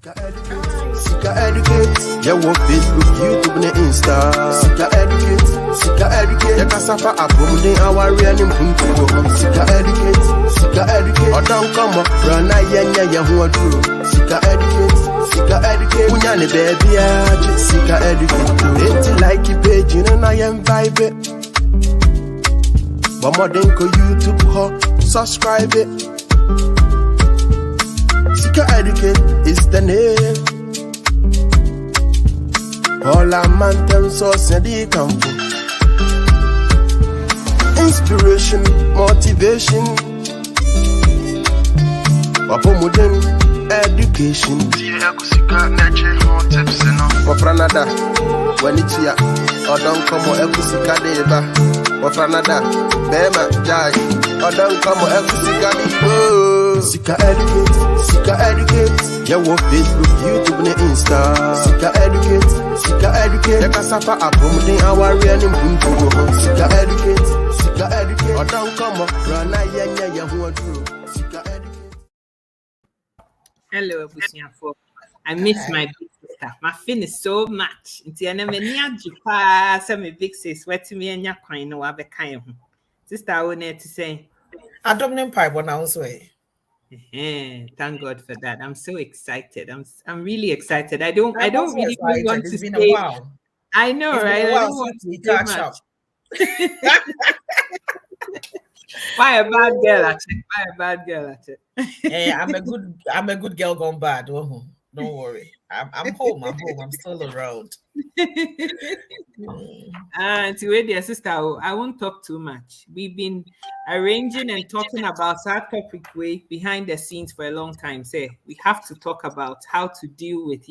Sika educate, yeah, what Facebook, YouTube, and Insta. Sika educate, yeah, Casafa, Abum, our real Punto. Sika educate, or don't come up, Rana, yeah, who are true. Sika educate, Unyani, baby, Sika educate. It's like a page, and I am vibe. But more than YouTube, subscribe it. Sika educate is the name. All our man them source and they come from inspiration, motivation, modern education. For Canada, when it's here, or don't come or Ekusika deba. For Canada, Bema Jai, or don't come or Ekusika deba. Sika educate, yeah, what Facebook, YouTube, and Insta. Sika educate, yeah, Casafa, Abum, our real Punto. Sika educate, or don't come up, Rana, yeah, who are true. Sika educate. Hello, Busiafo. I miss my big sister. My fin is so much. Until I never near Jupa, some big sis, wet to me and your coin, no other kind. Sister, I wanted to say, I don't know pipe one ounce way. Thank God for that. I'm so excited. I'm really excited. I don't really want to been say. A while. I know, It's right? Been a I while don't want since to we say catch much. up. Why a bad girl at it? Why a bad girl at it? Hey, I'm a good girl gone bad. Oh, don't worry. I'm home. I'm still around. And to dear sister, I won't talk too much. We've been arranging and talking about that topic way behind the scenes for a long time. Say we have to talk about how to deal with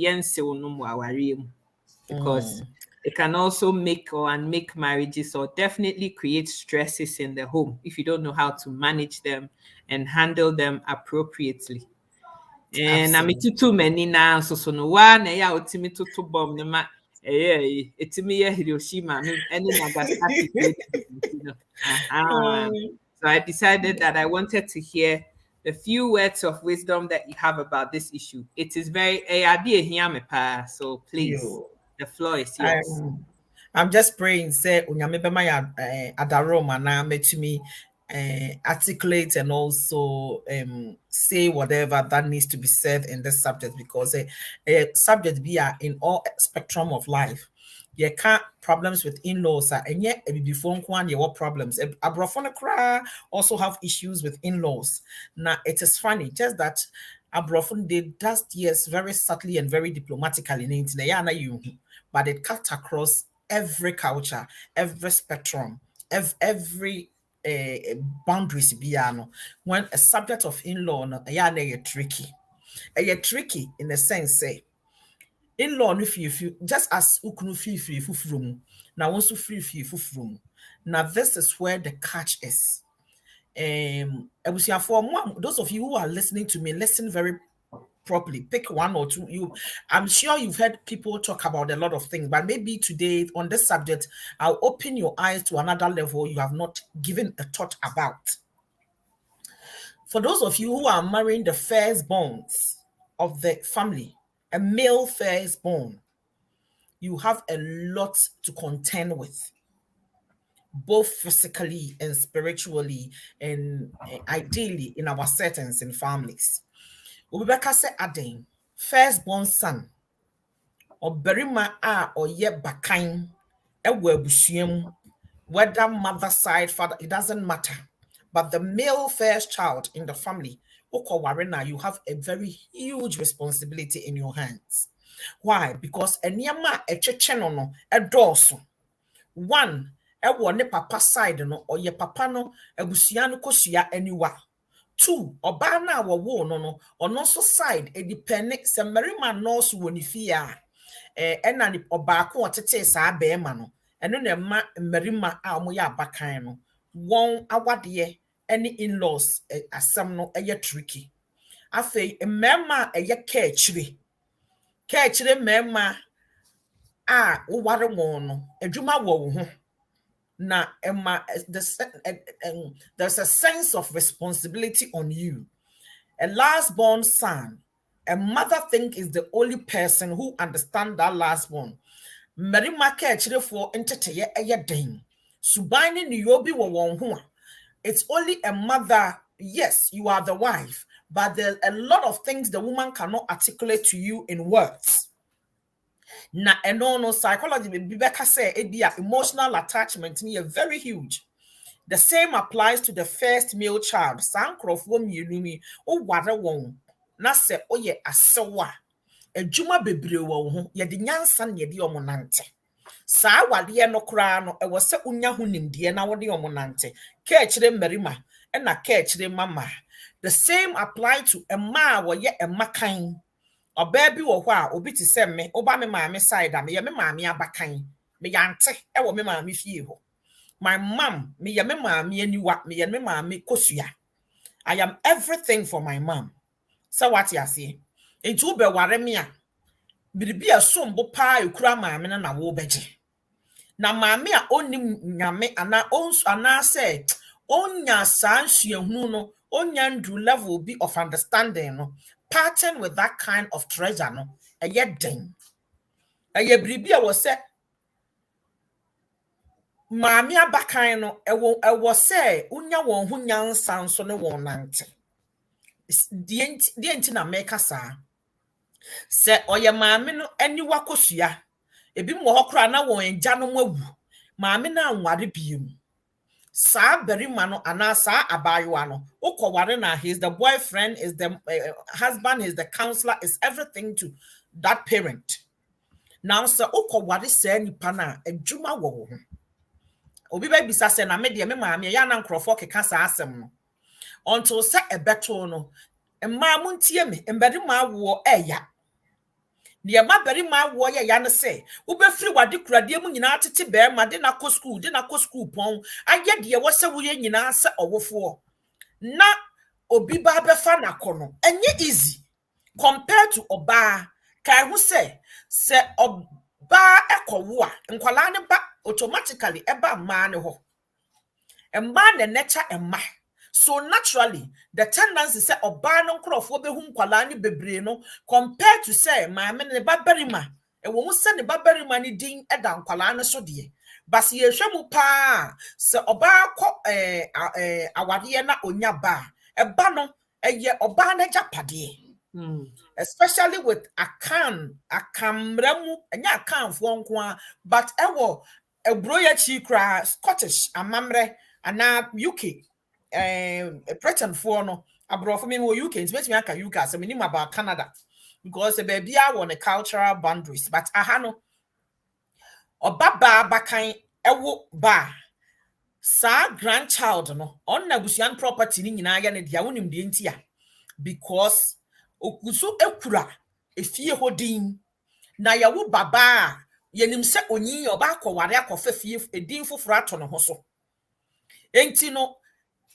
because it can also make or unmake marriages or definitely create stresses in the home if you don't know how to manage them and handle them appropriately. And I'm too many now, so no one to me to bomb the ma it's me Hiroshima and Nagasaki. So I decided that I wanted to hear the few words of wisdom that you have about this issue. It is very so please, the floor is yours. I'm just praying, say unyame adaroma na me articulate and also say whatever that needs to be said in this subject, because a subject be in all spectrum of life. You can't problems with in-laws and yet before one you what problems. Abrofona also have issues with in-laws. Now it is funny, just that Abrofon did that yes very subtly and very diplomatically in but it cut across every culture, every spectrum, every boundaries biano. When a subject of in-law no tricky. Tricky in the sense say in-law no feel just as ukunu feel fufrum. Now once you feel fufrum. Now this is where the catch is. Those of you who are listening to me, listen very properly. Pick one or two. I'm sure you've heard people talk about a lot of things, but maybe today on this subject, I'll open your eyes to another level you have not given a thought about. For those of you who are marrying the firstborns of the family, a male firstborn, you have a lot to contend with, both physically and spiritually, and ideally in our settings in families. Rebecca said, Aden, firstborn son, or berima or ye bakain, whether mother side, father, it doesn't matter. But the male first child in the family, you have a very huge responsibility in your hands. Why? Because a dorsum. One, ne papa side no, or ye papa no, ebusiano kosia anywhere. Two, obana wo no also side a dependent some marima nurse wonifia ena ni obako otete saa beema no eno na ma marima a omoya abakan no won awade any in-laws asem no tricky afei mema ka chire mema a wo ware won no adwuma wo ho. Now, there's a sense of responsibility on you. A last born son, a mother think is the only person who understand that last one. Marima ka chire for enteteye eye den. Subani ni yobi wo won ho. It's only a mother. Yes, you are the wife, but there's a lot of things the woman cannot articulate to you in words. Na no psychology Rebecca say emotional attachment is very huge. The same applies to the first male child. Sankrofo mienumi o ware won na se oye asewa adwuma bebre wo ho ye de nyansa na ye de omonante saa wade no kra no e wo se unya ho nimde na wo de omonante ka kire mmarima e na ka kire mama. The same apply to a ma wo ye a makan oba bi wo ho a obi ti se me oba me maame side am ye me maame abakan me yante e wo me maame fie ho. My mom, me ya me maame aniwa, me ya me maame kosua. I am everything for my mom. So what you say? Into be ware me a biribi asombo pa ekura maame na wo beje. Na maame a onim nyame ana say onya sansuehunu no onya ndu level be of understanding no pattern with that kind of treasure no eye den. Eye biribi a wo say Mami abakan no ewo say unya won ho nyansa nso ne won nante. Die enti na meka saa. Se oye mami no aniwa kosua. Ebi mo hokra na won enja no mawu. Mami na anware biem. Saa berima no ana saa abayoa no. Ukoware na he is the boyfriend, is the husband, is the counselor, is everything to that parent. Now se ukoware saa nipa na adwuma wo ho. Obi ba bisa se na me de me maame ya na nkrofo keka sa asem no until se ebeto no emma muntie me embedi ma wo eya de ma beri ma wo ya no se wo be firi wade kurade mu nyina tete be ma de na ko school pon aye de wo se wo ye nyina se owofo na obi ba be fa na kono enye easy compared to oba kai hu se oba ekowo a nkwala ne ba automatically eba ma ne ho emma ne nature emma. So naturally the tendency say oba no nkrofo be hu nkwala ne bebre no compared to say maame ne babarima e wo mu se ne babarima ne din eda nkwala ne so de basi ye hwemu pa se oba kọ awade na onya ba eba no eye oba na japade. Especially with akamramu enya akamfo nko but ewo ebroya chi kra Scottish amamre ana UK Britain for no abroad for me UK it makes me aka UK so me about Canada because the baby I want the cultural boundaries but aha no obaba bakan ewo ba sa grandchild no on nabusian property ni nyina ya ne dia wonim de ntia because okuso ekura efie hodin na yawo baba yenim se onyi oba akware akwafa fie edin foforo ato no ho so enti no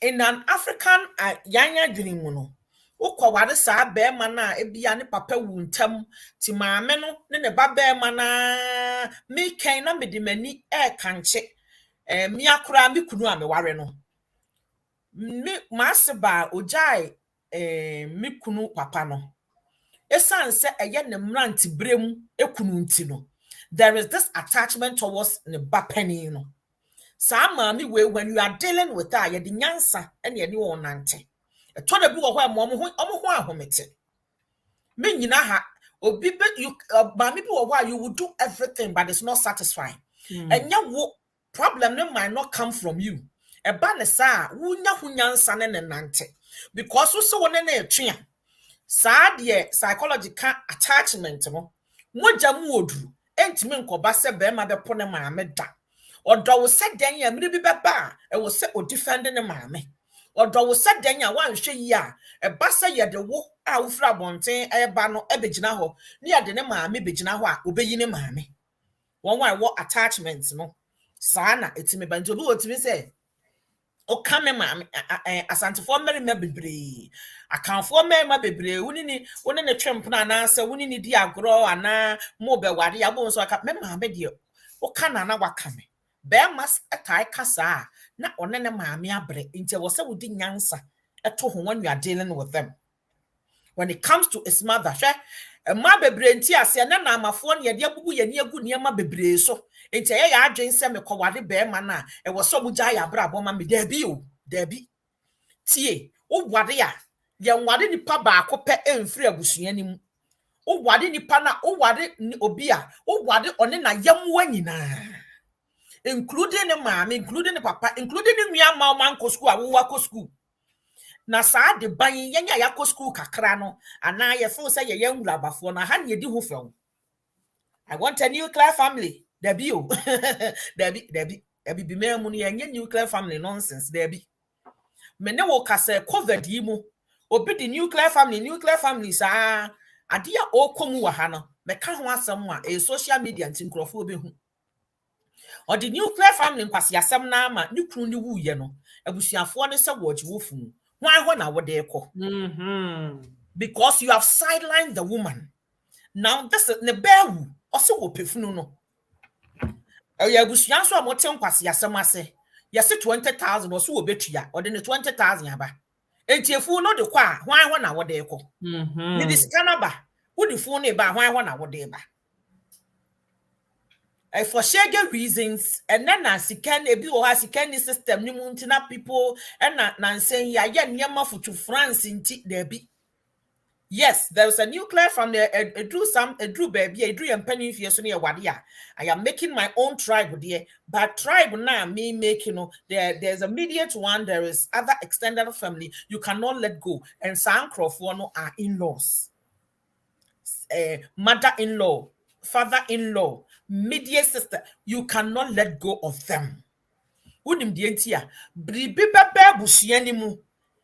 in an African yanya dwene no ukware sa be ma na ebia ne papa wuntam ti maame no ne ba be ma na me kan na mede mani kanche mi akura mi kunu ameware no mi maseba ojai mi kunu papa no esan se eye ne mranti brem ekunu nti no there is this attachment towards ne bapani no sa mami we when you are dealing with her ye de nyansa ene ani won nante to da bi wo ho omo ho ahomete me nyina ha obi be you mami bi wo ho you will do everything but it's not satisfying and wo problem no might not come from you e ba ne sa wunya ho nyansa ne nante because wo so wona na etwe sa de psychological attachment no moja mu oduru entimi nkoba se be ma be po ne maame da odo wo se den ya miri bi beba e wo se o defend ne maame odo wo se den ya wan hwe yi a e ba se ye de wo a wo fra bonten e ba no e begina ho ne ya de ne maame begina ho a obeyi ne maame won wa wo attachment no sa na etimi ba nti obi wo timi se o kame maame asantefo mmere me bebre akanfo me bebre woni ne twemp na na se woni ne di agro ana mo be wade ya bo so aka me maame de o kana na wakame be mas akai kasa na onene maame abre nti wo se wodi nyansa eto ho when you are dealing with them when it comes to his mother. Ma bebre nti ase na na amafo ne de abubu ye ne agu niema bebre so enti ya adwen se me kwade be ma na e wo so mugya ya bra bo ma me da bi o da bi tie wo wade ya ye wade nipa ba akopɛ emfiri abusua ni mu wo wade nipa na wo wade obi a wo wade one na yamwa nyina including the mama, including the papa, including the nua ma ko school a wo wa ko school. Na saa de ban yenya ya ko school kakra no ana ye fo say ye nwura bafo na ha ne di ho fam. I want a nuclear family. Debi o. Debi bi memu no ye nuclear family nonsense debi. Me ne wo kase covid yi mu obi di nuclear family saa ade ya okomu wa ha no me ka ho asem a e social media ntinkrofo obi hu. Or the nuclear family nkwasi asem na ama ne kunu ni wuye no abusuafo ne se wo jiwofu. Why when I would they call? Because you have sidelined the woman. Now this is the bear also will pay for no. Ya bushyan so amotem kwase yasema se. Yase 20,000 or so will bet ya or then 20,000 yaba. Entiefu no de kwa why when I would they call? Ni this canaba. Who the phone ba why when I would they ba? For shege reasons, and then as can a bit or has a system, ni muntina people, and not saying ya nyama for to France in there be. Yes, there's a nuclear from there, a drew baby, a drew and penny if you're near Wadia. I am making my own tribe there, but tribe now me making there's a immediate one, there is other extended family, you cannot let go, and some Crawford are in-laws, mother-in-law, father-in-law. Media sister, you cannot let go of them. Unim dientia, bribi bebe busiani mu,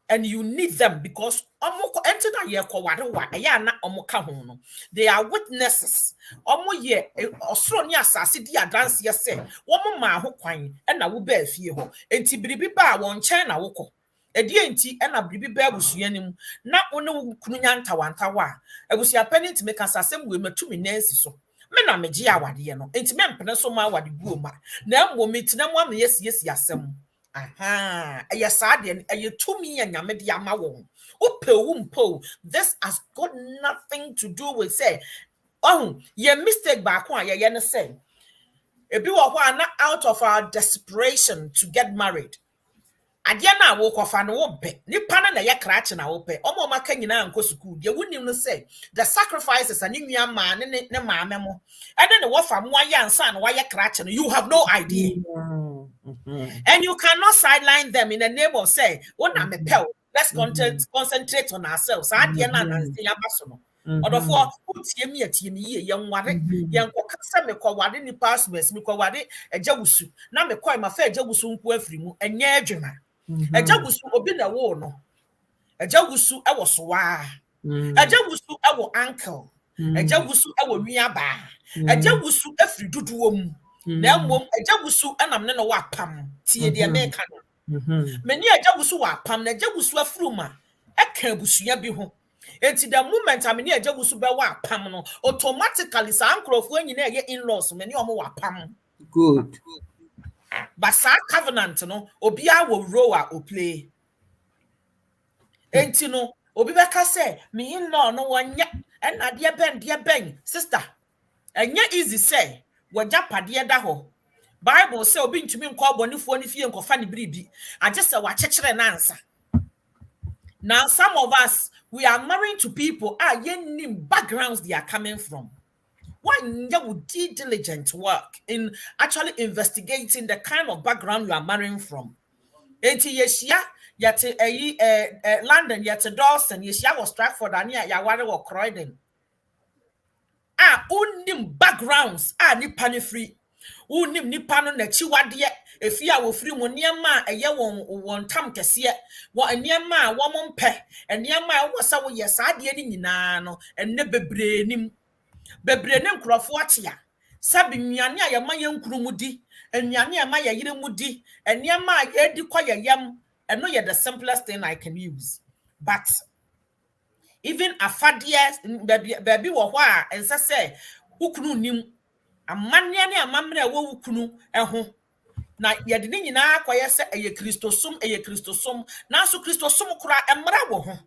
and you need them because omo enter na ye ko wade wa aya na omo ka ho no. They are witnesses. Omo ye osoro ni asase di adanse ye se, womo ma ho kwan e na wo ba afie ho. Enti bribi ba won chen na wo ko. Edi enti e na bribi ba busiani mu, na one kunu nya ntawantawa. Abusia pani ntime ka asasem we matumi nansi so. Me na meji awade no enti me mpene so ma awade guo ma na mo metina mo am yes asem aha aya saade aya tumi ya nyame de ama won opewumpo. This has got nothing to do with say oh ye mistake ba ko aye ne say ebi wo ho ana out of our desperation to get married ade na wo kofa no wo be nipa na ye krache na wo pe omo maka nyina anko school de wonim no say the sacrifices and nua ma ne maame mo and then wo fa mo aye ansa na waye krache no you have no idea. And you cannot sideline them in the name of say wona me pe let's concentrate on ourselves ade na na say abaso no odofo utie mi ye nware ye nkoka se me kwa wade ni passes me kwa wade agawusu na me kwa ma fa agawusu nko afiri mu enye adwuma. Agawusu obi na wo no agawusu e wo so wa agawusu e wo uncle agawusu e wo nuaba agawusu afiri duduwo mu na mmom agawusu enam ne no wa pam tie de me ka no meni agawusu wa pam na agawusu afuruma e ka abusua bi ho. Enti the moment ameni agawusu be wa pam no automatically sa ankrofo anyina ye in-laws meni omo wa pam. Good. But sa covenant no obia wo role o play. Enti no obi beka say me in-law no wanya en ade ben sister enye easy say wagya pade da ho. Bible say obi ntumi nkọ abonifo ni fie nkọfa ni biribi agese wa chekere na ansa. Now some of us we are marrying to people yenim backgrounds they are coming from. One you would do diligent work in actually investigating the kind of background you are marrying from. Enti yeshia yate London yate Dawson yeshia was Stratford and ya ware wo Croydon. Unim backgrounds nipa ne free. Unim nipa no na chiwade efia wo free mo niema eye won tam kese wo niema wo mompe niema wo sa wo yesade ni nyina no enne bebre nim nkrofo atia sabi nnuane a yema yenkuru mudi nnuane a ma yeyire mudi niema a yedi koyeyem eno ye the simplest thing I can use. But even afadie baby wo ho a ense se ukunu nim amane ne amamre wo ukunu eho na yede ni nyina akoye se eye kristosum na so kristosum kura emra wo ho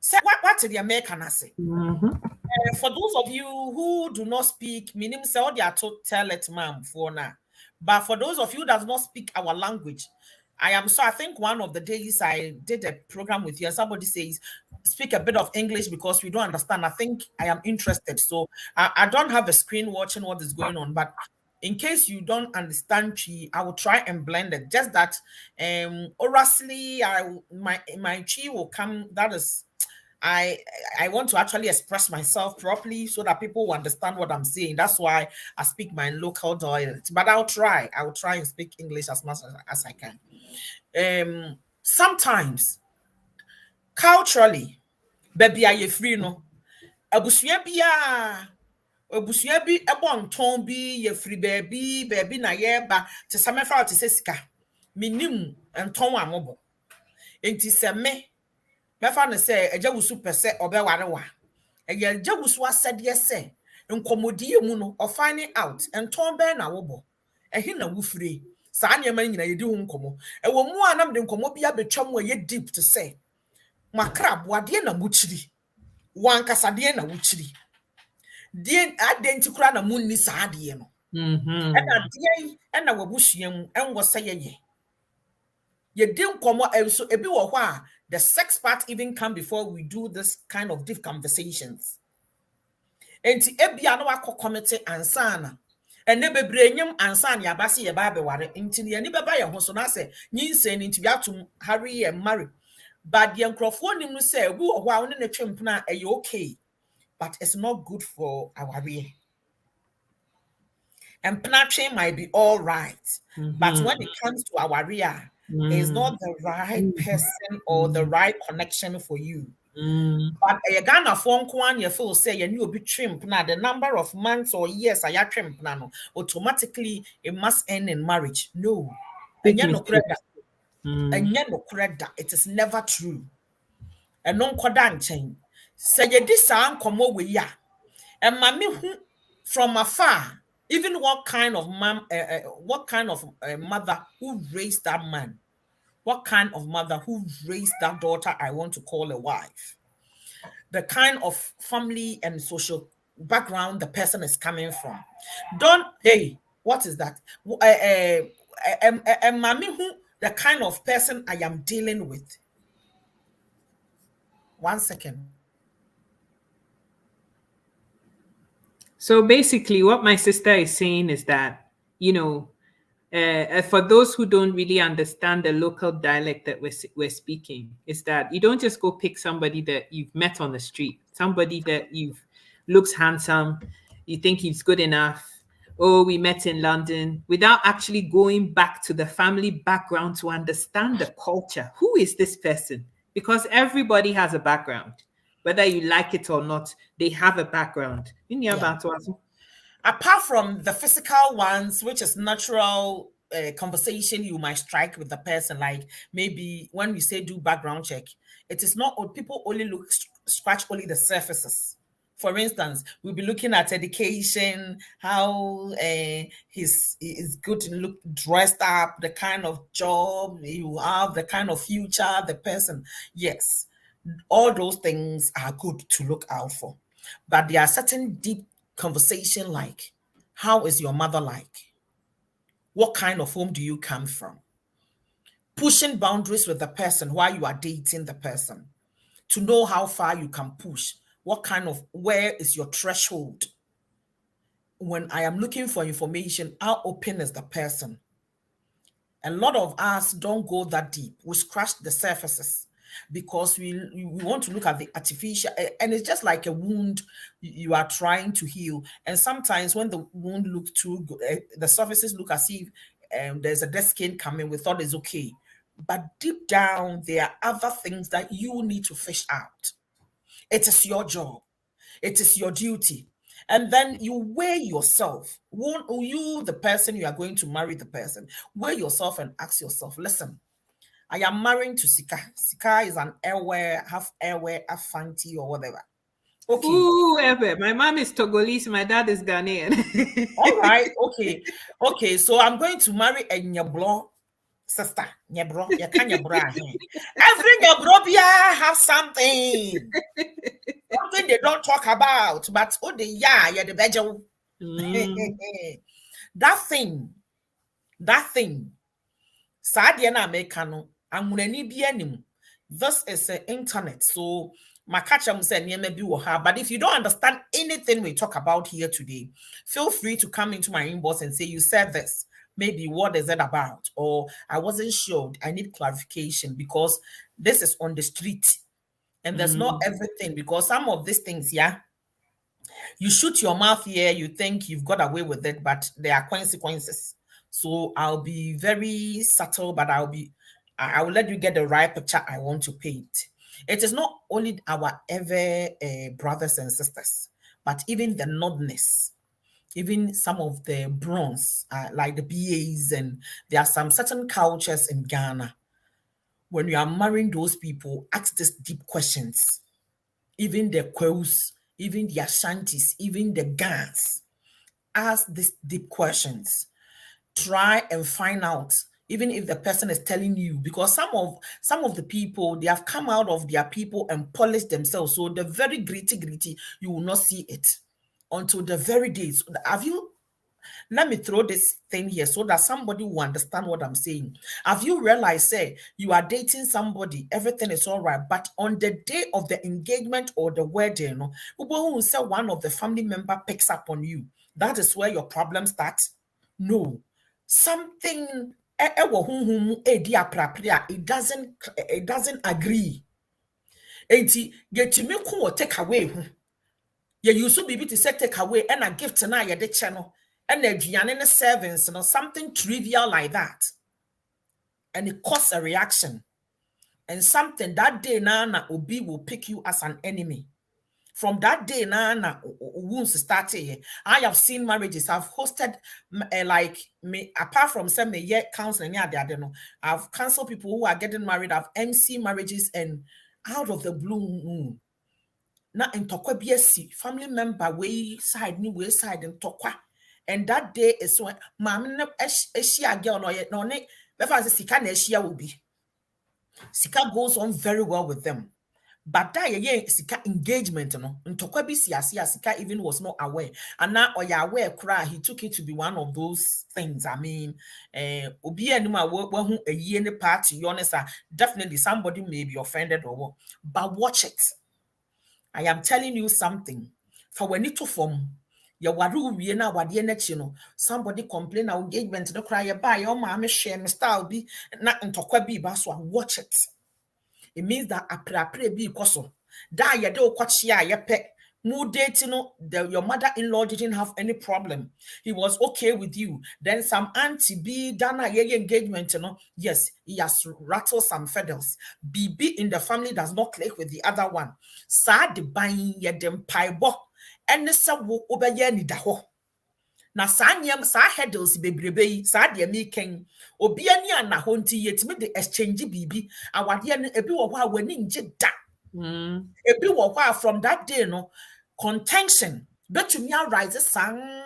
So what did the American say? Mm-hmm. For those of you who do not speak, meaning say all they are told tell it ma'am for now. But for those of you who does not speak our language, I think one of the days I did a program with you and somebody says speak a bit of English because we don't understand. I think I am interested. So I don't have a screen watching what is going on, but in case you don't understand Chi, I will try and blend it. Just that orally my Chi will come. That is I want to actually express myself properly so that people will understand what I'm saying. That's why I speak my local dialect. But I'll try and speak English as much as I can. Sometimes culturally, baby, are you free no? Abusua bi ebonton bi ye free baby na ye ba te same fa te sesika. Minim enton amobo. Enti se me mefa no say ejawusu pese obeware wa. Eye ejawusu asede se nkomodie mu no or finding out enton be na wobo. Ehi na wufure. Saa nyema nyina yedi hu nkomo. Ewo mu anam de nkomo bia betwam wa ye deep to say. Makra boade na muchiri. Wankasade na wuchiri. Die identikura na munni saade no. Mm-hmm. And wabusiam and was say ye. Ye didn't come so ebi wo hwa the sex part even come before we do this kind of deep conversations. Enti ebia no akọ committee ansana. Ene bebre nyem ansan ya base ye ba beware. Enti ne ni beba ye ho so na se nyinse ni nti biatum hurry and marry. But the nkrofo nim no say ebi wo hwa woni na twempna e okay. But it's not good for our rear. And planting might be all right. But when it comes to our rear, it's not the right person or the right connection for you. But a Ghana phone one you feel say you will be trimmed now the number of months or years I are trimmed now automatically it must end in marriage. No. And you no credit. And you no credit. It is never true. And non kodan chain. Say you this sound come over ya. And mommy from afar, even what kind of mother who raised that man, what kind of mother who raised that daughter I want to call a wife, the kind of family and social background the person is coming from. Don't, hey, what is that? Mommy who the kind of person I am dealing with. 1 second. So basically, what my sister is saying is that, for those who don't really understand the local dialect that we're speaking, is that you don't just go pick somebody that you've met on the street, somebody that looks handsome, you think he's good enough. Oh, we met in London, without actually going back to the family background to understand the culture. Who is this person? Because everybody has a background. Whether you like it or not, they have a background. Apart from the physical ones, which is natural conversation you might strike with the person, like maybe when we say do background check, it is not people only scratch only the surfaces. For instance, we'll be looking at education, how he's good to look dressed up, the kind of job you have, the kind of future, the person. Yes. All those things are good to look out for. But there are certain deep conversation like, how is your mother like? What kind of home do you come from? Pushing boundaries with the person while you are dating the person. To know how far you can push. Where is your threshold? When I am looking for information, how open is the person? A lot of us don't go that deep. We scratch the surfaces. Because we want to look at the artificial, and it's just like a wound you are trying to heal. And sometimes when the wound looks too good, the surfaces look as if there's a dead skin coming, we thought it's okay. But deep down, there are other things that you need to fish out. It is your job. It is your duty. And then you weigh yourself. You, the person, you are going to marry the person. Weigh yourself and ask yourself, listen, I am married to Sika. Sika is an airware, half Fanti or whatever. Okay. Ooh, my mom is Togolese, my dad is Ghanaian. All right. Okay. So I'm going to marry a Nyablo sister, nyebro, you can nyebro. Every nyebro have something. Something they don't talk about, but oh the yeah the better. That thing. Sadia na mekano. Amunani bi anim. This is the internet, so my catch say maybe will have. But if you don't understand anything we talk about here today, feel free to come into my inbox and say you said this. Maybe what is it about? Or I wasn't sure. I need clarification because this is on the street. And there's not everything, because some of these things, yeah, you shoot your mouth here, you think you've got away with it, but there are consequences. So I'll be very subtle, but I will let you get the right picture I want to paint. It is not only our brothers and sisters, but even the nodness, even some of the bronze, like the BAs, and there are some certain cultures in Ghana. When you are marrying those people, ask these deep questions. Even the Kweus, even the Ashantis, even the Gans, ask these deep questions. Try and find out, even if the person is telling you, because some of the people, they have come out of their people and polished themselves. So the very gritty, you will not see it until the very days. Let me throw this thing here so that somebody will understand what I'm saying. Have you realized, say, you are dating somebody, everything is all right, but on the day of the engagement or the wedding, one of the family member picks up on you. That is where your problem starts. No, something it doesn't agree. Take away. You should be able to say take away and a gift tonight the channel. And the servants, something trivial like that. And it causes a reaction. And something that day, Nana Obi will pick you as an enemy. From that day, Nana wounds started. I have seen marriages. I've hosted apart from some year counseling, I've counseled people who are getting married. I've MC marriages, and out of the blue moon. Now in Tokwa BSC, family member way side and Tokwa. And that day is when Mamma Eshia girl no ne Sika Neshia will be. Sika goes on very well with them. But that Sika engagement, and Tokwabi Sika even was not aware. And now aware cry, he took it to be one of those things. I mean, Obi anima who a year in the party, honest, definitely somebody may be offended or what. But watch it. I am telling you something. For when it to form. Somebody complain our engagement no cry by your mama share me style be not in Tokwa be baswa. Watch it. It means that a be koso. Da ya do kwachia ya pe mu dating your mother-in-law didn't have any problem. He was okay with you. Then some auntie be dana ye engagement, yes, he has rattled some feathers. BB in the family does not click with the other one. Sad buying ye dem paibo. And the wo obeye ni da ho na sanyam sa headles bebrebe sa de me ken obi ani ana ho nti yetime de exchange bibi awade no ebi wo ho awani nje da ebi wo ho from that day no contention betumi arise sang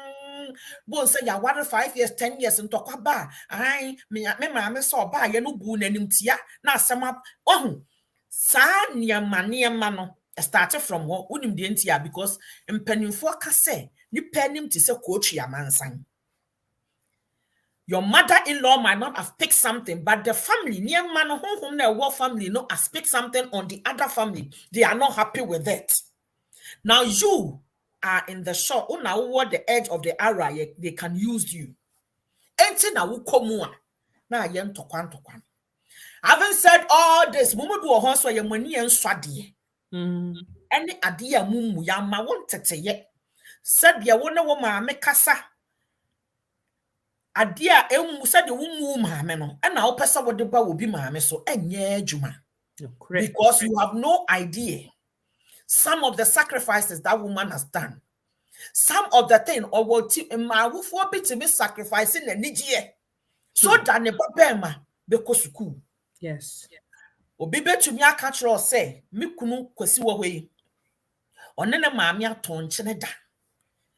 bo say ya ware 5 years 10 years ntokwa ba ai me ma so ba ye no bu nanim tia na asema ohun sa niamma no started from what unim the NTR because impenifo kase ni penim to say coach yamansan. Your mother-in-law might not have picked something, but the family, near man home their war family, no has picked something on the other family. They are not happy with it. Now you are in the shop. Now what the edge of the area they can use you. Enti na wukomua na yen tokwan. Having said all this, mumu do honso ye mani en swade. Any idea mumu ya ma wontete ye said ya wona wo ma me kasa adia emu said wo mu ma me no na wo pesa wo de ba wo bi ma me so enye adwuma because you have no idea some of the sacrifices that woman has done, some of the thing or what ma wo fo bi me sacrificing na nigye so that ne babema be ko school. Yes. Obi betumi aka kire say me kunu kwasi wo hwe one na maame atonche da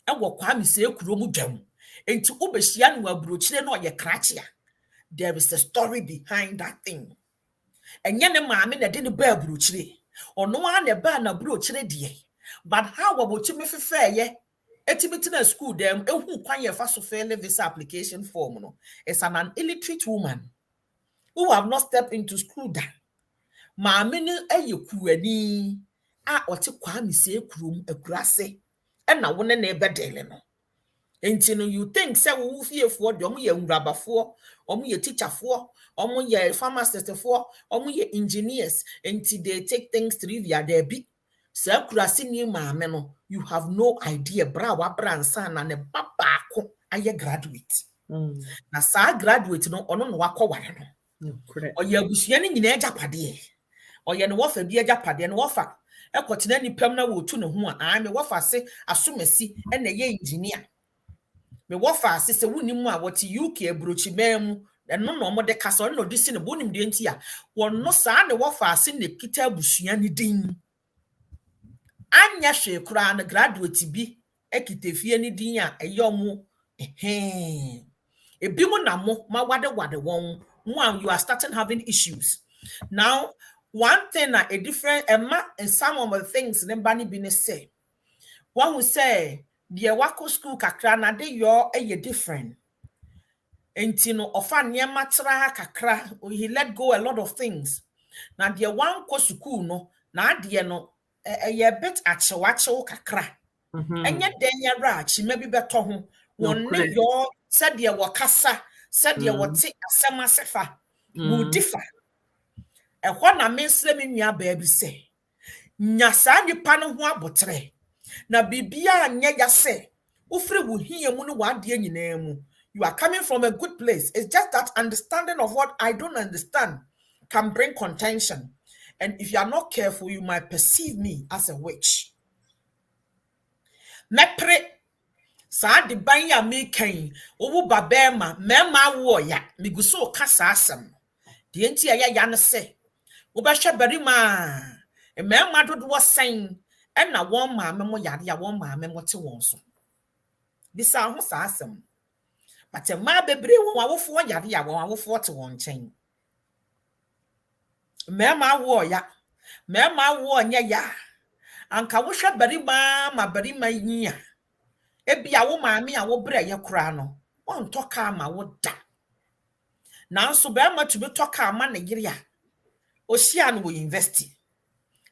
e wo kwa me se ekuro mu dwam enti obehia no aburochire na oye krachia there is a story behind that thing. And yen mammy that didn't bear bruchly, or no one a ban a bruchly dear. But how about you, Miffy Fair, ye? Etibitina school, them, who quite fast to fail this application form. It's an illiterate woman who have not stepped into school. That mammy, you kuani, or to Kwame say, croom, a grassy, and I want a neighbor daily. Until you think say we fear for the ye rubber for, ye teacher for, ye pharmacist for, ye engineers, until they take things trivial there be. Sir Krasini mameno, you have no idea, brawa bransan and a babako aye graduate. Na sa graduate no ono wako wareno. Correct. Or ye busiani in a japade. Or ye no wafa be a japade and wafa. A continent permanent will tune who I'm a wafa say, assume si, and a ye engineer. Me wafa sister wouldn't know what UK brochi mem and no more de castle no this in a bonim dientia. One no son the wafa sin the kita busiani ding. Anya she kura na graduate bi ekitefie ni din a eyomu ebi mo na mo ma wade won you are starting having issues now. One thing a different and some of the things them bani bi ne say one will say the wako school kakra na de your different entino ofa niema tra kakra he let go a lot of things na the one ko school no na de no a bit achewachew kakra. And yet then ya rach, maybe better home. One your said ya wakasa, said ya what take a summer sefa, will differ. And when I mean slamming ya baby say, Nyasani panahua botre. Na bibia and ya say, Ufri will hear munu one dear name. You are coming from a good place. It's just that understanding of what I don't understand can bring contention. And if you are not careful, you might perceive me as a witch. Mepre sa de banya me kan owu babema mema wo ya miguso kasa asem de enti ya ne se wo be hwe barima mema dodo sen e na won ma me mo yade ya won ma me mo te won so bisa ho sa asem but ma bebre won awofo yade ya won awofo te won chen mema wo ya mema wo nya ya anka wo hwe barima ma barima yia ebia wo maami a wo bre ye kura no won toka ma wo da nanso be ma to be toka ma na yire a o hia no wo university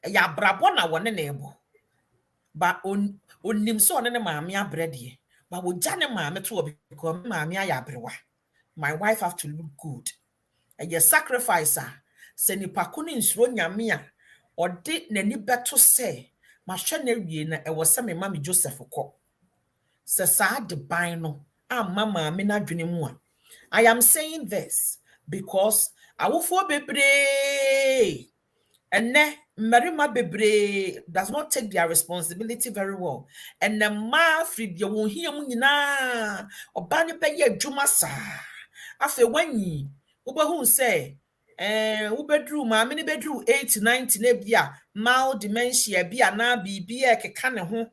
ya brabo na wo ne ebo ba onim so ne maami abrede ba wo ja ne maami to obi ko maami ayabrewa my wife have to look good ye sacrifice se nipa ko ne nsuro nyame a ode nani beto se ma hwe na wie na e wo se me mama Joseph ko se sa de ban no amma maami na dwene mu a. I am saying this because awofo bebre and marima bebre does not take their responsibility very well. And the ma free the won hear mu nyina obane peye adwuma sa afa wanyi obahu say wo bedru maami ne bedru 8 90 na bia mild dementia bia na bibia keka ne ho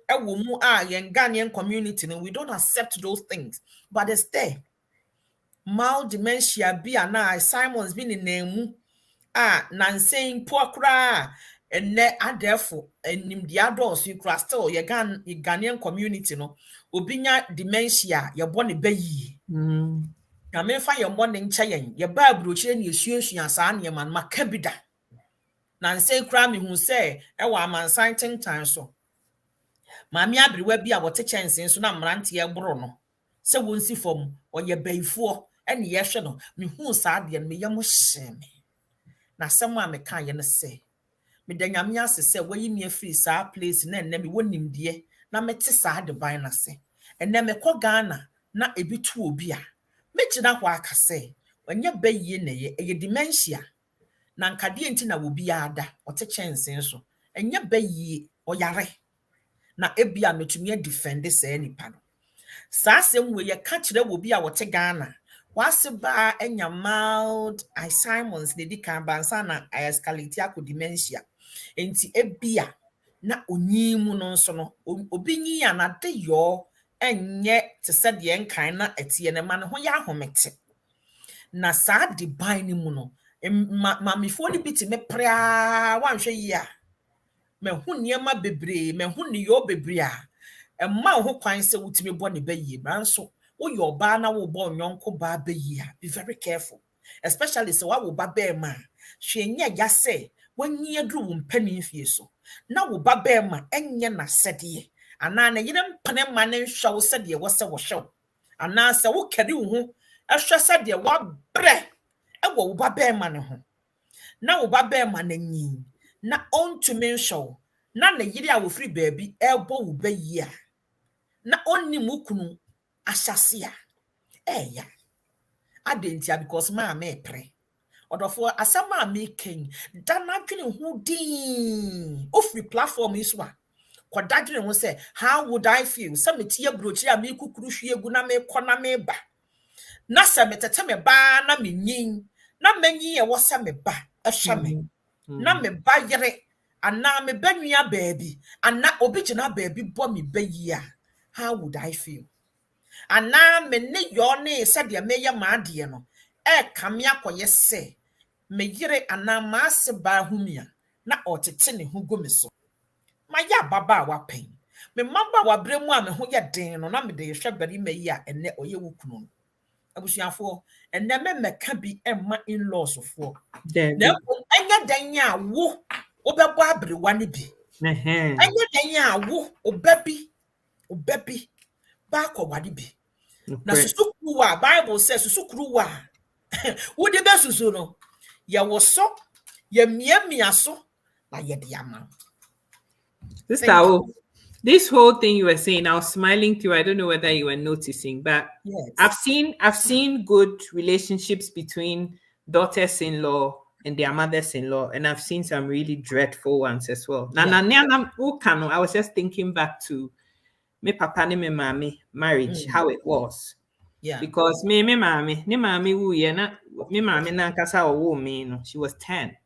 ewo mu a yen Ghanaian community no we don't accept those things but it's there. Mild dementia bia na Simon's been in name nansane pokra and ne adefo enim the adults you cross still your Ghanaian community no obinya dementia your body bayi na me fa your body nchayen your ba brochire ne esuasua sa ne man maka bida nansane kra me hu say e wa amansan tentan so maami abrewa bi a wote chense so na mrante e boro no se wonsi fom oye baifo ene ye hwe no me hu sa de me yam hye me na sem a me kan ye ne se me da nyame ase se wayi me afiri sa place na enne me wonim de na me te sa de ban na se enne me kɔ Ghana na ebi tu obi a me gina hɔ aka se onye bayi ne ye dementia na nkade enti na wo bi ada wote chense so enye bayi oyare na ebia metumi defend say nipa no sa asem we ye ka kire wo bi a wote Ghana wase ba enya mild Simon's ne di kan bansa na escalate akọ dementia enti ebia na onyimu no nso no obi nyi ya na de yo enye te se de enkan na etie ne ma ne ho ya ahomete na saa divine ni mu no mamifo ni biti me pra wanhwe yi a me hu niema bebre me hu ne yo bebre a emma ho kwan se wutimi bɔ ne bayi nanso wo yo ba na wo bɔ nyonko ba bayi a be very careful, especially so wa wo ba be ma hwe nya ya se wanyi aduru wo mpani fie so na wo ba be ma enye na sɛdeɛ ana na yire mpane ma ne hwa wo sɛdeɛ wo sɛ wo hwɛ ana sɛ wo kari wo ho ɛhwɛ sɛdeɛ wa brɛ ɛwɔ wo ba be ma ne ho na wo ba be ma na nyi na ontumi nhwɛ na ne yire a wo firi baabi ɛbɔ wo bayi a na onni mu kunu ahyase a ɛya adentia because ma pre odofo asama making dana dwene ho din ofri platform iso a koda dwene ho say how would I feel say metie brochi a me kukuru hwie gu na me kɔ na me ba na se metete me ba na me nyin na manyi ye wo se me ba ehwe me na me ba yere ana me banua baabi ana obi gina baabi bɔ me bayi a how would I feel? Ana me ne yo ne said ya meye maade no kame akoye se me yire ana ma se ba humia na otete ne hu go me so ma ya baba wa pen me mamba wa bremu a me ho ye den no na me de hwe bari mayi a ene oye wukunu no abusuafo ene me meka bi emma in-laws fo na enya dan ya wo obebo abrewa ne bi enya dan ya wo obabi ba ko wade bi na susukuwa Bible says susukuwa wo de be susu no ye wo so ye miamia so na ye de ama. Sister, this whole thing you were saying, I was smiling through. I don't know whether you were noticing, but yes. I've seen good relationships between daughters-in-law and their mothers-in-law, and I've seen some really dreadful ones as well. I was just thinking back to me papa and me mommy marriage, how it was. Yeah. Because me mommy who ye na me mommy na kasa owo me no, she was 10.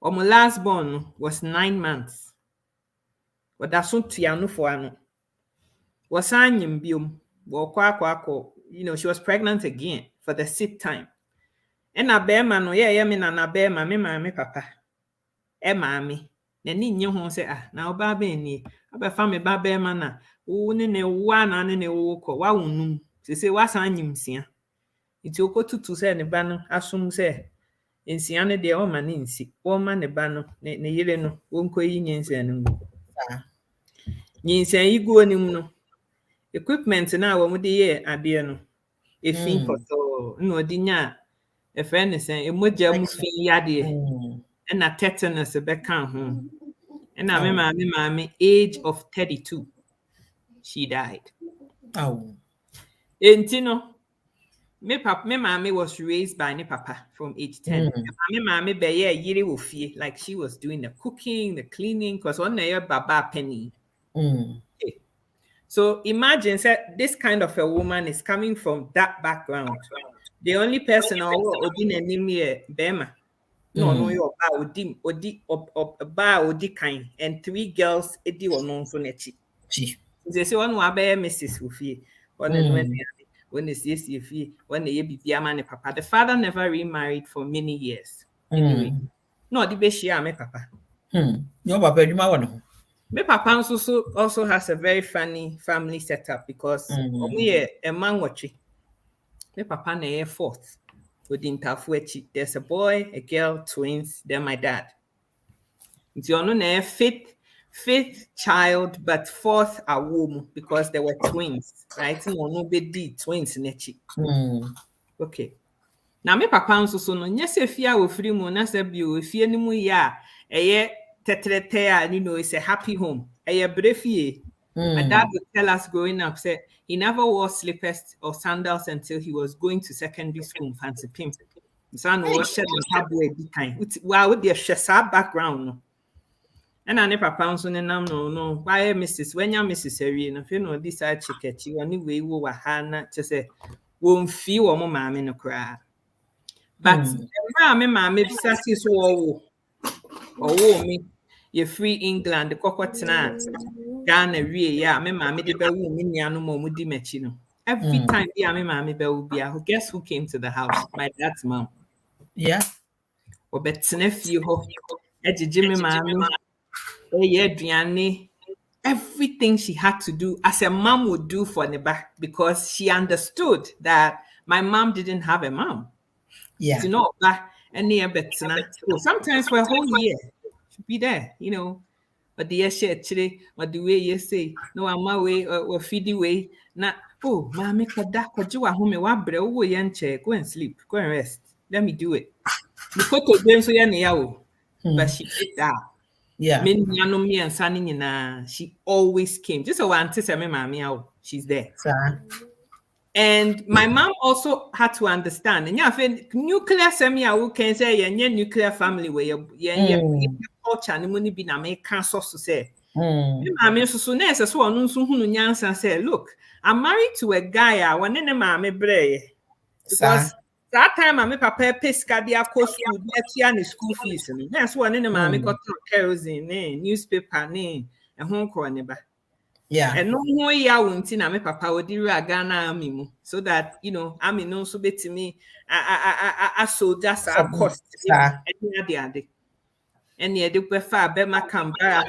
My last born was 9 months. But that's so tianu for anu. Was anyim biom. You know, she was pregnant again for the 6th time. And na bema no me na bema me papa. Mami. Nani nye ho se na oba be ni abefa me ba bema na wo ne wa na ne wo ko wa wonum se wasan nyimsia. Iti okotutu se ne ba no asum se ensia ne de o ma ne nsi o ma ne ba no ne yire no wonko yi nyensia no mu nyensia yi go nim no equipment na wo mu de ye ade no efin koto no di nya e fe ne sen emoja mu fin yade and na tetanus be kan ho and na me mama age of 32 she died. Entino me mama was raised by my papa from age 10. Me mama be yiri wo fie, like she was doing the cooking, the cleaning, because on your baba penny. Okay. So imagine this kind of a woman is coming from that background. The only person Bema. No, you odi kind, and 3 girls edi or non so nechi. They say one wa be Mrs. Wufie, when the papa. The father never remarried for many years. Anyway, no, the beshia me papa. Your papa, you ma me papa also has a very funny family setup because a man watching. Me papa na 4th. There's a boy, a girl, twins, then my dad. It's your own 5th child, but 4th a woman because there were twins, right? Nobody twins nechi. Okay. Now me papa so no nyese fia wo free mu na se bio fie ni mu ya eye tetrete you know, it's a happy home. Eye brefie. My dad would tell us growing up, say he never wore slippers or sandals until he was going to secondary school, fancy pimp. So no was shed and kind. Wow, with the shesa background. And I never found so no. Why Mrs. When you're Mrs. Serene, if you know this side chicken, you anyway were Hannah to say, won't feel or mammy no cry. But mammy, sassy so oh me. You free England, the cocoa tonight. Ghana, me mammy, the bell, me no more mudi mechino. Every time guess who came to the house? My dad's mom. Yeah. Everything she had to do as a mom would do for Neba, because she understood that my mom didn't have a mom. Yeah. You know, sometimes for a whole year, she'd be there, you know. But the year actually, but the way you say, no, I'm my way or feed way. Now, oh, mammy, go and sleep, go and rest. Let me do it. But she did that. Yeah. She always came. Just so I she's there. Sir. And my mom also had to understand. And yeah, nuclear who can say nuclear family where culture and money be na make cancer to say. I mean, so say, look, I'm married to a guy. I want to mammy bray because that time I'm papa pescadia cost school, and school fees. That's one in the mammy got kerosene, newspaper name, and home corner. Yeah. And no more ya won't see me papa would do a Ghana amimu, so that you know I mean also bet to me I so just a cost and yeah, the prefer Bema come back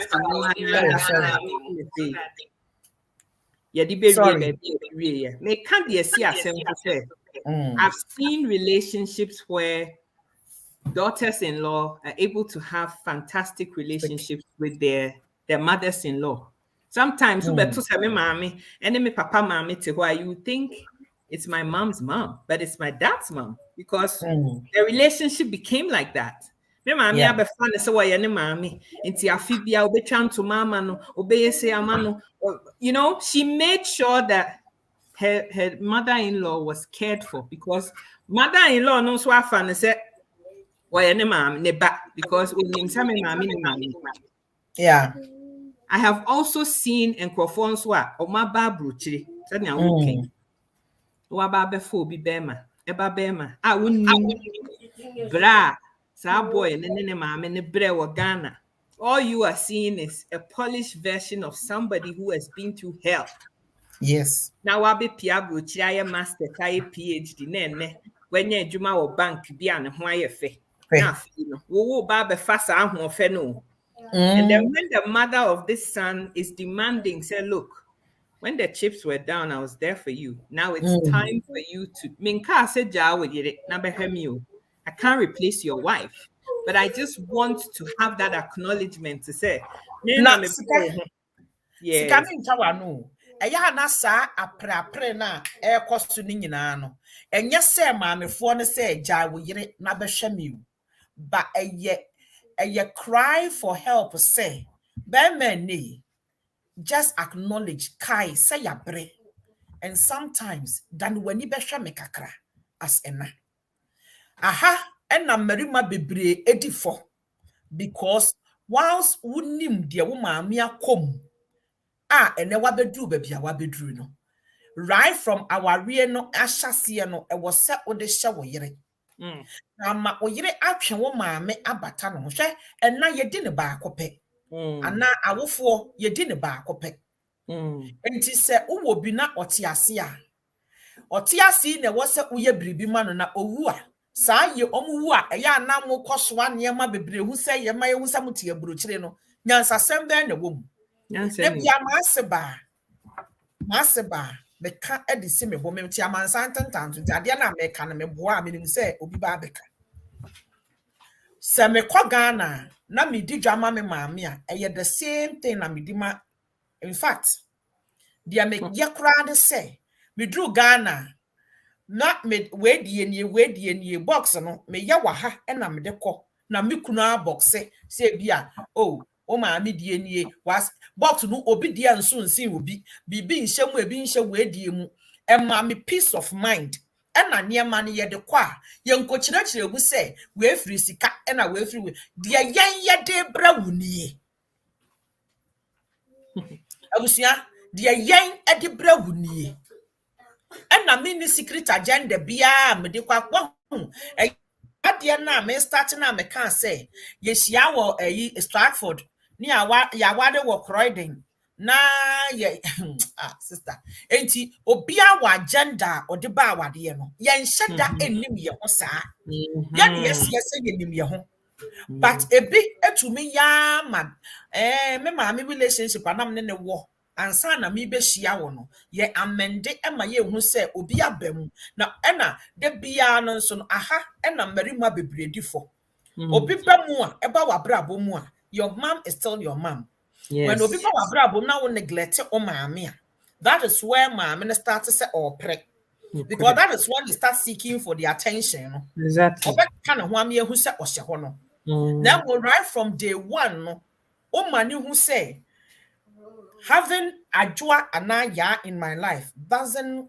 yeah, the baby may can't be a see I've seen relationships where daughters-in-law are able to have fantastic relationships with their mothers-in-law. Sometimes and then my papa mommy to why you think it's my mom's mom, but it's my dad's mom because the relationship became like that. Me mommy have a fun so why any mommy into Afibia obe chan to mama no obey say amano. You know, she made sure that her mother-in-law was cared for because mother-in-law knows what fun say why any mom ne back because we name some mommy. Yeah. I have also seen Nkrofonswa or my babruchi. Suddenly, I'm okay. Waba before be bema, eba bema. I wouldn't bra, sa boy, and then ma'am and the bre or Ghana. All you are seeing is a polished version of somebody who has been through hell. Yes. Now I'll be Piabruchi, I am master, I PhD, nene, when you're Juma or bank, be an why fe. Now, wo baba fast, I'm more feno. And then when the mother of this son is demanding, say, look, when the chips were down, I was there for you. Now it's time for you to Minka said I can't replace your wife, but I just want to have that acknowledgement to say, yes. Eya na sa aprapre na e kosto ni nyina no enye se maamefo ne se gya wo yire na behwe mi ba eye cry for help say be just acknowledge kai say ya bre and sometimes dan wani behwe me kakra as ena aha ena marima bebre edifo because whilst wunim de wo maame akom ene wabedru baby a wabedru no right from our real no ahyase no e was set wo de hye wo yire na ma wo yire atwe wo maame abata no hwe ena yedi ne ba akope ana awofo yedi ne ba akope enti se wo bi na otiase na wo se uye biribi ma no na owu a saa ye omuwu a eya na mo koso anema bebre hu se ye ma ye hu se mutie burochire no nyansa sembe na wo mu Nebia maseba meka edisi me bo me ti amansa ntantanto ade na meka na me boa me nim se obi ba beka se me kwa Ghana na me di dwama me maame a eye the same thing na me di ma in fact dia me ye kra de se me dru Ghana na me we die nie box no me ye wa ha na me de kɔ na me kunu a box se bia oh o maame die nie was box no obi die nso nsin obi bibi nhyemu ebi nhye we die mu e maame peace of mind na niema ne ye de kɔ a ye nkokyerɛkyerɛ gu se we afiri sika na we afiri we de yen ye de bra wunie abusua de yen e de bra wunie na me ni secret agenda bia me de kwa ade na me start na me kan say ye hia wo Stratford ni ya wade wo Croydon na ye sister enti obia wa agenda odi ba awade no ye nhyeda enim ye ho saa ya ne yes enim ye ho but ebi etumi ya ma me maame relationship anam ne wo ansa na me be hia wo no ye amende ema ye hu se obi abam na ena de bia no nso no aha ena marima bebredifo obi bamu a eba wa brabo mu a your mom is still your mom. Yes. When obi ba wa brabo na wo neglect o maame a, that is where maame start to say or pre because that is when they start seeking for the attention no. Exactly. Obi kan ho am ye hu se ohye ho no. Now right from day one no o mani who say having ajua anaya in my life doesn't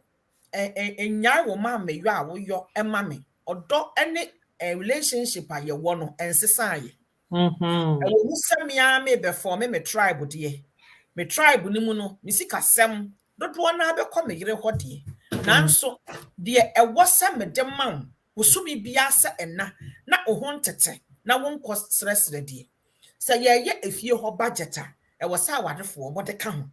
enya wo ma me yo a wo yo ema me odo any relationship a ye wo no ensesa ye wo se me a me before me tribe de me tribe ni mu no me sikasem dodo na be ko me yire ho de nanso de ewo se me de man wo so bibia se ena na ohun ntete na won ko sresre de se ye efie ho budgeta e wo sa wadefo mo de ka ho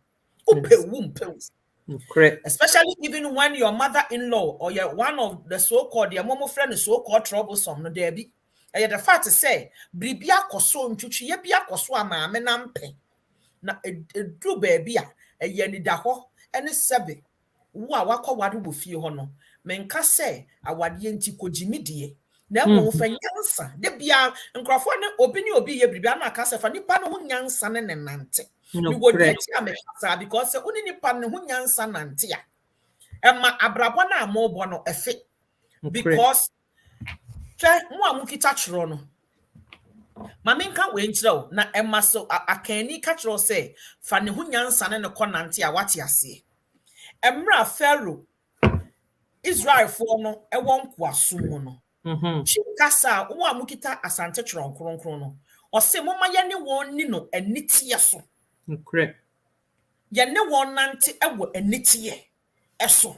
correct. Especially even when your mother-in-law or your one of the so-called your momo friend is so-called troublesome no there be the fact to say bribia koso ntwitwi ye bia koso amaame na mpe na do baby a ye ni da ho ene sebe wo a wakọ wade bo fie ho no menka say awade nti kogimidie na mo fa nyansa de bia nkrofo ne obi ni obi ye bribia na aka se fa nipa no ho nyansa ne nante we would get because uni nipa ne ho nyansa nante a ema abrabo na amobo no efe because mo amukita chiro no mama nka we nkyerɛw na ema so akani ka kyerɛw say fa ne ho nyansa ne konante a wate ase emra pharaoh Israel for no ewon kwaso no chikasa wo amukita asante kyerɛw nkronkron no ɔse moma ye ne won ni no anitie so correct ye ne won nante ewo anitie eso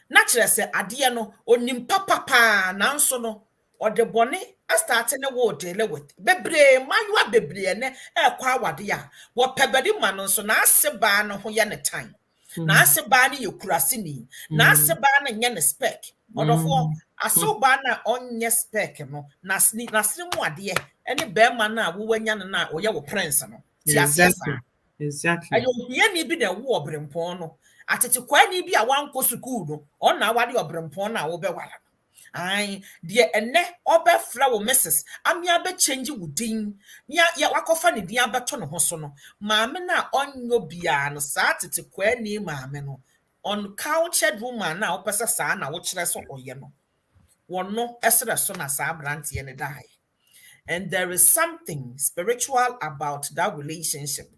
na kyerɛ sɛ ade no onim papa nanso no ɔde bɔne start ne wo deal with bebre manwa bebre ne ekwa awade a wo pebedi ma no nso na ase ba no ho ye ne time na ase ba ne yekurase ni na ase ba ne nye ne spec odofo aso ba na onye spec no na sini mu ade ene be ma na wo wanya no na oye wo prince no ti asesa exactly ayo ye ni bi na wo obrempon no atete kwa ni bi a wanko school no on na awade obrempon na wo be wala ai de ene obefra wo Mrs. amia be change wudin ya wakofa ne din abeto no ho so no maame na onyo bia no saa tete kwa ni maame no uncultured woman na opesa saa na wo kire so oye no wono esere so na saa brante ne dai. And there is something spiritual about that relationship.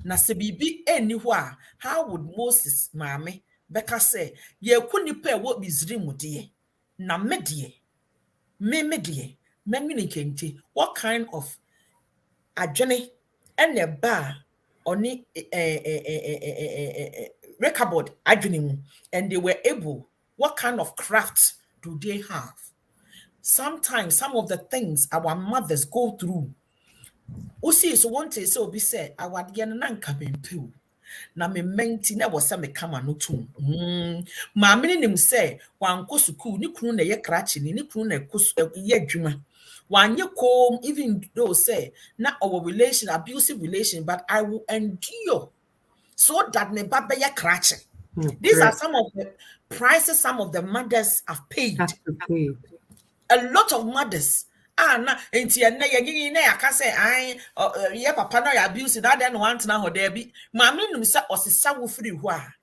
Na se bibi eni ho a how would Moses maame beka say ye kunipa e wo Misrim de na medie memedie menwini kenti what kind of adwene ene ba oni Rechabod adwene mu and they were able what kind of craft do they have? Sometimes some of the things our mothers go through usi so want to so be said our dear nanka bempu na me menti na wose me kama no tum ma me nim say wan ko school ni kunu na ye krachi ni kunu na ye adwuma wanye kom even though say na our relation abusive relation but I will endure so that me baba ye krachi. These are some of the prices some of the mothers have paid. A lot of mothers na enti na ye na ya ka say ai ye papa na ya abuse that then want na ho there bi ma me num say osesa wo free ho a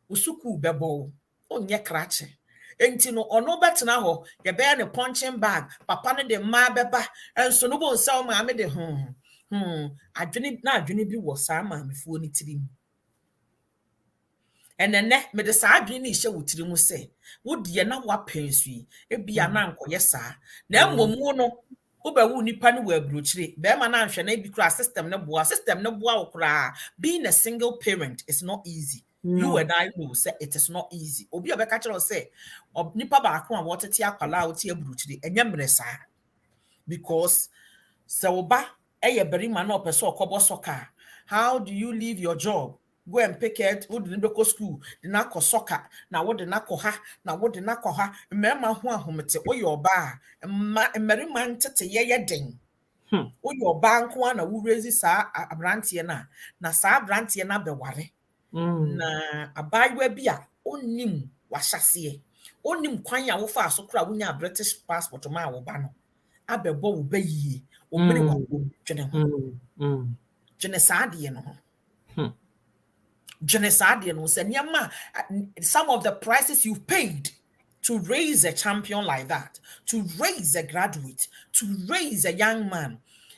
usuku bebo onye krache enti no ono betena ho ye be ne punching bag papa ne de ma beba enso no bo nsa ma me de adwene bi wo sa ma me fuo ni tirim enene me de sa adwene ni hye wo tirimu say wo de na wa pensu e bia na nkoye sa na mmomu no wo ba wu nipa ne wo abrochire be ma na nhwe na bi kura system ne boa wo kura being a single parent is not easy. You and I know say it is not easy obi obeka kire say nipa ba akon a wo tete akwala wo te abrochire enye mre sa because se wo ba eye beri ma na opeso okobo soka How do you leave your job? Go and pick it. What did go school? The nako soccer. Now what the nako ha? Now what the nako ha? Remember who homete or your bar and Mary man tete ye ding. O your bank one who raises a brantiana. Na sa brantiana be ware. Na abai we bia onim washase. Onim kwanya wo fa so kra wonya British passport ma wo ba no. Abebo wo ba yi. O mene wa wo twene ho. Twene sa de no ho. Some of the prices you've paid to raise a champion like that, to raise a graduate, to raise a young man.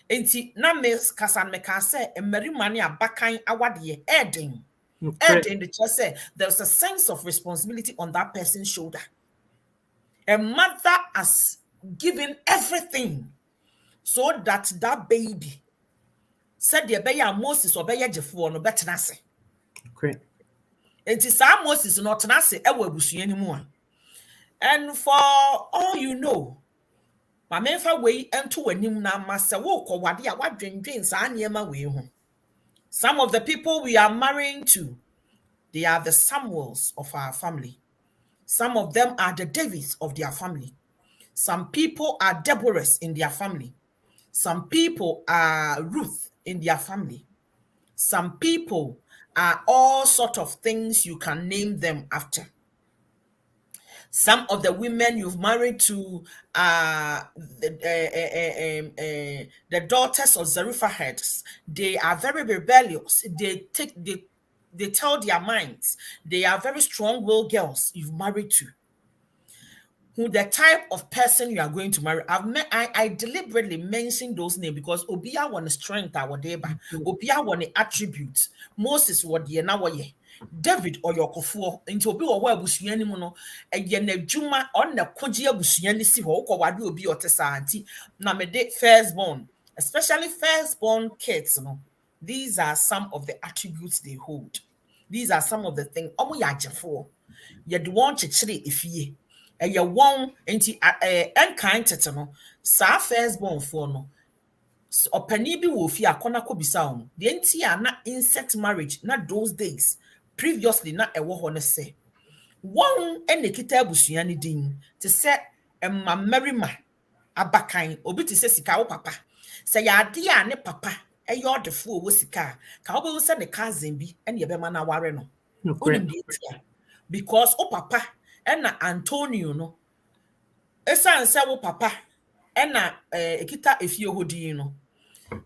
Enti na Miss Kasan Mekase and Marimani Abakan Awadi Erding. Erding the church said there's a sense of responsibility on that person's shoulder. A mother has given everything so that that baby said the Beya Moses or Beya Jefu no better say. Great. It is our Moses not nase ewe busu anymore. And for all you know, my menfa way into anim na masa wo ko wade a wadwendwen sa niema we ho. Some of the people we are marrying to, they are the Samuels of our family. Some of them are the Davids of their family. Some people are Deborahs in their family. Some people are Ruth in their family. Some people are all sort of things you can name them after. Some of the women you've married to are the daughters of Zerubbabel. They are very rebellious. They tell their minds. They are very strong-willed girls you've married to. Who the type of person you are going to marry. I deliberately mentioned those names because Obia want strength our deba. Obia want attributes. Moses what ye na ye. David or your kofuo into obi or busuani mu no eye na dwuma on na kogye busuani si ho ko wade obi otesa anti na me de firstborn, especially firstborn kids no. These are some of the attributes they hold. These are some of the things omo ya agefo ye de won chechire efie eye won enti enkan tete no sa firstborn for no opani bi wo fie akona ko bisa o de enti ya na insect marriage na those days previously na ewo ho ne se won enekita abusuani din te se emma merima abakan obi te se sika wo papa se ya ade a ne papa eyo odefo wo sika ka wo be se ne cousin bi ene ye be ma na ware no because o papa ena Antonio no esan se wo papa ena ekita efie hodin no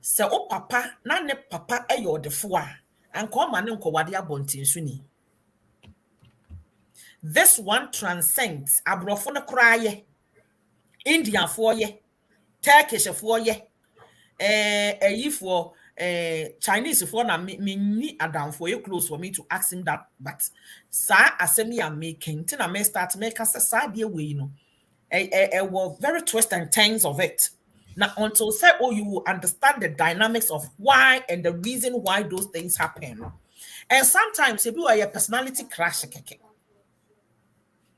se o papa na ne papa eyo odefo a anko ma ne nkowade abontin so ni. This one transcends abrofo no kraye, Indian for ye, Turkish for ye, for Chinese for na me adam for you close for me to ask him that, but sa asemi am making till I may start make us a side way no. Were very twist and turns of it. Now, until say, oh, you will understand the dynamics of why and the reason why those things happen. And sometimes if you are a personality crash,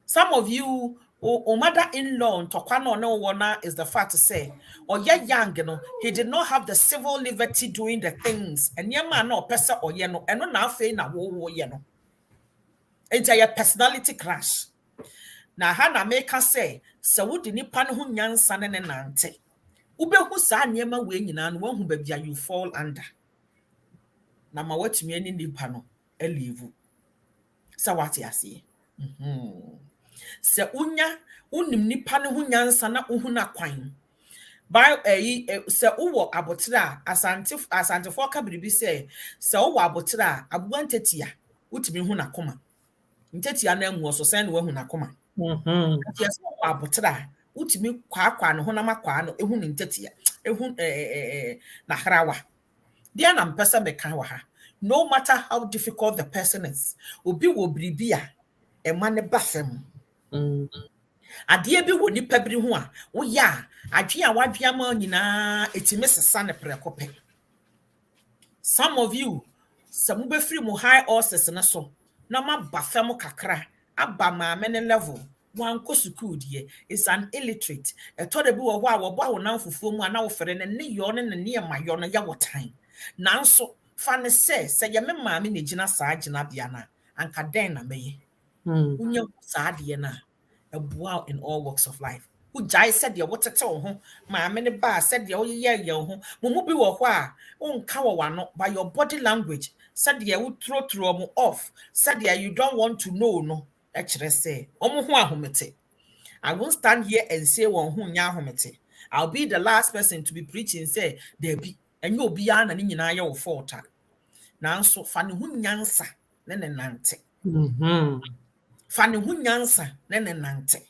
some of you, or mother-in-law, no is the fact to say, or young, he did not have the civil liberty doing the things, and your man no person or and no now say na wo it's a personality crash. Now, Hannah make us say, so would the nipan who yan son and nante. Ube who sa niema we nyina no hu babia you fall under. Na ma watumi ani nipa no elivu. Sa wate ase. Se unya unim nipa no hu nyansa na uhu na kwan. By se uwo abotira asante for ka biribi se uwo abotira abuantetia utumi hu na koma. Ntetia na enwo so sen no hu na koma. Yes uwo abotira utimi kwa no honama kwa no ehu ni ntetia ehu na harawa dia na mpesa meka wa ha no matter how difficult the person is obi wo bribia e ma ne bafem ade bi wo nipa biri ho a wo ya adwe a wadwe ama nyina etime sesa ne prekope. Some of you some be free mo high horses na so na ma bafem kakra aba ma me ne level one ko school die is an illiterate e to de bi wo ho a wo bo wo nan fufuo mu ana wo fere ne yo ne ne ma yo no ya wo time nanso Fanny says, say, your mammy, Nijina Sajina Biana, and Cadena May. Unya Sadiana, a bow in all walks of life. Who Jai said, your water told home, my many bar said, the old year, yo, Mumubi or wha, own Kawano, by your body language, said, ye would throw through off, said, you don't want to know, no, actually say, Omuhua Humete. I won't stand here and say one who Yahomete. I'll be the last person to be preaching, say, there be, and you'll be an in your fault. Now, so funny who yansa, then a nante. Fanny who yansa, then a nante.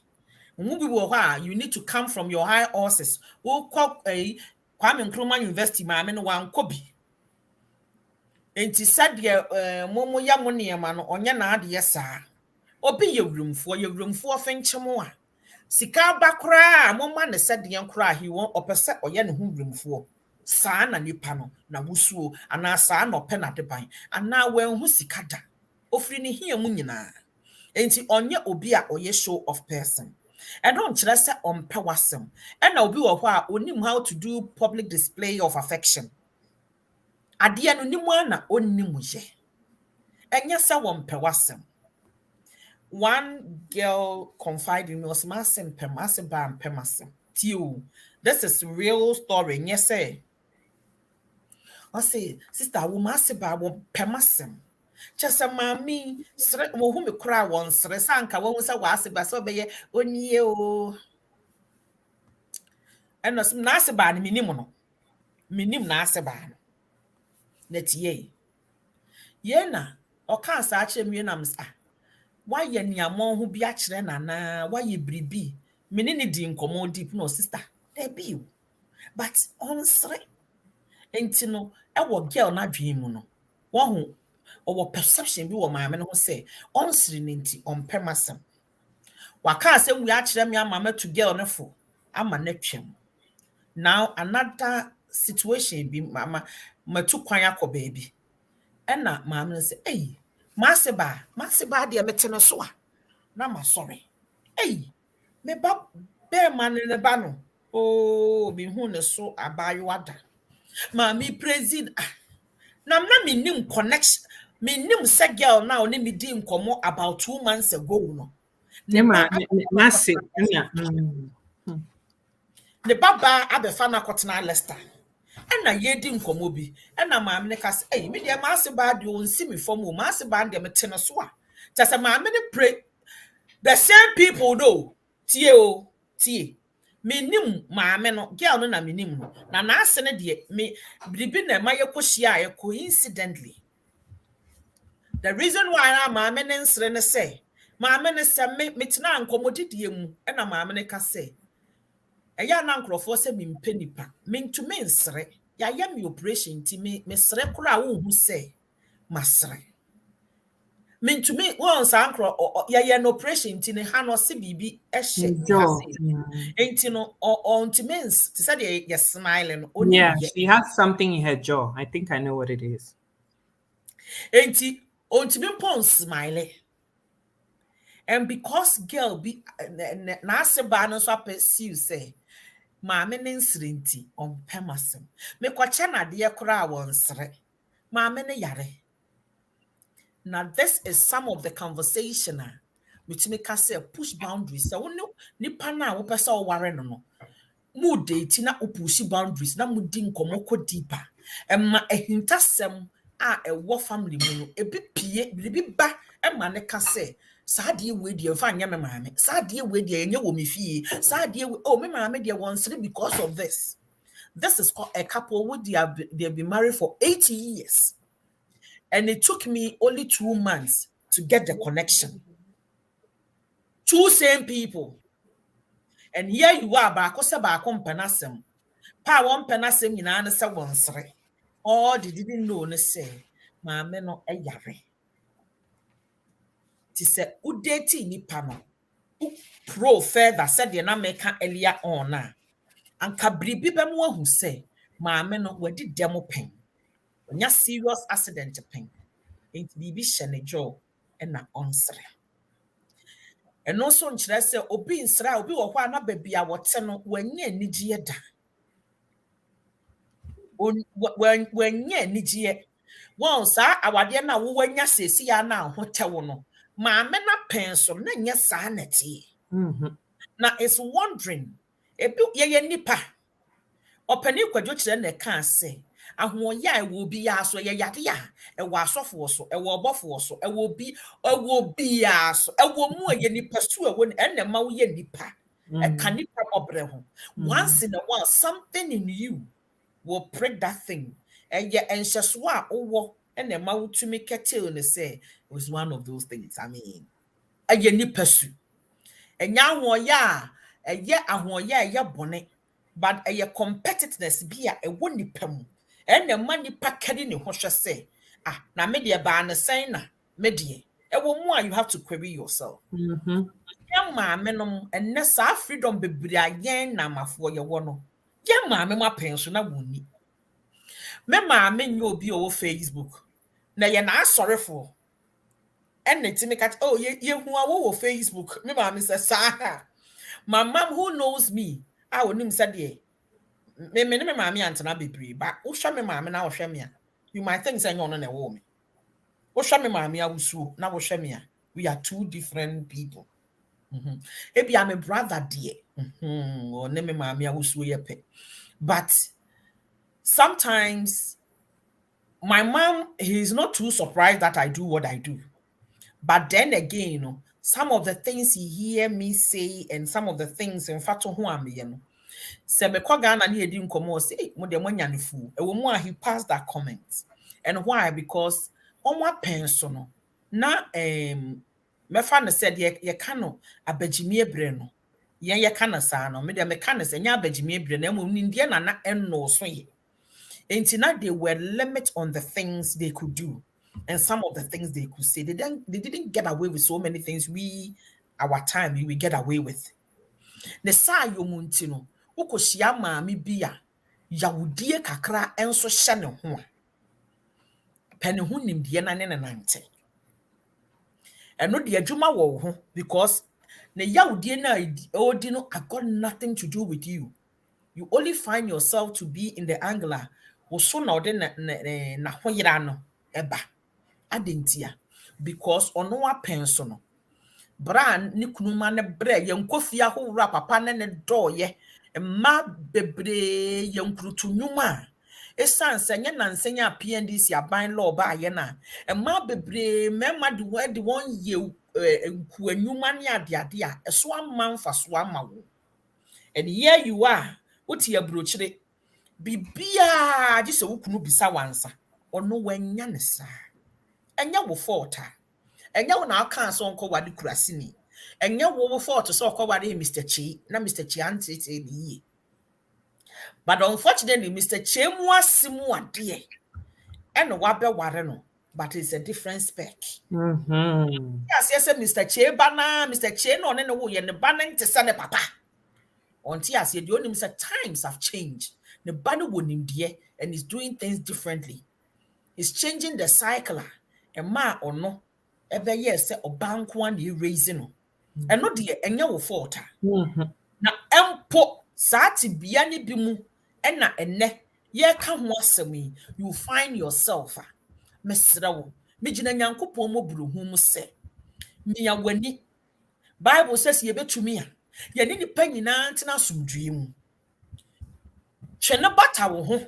You need to come from your high horses. Who call a Kwame Nkrumah University, my men one Kobe. And he said, Momo Yamoni, man, on your nad, yes, sir. Open your room for finch more. Sika bakra, Momma said the young cry he won't opposite or yen who room for. San and you panel, na wusu, and our son or pen at the bind, and now when who sikata. Offering here munina. Ain't it on your obia or your show of person? And don't just say on pewasem. And I'll be a while only how to do public display of affection. Adia no nimwana only muje. And yes, I want pewasem. One girl confided in me was massing pemasem. This is real story. Yes, say. I say, sister, I will massiba won't pemasem. Just a mammy, whom you cry once, Resanka, one was a wasiba, so be only you. And as Nasaban minimono, minim Nasaban. Net ye. Yena, or can't such a munams. Why ye near mon who be actually na why ye bribi? Minini din common deep no sister. There be you. But on sre. Ain't no, our girl na dream no. One who or perception be what my man who say on srinity on permasem. Waka say we actually me mama to girl na for. I'm a nephew. Now another situation be mama two kwanyako baby. And na mama say, hey. Masiba dear metena soa. Na ma sorry. Hey, me ba bear man in the bano. Oh, be who so abayo ada. Mami president. Na me nim connection. Me nim se girl now ni me dim komo about 2 months ago no. Massive. The baba abefa na kotena Leicester. And na yedi nkomo bi and na maame ne kas eh me de maase ba de on si me fom o maase ba de me tene so a just maame ne pray the same people though tie me nim maame no girl no na me nim no na ase ne de me bibi na ma ye kohia ye coincidentally the reason why na maame ne nsre ne say maame ne say me tena nkomo didie mu and na maame ne ka say eya na nkrofo se mi mpenipa mentumi nsre ya yam operation ti me sre kura wo hu se masre mentumi won sa nkro ya no operation ti ne ha no se bibi ehye enti no on timens ti said you smiling only yeah she has something in her jaw. I think I know what it is. Enti on timin smile. And because girl be na se ba no so pursue say maame ne nsrenti on pemasem me kwacha na de kora won sre maame ne yare. Now this is some of the conversation which make us say push boundaries. So no nipa na wo pese o ware no mu date na o push boundaries na mu di nkomoko deeper emma ehintasem a ewo family mu no ebi pie bi ba emma ne ka say Sadie we dear fan yam mammy. Sadie we dear you me fee. Sadie oh me mammy dear once because of this. This is called a couple would they have been married for 80 years. And it took me only 2 months to get the connection. 2 same people. And here you are back penasem. Pa one penasem in answer once. All they didn't know ne say, mammy no a yare. Ti se udeti ni pano pro further said the na meka earlier on na anka bribi be mo ahu say maame no wadi demo pen onya serious accident pen enti bibi hye jo e na onsre eno so nkyere se obi nsra obi wo kwa na babia wote no wanya anigye da wanya anigye Once awade na wo wanya sesi ya na ho tewo no maame na penso na nya sa na tie na is wondering ebi ye nipa opani kwadwo kire na ka ase ahoya ewo bi ya so ye yade ya ewo asofo so ewo obofo so ewo bi ya so ewo mu ye nipa su ewo na ma wo ye nipa e kan nipa obre ho once in a while something in you will prick that thing and ye enhyeso a owo na ma wo tumi ketel ne say it was one of those things. I mean ye nipa su enya ahoya ye ahoya ye bone but a competitiveness be a woni pam and the money packed ne hwehwe say na me de ba na sen na me de e wo mu you have to query yourself ya maame no enne sa freedom bebre ayen na mafo ye wo no ya maame ma penso na woni me maame nyo obi o Facebook na ye na asorefo enne timi kat oh ye hu awo Facebook me maame say sa my mom who knows me I wonim said ye me maame antena bebre ba wo hwa me maame na wo hwa me a you might think say no na wo me wo hwa me maame a wusuo na wo hwa me a we are two different people ebi am a brother dear or ne me maame a wusuo ye pe but sometimes my mom he's not too surprised that I do what I do but then again you know some of the things he hear me say and some of the things in fact who am you know se me kwa Ghana na edi nkomo say mo de monya ne fu e wo mu a he passed that comment and why because onwa penso no na me fa no said ye kano abagimi ebre no ye kana sa no me de me kana se nya abagimi ebre na mo ndie na enno so ye enti na they were limit on the things they could do and some of the things they could say they didn't get away with so many things our time we get away with the sa yo munti no ukoshia maami bia yawudie kakra enso hye ne ho pene ho nimdie na ne nante eno de adwuma wo ho because ne yawudie na odi no I got nothing to do with you only find yourself to be in the angler wo so na ode na hoyira no eba adentia because ono wa penso no bran ni kunuma ne bre ye nkofia ho wura papa ne doye ma bebre ye nkrutu nyuma esanse nye na nsenya PNDC aban law ba ye na ma bebre mema de won ye nku anyuma ne ade a eso amanfa so amawo and here you are uti abrochire bibia gise wukunu bisa wansa ono wanya ne sa enya wo faulta enya wo na aka so nko wade kurasini enya wo fault so nko wade Mr. Chi na Mr. Chi antete bi but unfortunately Mr. Chi mu asimu ade and wabe ware no but it's a different spec yes Mr. Chi bana Mr. Chi no ne wo ye ne bana ntesa ne papa onti as ye do nim say times have changed the bana wonim de and is doing things differently he's changing the cycle and ma ono ebe yes say obanko an raise no eno de enya wo fault na empo saati bia ne bi mu ena enne ye ka ho asemi you find yourself mesra wo megina nyankopon mo buruhu mu se miya wani Bible says ye betumi a ye ni panyina ntena sumdue mu hwene bata wo ho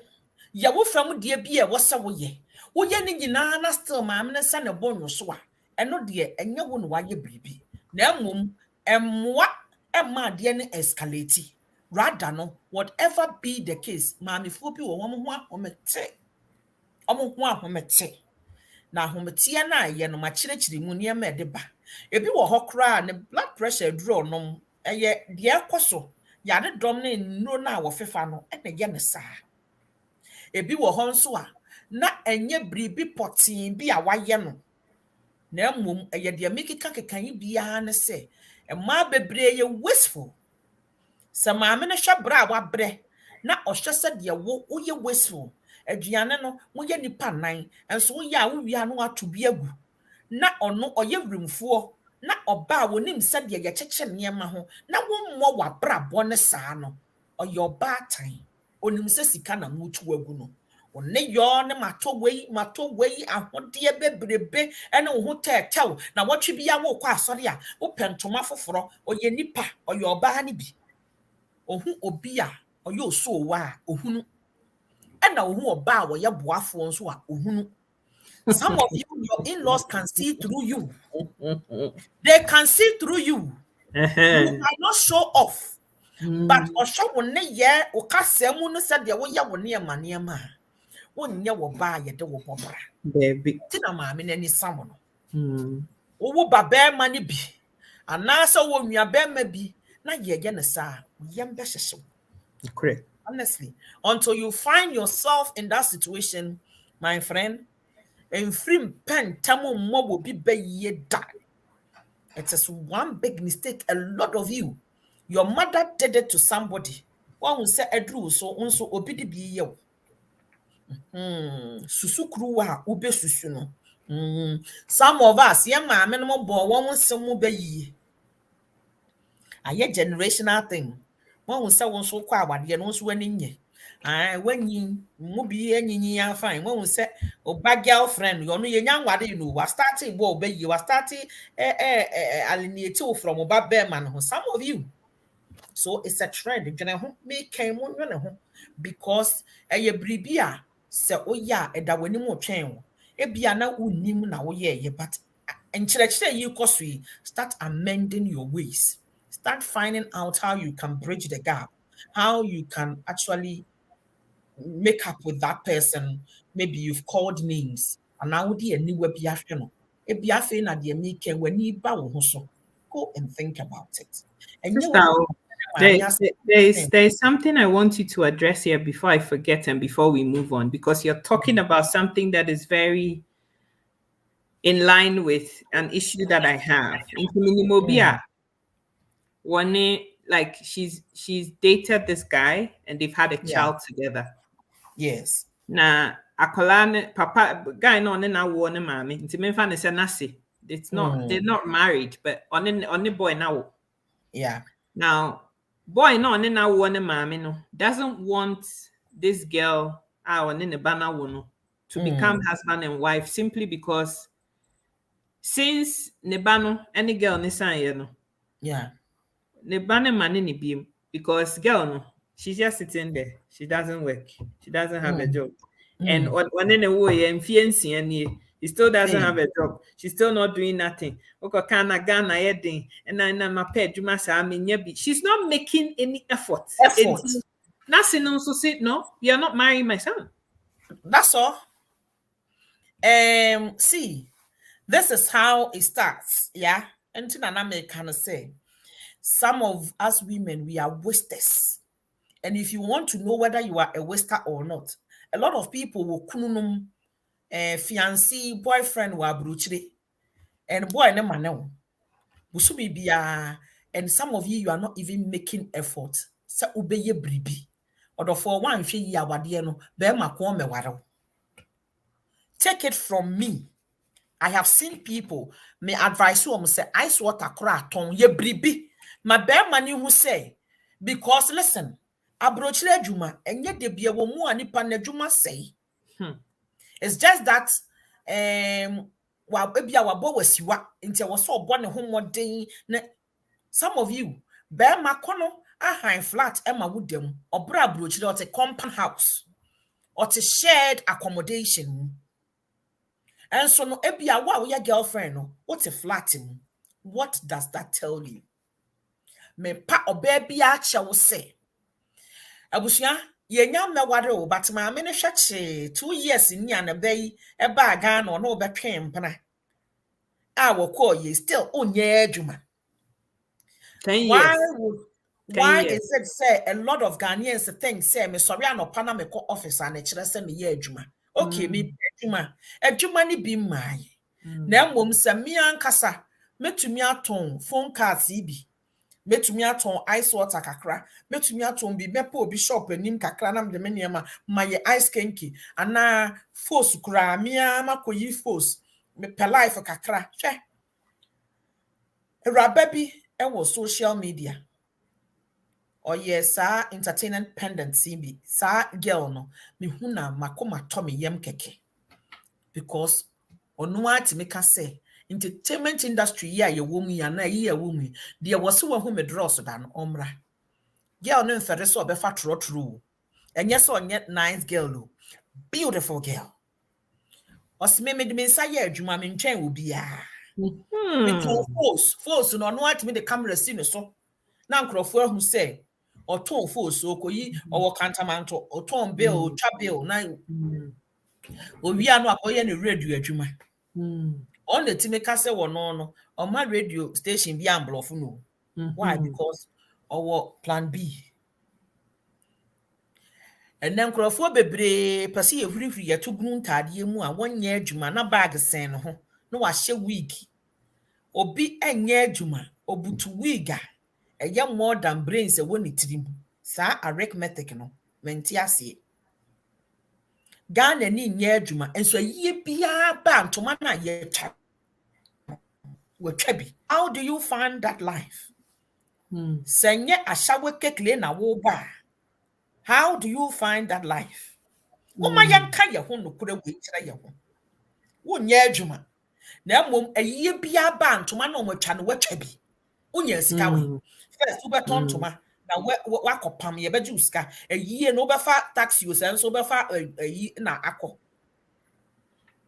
ye wo fam de bia wo se wo ye wo ye ni nyina na still maam ne sa ne bonwo so a eno de enya wo no waye bribi na emom emwa emma de ne escalate rather no whatever be the case maami fo bi wo ho ahomete na ahomete na ye no ma kirekire mu ne ma de ba ebi wo ho kra ne blood pressure draw no eye de ekoso ya de dom ne nro na wo fefa no ene ye ne sa ebi wo ho nso a na enye bribi potin bi a waye no na mmom eye de mekika kekan bia ne se emma bebre ye wasteful sama me ne hwabra wa bre na ohwese de wo ye wasteful aduane no mo ye nipa nan enso wo ya wo wia no ato bi agu na ono oye wrimfuo na oba wonim se de ye cheche niema ho na wo mo wa bra bo ne saa no oye oba tan onim se sika na mutu agu no ne yo ne mato wei ahode bebrebe ene wo ho tetew na wotwe bia wo kwa asori a wo pentoma foforo oye nipa oye oba ne bi ohu obi a oye oso wa a ohunu ena ohu oba a wo ye boafo nso a ohunu. Some of you, your in-laws can see through you. They can see through you. You might not show off. But osho wonne ye okasemu no said de wo ye wonne ma wonye wo ba ye de wo bobra baby tina maame nani samo no wo ba be ma ne bi anasa wo nua be ma bi na ye ne sa yem be hyehyem. Correct. Honestly, until you find yourself in that situation, my friend, and free pen tamu mo will be ye die. It is one big mistake. A lot of you, your mother did it to somebody. One will say Edru so also obidi be ye. Susu kruwa ube susu no. Some of us, yeah, ma minimum bo one some be ye. A generational thing. One will say one so kwa ye no so when when you mubi any fine. One will say oh bad girlfriend, you know your young wadi you know was starting wo be you was starting alienate from about bearman. Some of you. So it's a trend. Me came on because a bribia se oh yeah and that when you more train ebia na unim na ye but and you start amending your ways. Start finding out how you can bridge the gap, how you can actually make up with that person. Maybe you've called names and now the new biafino. Ebiafe na de make when you bow so go and think about it. And there's something I want you to address here before I forget and before we move on, because you're talking about something that is very in line with an issue that I have. One, like she's dated this guy and they've had a child together. Yes. Na akola papa guy no ne na wo ne mama. Nti memfa ne se nase. It's not they're not married, but on the boy now. Yeah. Now, boy no ne na wo ne mama no doesn't want this girl on ne bana wo no to become husband and wife simply because since ne bano any girl ne san no. Yeah. Ne bana mane ne biem because girl no she's just sitting there. She doesn't work. She doesn't have a job. And when in a way and he still doesn't have a job. She's still not doing nothing. She's not making any effort. Nothing also said, no, you're not marrying my son. That's all. See, this is how it starts. Yeah. And I kind of say, some of us women, we are wasters. And if you want to know whether you are a waster or not, a lot of people will kununum fiancé boyfriend wa bruchre and boy ne manel. Busubi biya, and some of you are not even making effort. Sa ubeye bribi. Or for one she ya wadieno be makwo me waro. Take it from me. I have seen people me advise you say ice water cra ton ye bribi. My bear money who say because listen. Abrochile adwuma enye de bia wo mu anipa na adwuma sei. It's just that wa bia wa bo wasiwa nti wo so obo ne homoden na some of you bear makono a high flat ema wudem obra abrochile or compound house or shared accommodation. And so no ebia wa your girlfriend no what a flat him. What does that tell you? Me pa obaby a che wo say abusia yenya meware o but ma me ne hweche 2 years ni anabai e ba ga no no betwe mpana a wo call ye still onye adwuma 10 years why is it say a lot of Ghanaians think say me sorry anopa na me ko office and kire say me ye adwuma okay me adwuma ni bi mai na mmom se me ankasa metumi aton phone cards bi metumi aton ice water kakra metumi aton bi mepo obi shop anim kakra na me niam ma ye ice kenki ana force kura me makoyi force me pe life kakra hwe eraba bi e wo social media or yes, sir, entertainment pendant CB, sir, girl no, me huna makoma Tommy yem keke. Because on what make us say, entertainment industry, yeah, your woman, ya na ye woman, there was so who me draw so than omra. Girl, no, for the so be fat true. And yes, on yet nice girl, beautiful girl. Os me me say yeah, juma me nchen will be me to force no what me the camera see so. Na nkrofo hu say or ton force so koyi or cantamanto or ton bill twa bill na owi anu akoye ne radio adwuma on the timeka say wo no on my radio station bi amblofo no. Why? Because our plan B. And then nkrofo bebre pese ye hurihuri ye to gunu ntade mu a wonye adwuma na bag sen no ho na wa hye wig obi enye adwuma obutu wig a more than brains a woni tirim sa arithmetic no menti ase Ghana ni nye adwuma enso ye bia ba ntoma na ye twa we twabi. How do you find that life? Senye ashawe kekle na wo ba. How do you find that life? Woma yanka ye ho no kura we kira ye ho. Wo nye adwuma. Na mom aye bia ba ntoma na omotwa no watwabi. Unya sika we. First ubeton ntoma na wakopam ye beju sika. Aye no befa taxi o senso befa ayi na akọ.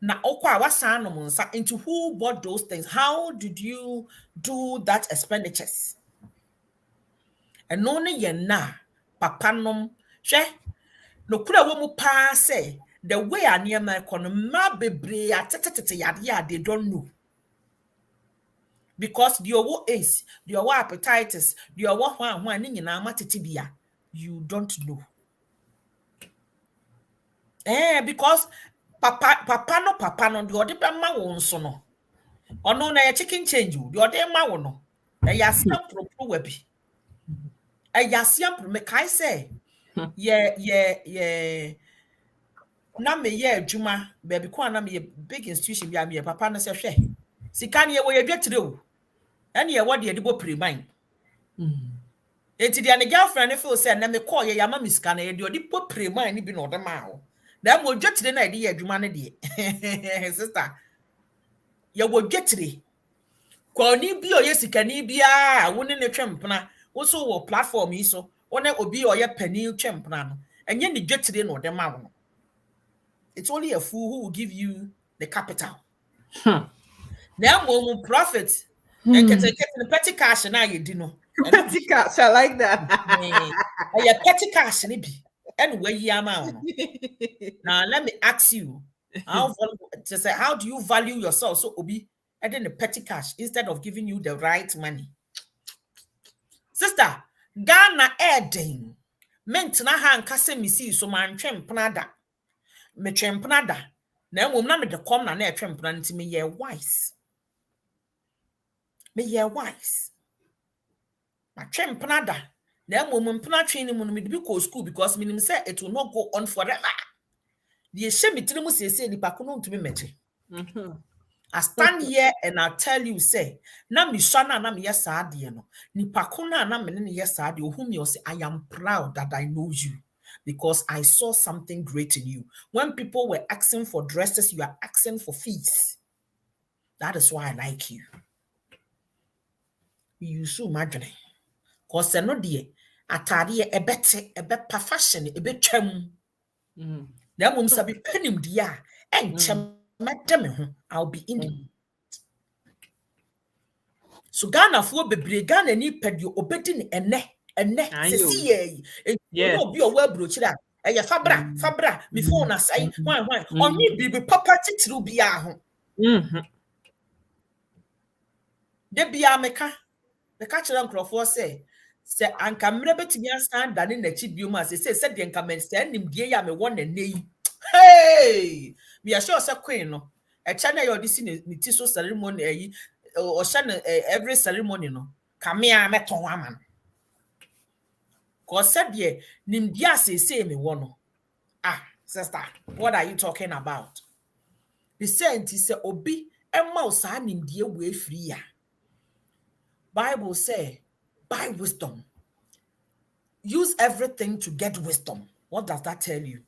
Na okwa wasan no nsa into who bought those things? How did you do that expenditures? And only ye na papa nom hwe no kura wo mu pa say the way aniema economy bebre atetete yade they don't know. Because the owo ace, the owo appetitis, the owo hwan ni nyina matete bia, you don't know. Because papa no the ode be ma wo nso no. Ono na ye chicken change you, the ode ma wo no. Ya siam propro wabi. Ya siam pro me kai say. Na me ye adwuma baby ko na me big institution bia me papa no se hwe. Sika ne ye wo ye dwetire o. Ene ye wo de de bo preman. Enti dia ne girlfriend feel say na me call ye ya ma misika na ye de bo preman ni bi no de ma ho. Na mo dwetire na de ye adwuma ne de. Sister, ye wo dwetire. Kwa ni bi o ye sika ni bia wo ne twempena wo so wo platform yi so one obi o ye pani twempena no enye ni dwetire no de ma ho. It's only a fool who will give you the capital. Now mo profit and get the petty cash na you dino. Petty cash, I like that. Yeah, petty cash ni bi. Anyway, yama. Now let me ask you, how do you value yourself? So obi and then the petty cash instead of giving you the right money. Sister, Ghana Eden. Meant na ha nkase misi so man twempnada. Me twempnada. Na mom na me de kom na twempna nti me ye wise. Me ye wise. Ma twempnada. Na mom mpna twin mu no me de bi go school because minim say it will not go on forever. The she me tiri mu sese nipa ko no ntumi meche. I stand here and I tell you say na me shana na me yes ade no nipa ko na me ne yes ade o hu me o say I am proud that I know you because I saw something great in you. When people were asking for dresses, you are asking for fees. That is why I like you. You so imagine cause no de atade e bete e be fashion e be twam. Na mum sabi penim dia enchem madam I'll be in it. So Ghana for bebre Ghana ni pedio obedi ni ene sesi ye obi o wa brochira eye fabra me phone asai wan oni bibi papa titru bia ho de bia meka kira nkrofo se anka mre betimi asan dane na chi biom ase se de nka men se nim die ya me won na nei hey me assure se queen no e cha na your disi ni ti so ceremony ayi o sha na every ceremony no kamea meton ama no cause said ye nim dia se me won no sister, what are you talking about? The saint is obi emma o sa nim die we free ya Bible say by wisdom use everything to get wisdom. What does that tell you?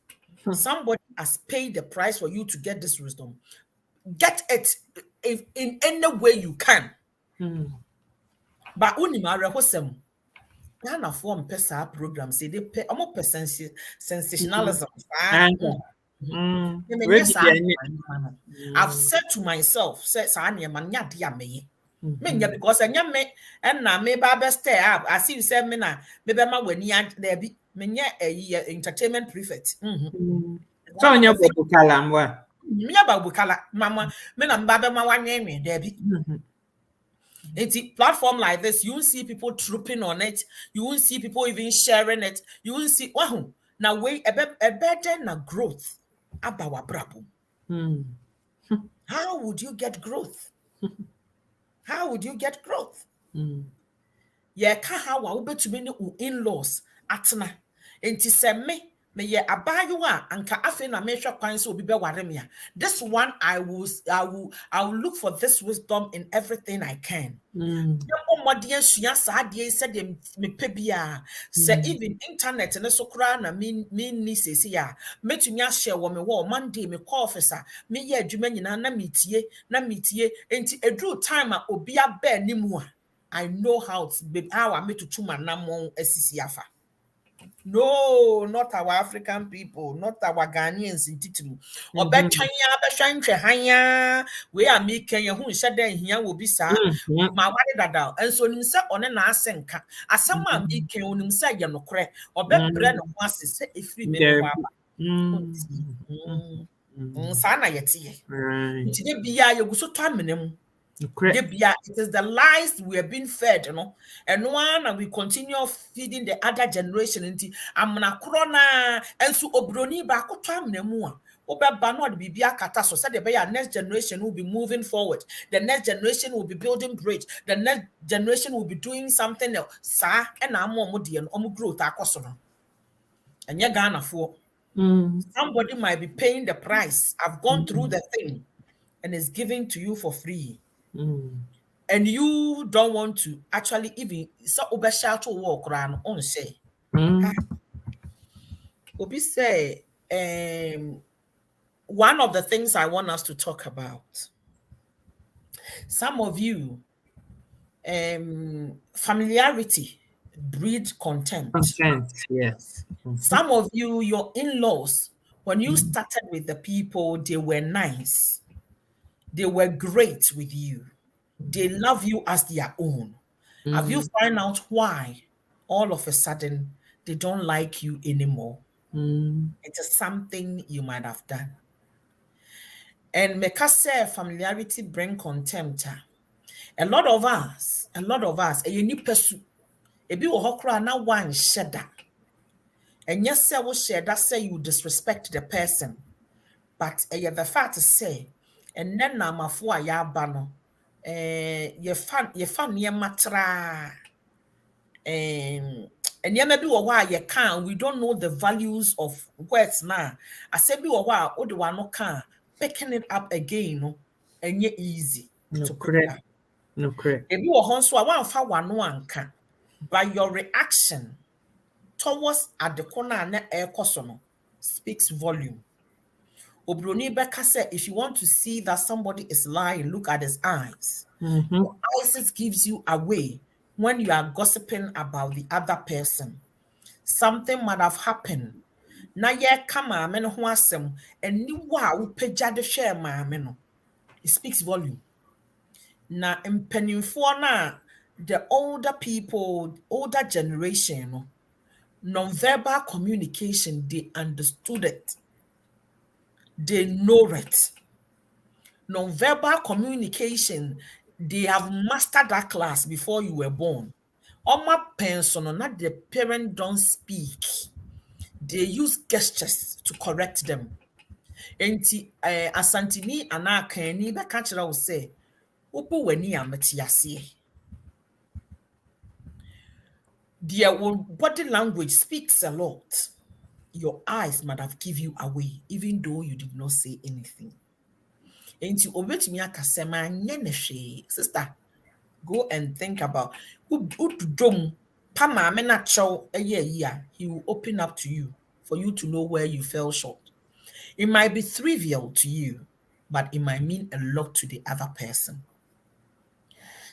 Somebody has paid the price for you to get this wisdom. Get it in any way you can. But unimare hosem. Ghana form pesa program say they pay almost sensationalism. I've said to myself, because and now maybe I best stay up. I see you say me na maybe my when there be me entertainment prefect. So on your book, Me about bukala mama me na mbaba ma wanye there be. It's a platform like this. You will see people trooping on it. You will see people even sharing it. You will see wow. Now wait a better na growth. Abawa brabo. How would you get growth? How would you get growth? Yeah, how will be to many in-laws atna. Enti se me ye abayuwa anka afe na mesha kwan so obi be ware me. This one I will look for this wisdom in everything I can. Even internet and so kra na me ni sesi ya metumi share wo me wo Monday me call officer me ye adwuma nyina na metie enti edru time a obi aba nimu a I know how I made to tuma namon esisi afa. No, not our African people, not our Ghanaians in Titimu. Or Betchanya, we are making a who said then here will be sir. My wife and so himself on an asenka. As someone be can on himself, you know, correct, or bet bread of once is set if free baby. Sana yeti. Today be ya so time. It is the lies we are being fed, you know, and we continue feeding the other generation into amna corona and so obroni ba ko twam na mu a obeba no de bibia kata so said the next generation will be moving forward. The next generation will be building bridge. The next generation will be doing something else. Sa and amo de no growth akoso no. Enye Ghana for somebody might be paying the price. I've gone through the thing and it's given to you for free. And you don't want to actually even so shout to walk around on say. Obi say one of the things I want us to talk about. Some of you familiarity breed contempt. Yes. Some of you, your in-laws, when you started with the people, they were nice. They were great with you. They love you as their own. Have you found out why all of a sudden they don't like you anymore? It is something you might have done. And Mekase familiarity bring contempt. A lot of us, a unique person, a bit of hokra na one shedda. And yes, sir, will share that say you disrespect the person. But you the fact to say, and then na mafua ya bano. You fan ye matra. And you maybe why you can we don't know the values of words now. I said be why o the one no can picking it up again, and yet easy to correct. No correct. If you are so I want fa one can by your reaction towards at the corner na air kosono speaks volume. Obroni Becca said, if you want to see that somebody is lying, look at his eyes. Your eyes gives you away when you are gossiping about the other person. Something might have happened. Now, yeah, come on, men who asem, and you wow, peja de share my meno. It speaks volume. Now, in Pennyfona, the older people, older generation, non-verbal communication, they understood it. They know it. Non-verbal communication, they have mastered that class before you were born. My person, not the parent don't speak. They use gestures to correct them. Enti asantini anaka ni be kachira wo say, "Opo wani amatiase." Their body language speaks a lot. Your eyes might have given you away, even though you did not say anything. And you obey me akasema nyeneshe. Sister, go and think about who to drum Pama me na chow a year, he will open up to you for you to know where you fell short. It might be trivial to you, but it might mean a lot to the other person.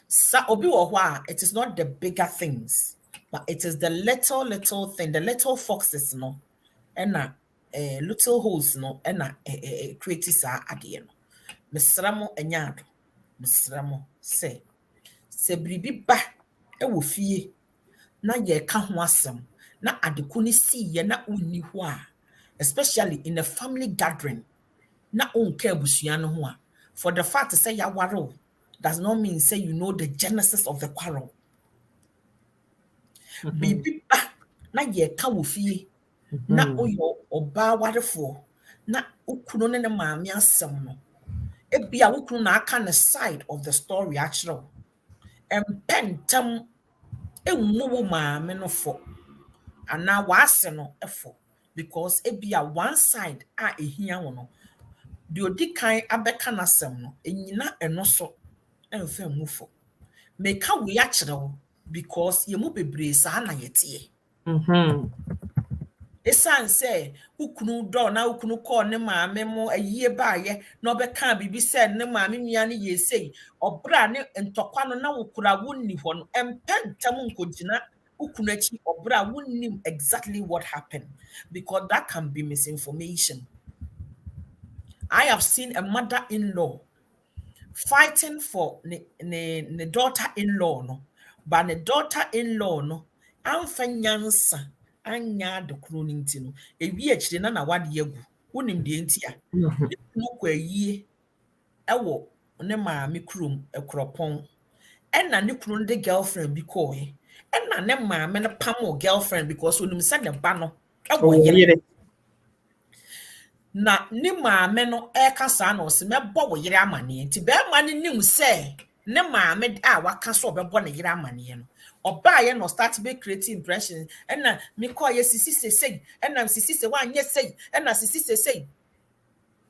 So obi wo hɔ a, it is not the bigger things, but it is the little thing, the little foxes no, and little holes no, and create sa ade no. Mesra mo anyado, mesra mo say biribi ba e wo fie na ye ka ho asem na adeku ni si ye na onni ho a, especially in a family gathering na onka abusua no ho a, for the fact to say ya waro does not mean say you know the genesis of the quarrel. Bibi ba na ye ka wo fie na oyo oba warefo na ukunu ne maame asem no ebia ukunu na aka ne side of the story actually empentam enwu maame no fo ana wase no efo because ebia one side a ehia wo no de odi kan abeka nasem no enyina eno so emfa mufo meka we ya kire wo because ye mu bebre sa na yete esan say ukunu do na ukunu call ne maame mo ayie baaye na obeka bibi say ne maame nua ne yesei obra ne ntokwa no na wokura wonni ho no empentam nkogina ukunu achi obra wonnim exactly what happened because that can be misinformation. I have seen a mother-in-law fighting for the daughter-in-law no, but the daughter-in-law no amfanyansa anya de kroning ti no ewi akire na wade yagu wonim de ntia no kwa yie ewo ne maame krom ekropon enna ne kunu de girlfriend bi ko he enna ne maame ne pam girlfriend because onim se ne ba no ewo yire na ni maame no kasa na o se mebo wo yire amane nti be ma ne nim se ne maame a waka so obebo ne yire amane no oba ye no start be creating impression na me call ye sisi sesei na sisi se wa anye sei na sisi sesei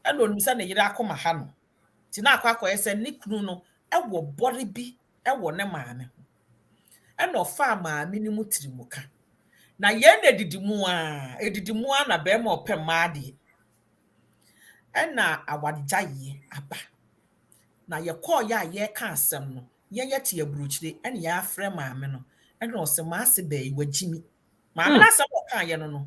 na onu se ne yire akoma ha no ti na akwa ye se ne kunu no ewo body bi ewo ne maame na ofa maame ni mutirimuka na ye na edidimu a na be ma opem ade na awadjaye aba na ye call ya ye ka asem no ye yete abruchire ene ya afre maame no ene o se ma ase be wagimi maame na se wo ka ye no no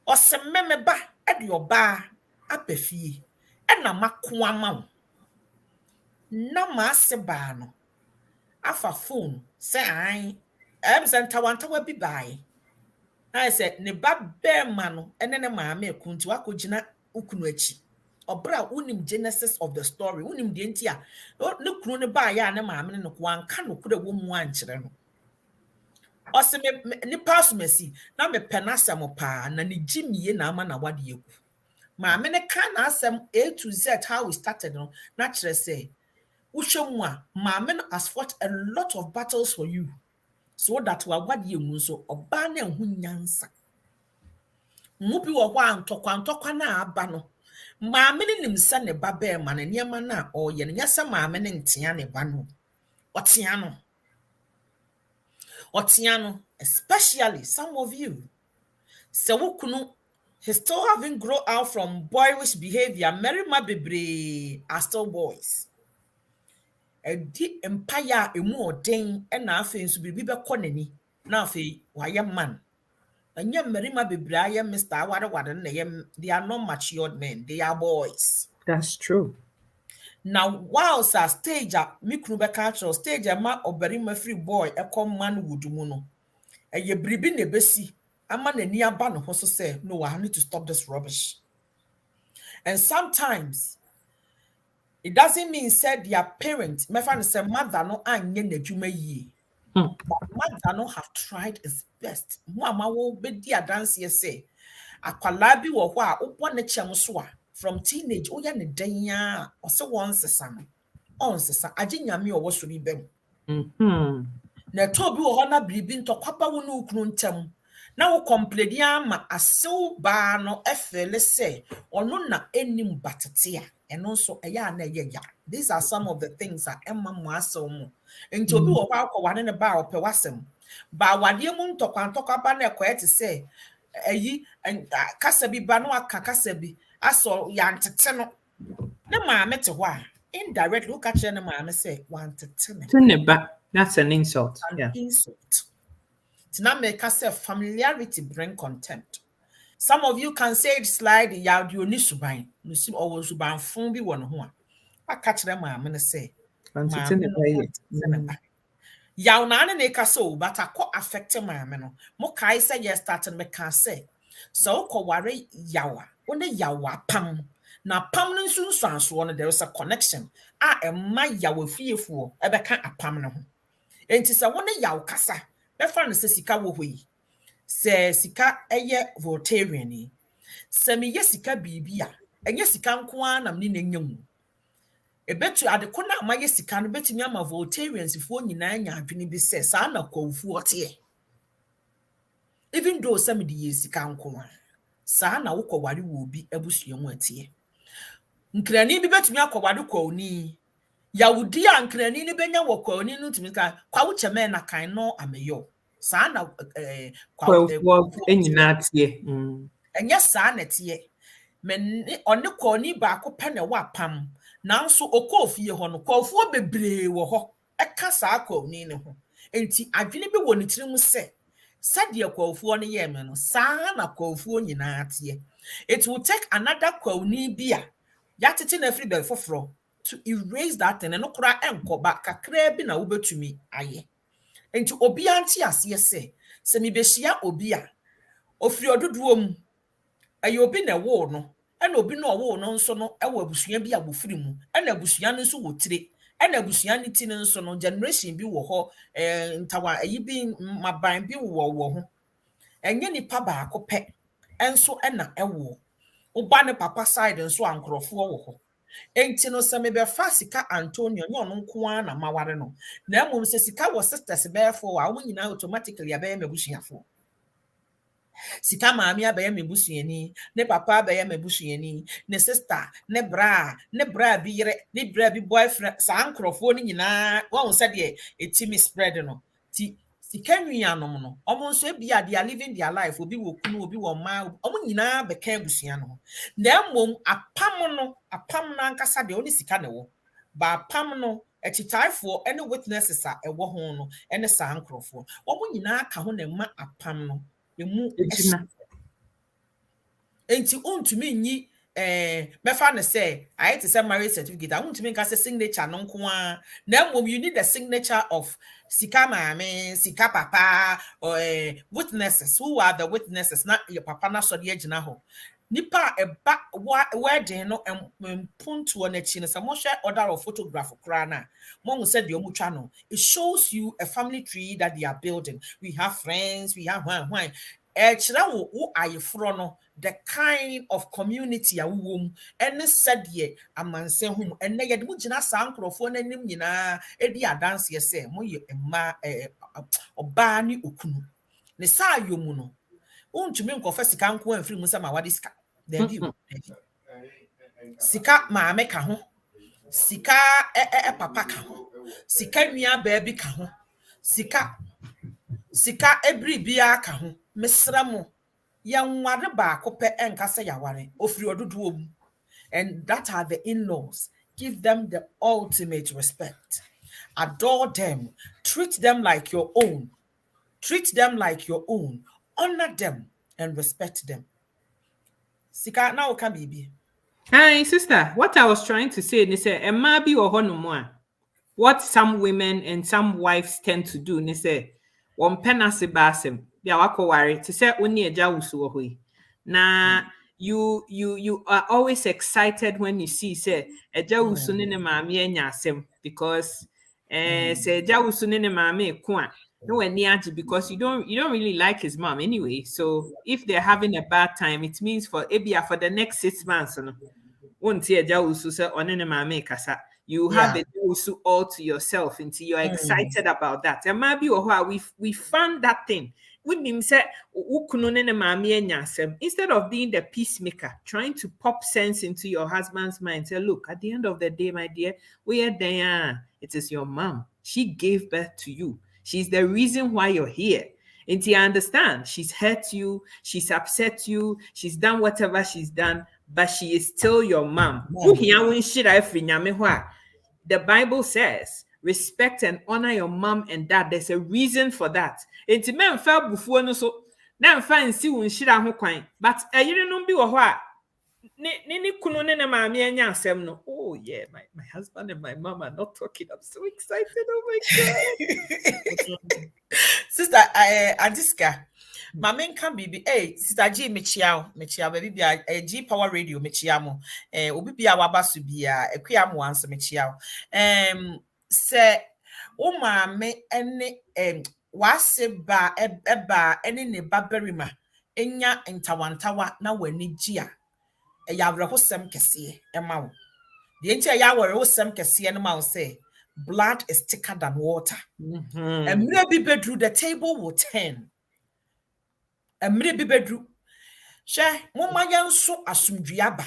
o se meme ba ede oba apafie ena makoa ma na ma ase ba no afa phone se an se ntawantawa bi bae na se ne ba be ma no ene ne maame ekunti wakogina ukunu achi obra unim genesis of the story unim de ntia ne kunu ne ba ya ne maame ne ko anka no kura wo mu ankire no o se me ni pass mesi na me penasem pa na ne jimiye na ama na wade yaku maame ne ka na asem A to Z how we started no na kire say uhwemu a maame no has fought a lot of battles for you so that wa wade yamu so oba na hu nyansa mubi wo kwa antokwa na aba no maame ne nimsa ne ba be ma ne niema na o ye ne nyasa maame ne ntia ne ba no otia no especially some of you se wokunu he still haven't grown out from boyish behavior merima bebre are still boys edi empire emu oden na afi nso bibi be konani na afi waye man anya merima bebre aye Mr. Wade na they are not matured men, they are boys. That's true. Now whilst a stage mikru be cultural stage ma oberima free boy e come manwood mu no ye bribi ne besi ama nani aba no ho so say no I need to stop this rubbish. And sometimes it doesn't mean said their parents me fan say mother no anye n'adwuma yie. But mother no have tried his best. Mama wo be dia dance ye say akwala bi wo ho a obo ne chem so a from teenage o ya ne dan ya o se won sesa no on sesa age nyame o wo so bi bem na to bi wo ho na bribi ntokwaba wo no ukunu ntem na wo complain ama asew ba no efele say ono na enim batete a eno so eya na ye ya. These are some of the things that Emma Muaso mo. Into be akwa wane ne ba ope wasem. Ba wade mu ntokwa ba na ekwa te say eyi kasa bi ba no aka kasa bi aso ya ntete no ne maame te ho a indirectly look at ne maame say wantete ne That's an insult. Yeah. insult. Tina make us say familiarity bring contempt. Some of you can say it slide ya di oni suban nusim owo suban fun bi won ho a aka kire maame ne say maame no yaw na ne ka so but akọ affect maame no mo kai say yes start me can say so ko ware yawa one yawa pam na pam no nsunsuanso no there is a connection emma yawa fiefo ebeka apam no ho enti se one yaw kasa be fa no se sika wo hoyi se sika eye Voltarian ni se me yesika bibia enye sika nko na me ne nyam ebetu adeko na amaye sika no betumi ama Voltarians fo nyina nya adwene bi se sa na kwawfu ote even though some de yesika nko sa na wokọ ware wo bi abusua mu atie nkrani bi betumi akọwade kwawni yawudi a nkrani ni benya wo kwawni no tumi ka kwawo cheme na kan no ameyo sa na kwawo enyina atie enye sa na tie men one kwawni ba ko pe na wa pam nanso okofie ho no kwawfo bebre wo ho eka sa kwawni ne ho enti adwene bi wo ne tirim se sadia kwawfo no ye me no sa na kwawfo nyina atie. It will take another kwawni bia yatete na free bel foforo to erase that thing no kura enkoba kakra bi na wobetumi aye. Enti obi anti ase se mi behia obi a ofri ododo mu aye obi na wo no ena obi na wo no nso no ewo abusua bi abofri mu ena abusua no nso wo tire ena abusua ne ti nso no generation bi wo ho ntawa ayi bi maban bi wo ho enye nipa ba akopɛ enso ena ewo uba ne papa side nso ankrofo wo ho enti no se me be fa sika Antonio nye ono nko na maware no na emom se sika wo sisters be fo a wo nyina automatically abaye mebusuafo sika maami abaye mebusuani ne papa abaye mebusuani ne sister ne bra bi yere ne bra bi boyfriend sa ankrofo ni nyina won se de etimi spread no ti sika nwianom no omo nso bia they are living their life obi wo kunu obi wo ma omo nyina beka abusua no na emom apam na nkasa de oni sika ne wo ba apam no etitaifo ene witnesses a ewo ho no ene sa ankrofo omo nyina ka ho na ma apam no emu enti untumi nyi mefa ne say I to say marriage certificate I want to make a signature no nko a na emom you need the signature of sika maame sika papa or witnesses who are the witnesses not your papa na so de agina ho nipa eba wedding no punto na chi no say mo share order of photograph kra na mo said the omutwa no it shows you a family tree that they are building. We have friends, we have why chira wo ayefro no the kind of community a wom ene said ye amanse hum ene ye de mu gina sa ankrofo na nim nyina edi adanse ye se mo ye emma oba ni okunu ne sa yomu no untumi nkofa sika nko anfiri mu sama wade sika da bi sika maame ka ho sika papa ka ho sika nua baabi ka ho sika ebri bia ka ho mesra mo ya nware ba kope enkasa yaware ofri ododo mu and that are the in-laws. Give them the ultimate respect, adore them, treat them like your own, honor them and respect them. Sika now can be. Hi sister, what I was trying to say is Emma bi wo hono mo a what some women and some wives tend to do is say one penase basem bia wakoware to say oni eja wusu wo hoi na you are always excited when you see say eja wusu ne maame anya asem because say eja wusu ne maame ko a no any age because you don't really like his mom anyway, so if they're having a bad time it means for ebia for the next 6 months no won't eja wusu say one ne maame kasa. You have the also all to yourself until you're excited about that. And maybe we found that thing. Instead of being the peacemaker, trying to pop sense into your husband's mind. Say, look, at the end of the day, my dear, we are there. It is your mom. She gave birth to you. She's the reason why you're here. And you understand, she's hurt you, she's upset you, she's done whatever she's done, but she is still your mom. The Bible says, respect and honor your mom and dad. There's a reason for that. Enti men fa bufuo no so na mfa nsi wo nhira ho kwan. But ayire no bi wo ho a ni kunu ne maame anya asem no. Oh yeah, my husband and my mom are not talking. I'm so excited. Oh my God. Sister Adiska, Mamen can be Sister G Michiao, baby G Power Radio Michiamo, Ubibia Wabasubia, Equiam once Michiao. Say, oh, mamma, any wasiba eba any ne baberima, enya intawantawa na weni jia. Yawra hosem kesi, emau. The entire yawra hosem kesi, and mau say, blood is thicker than water. And maybe bedroom, the table will turn. And maybe bedroom. Share, Mama Yan so asumdriaba.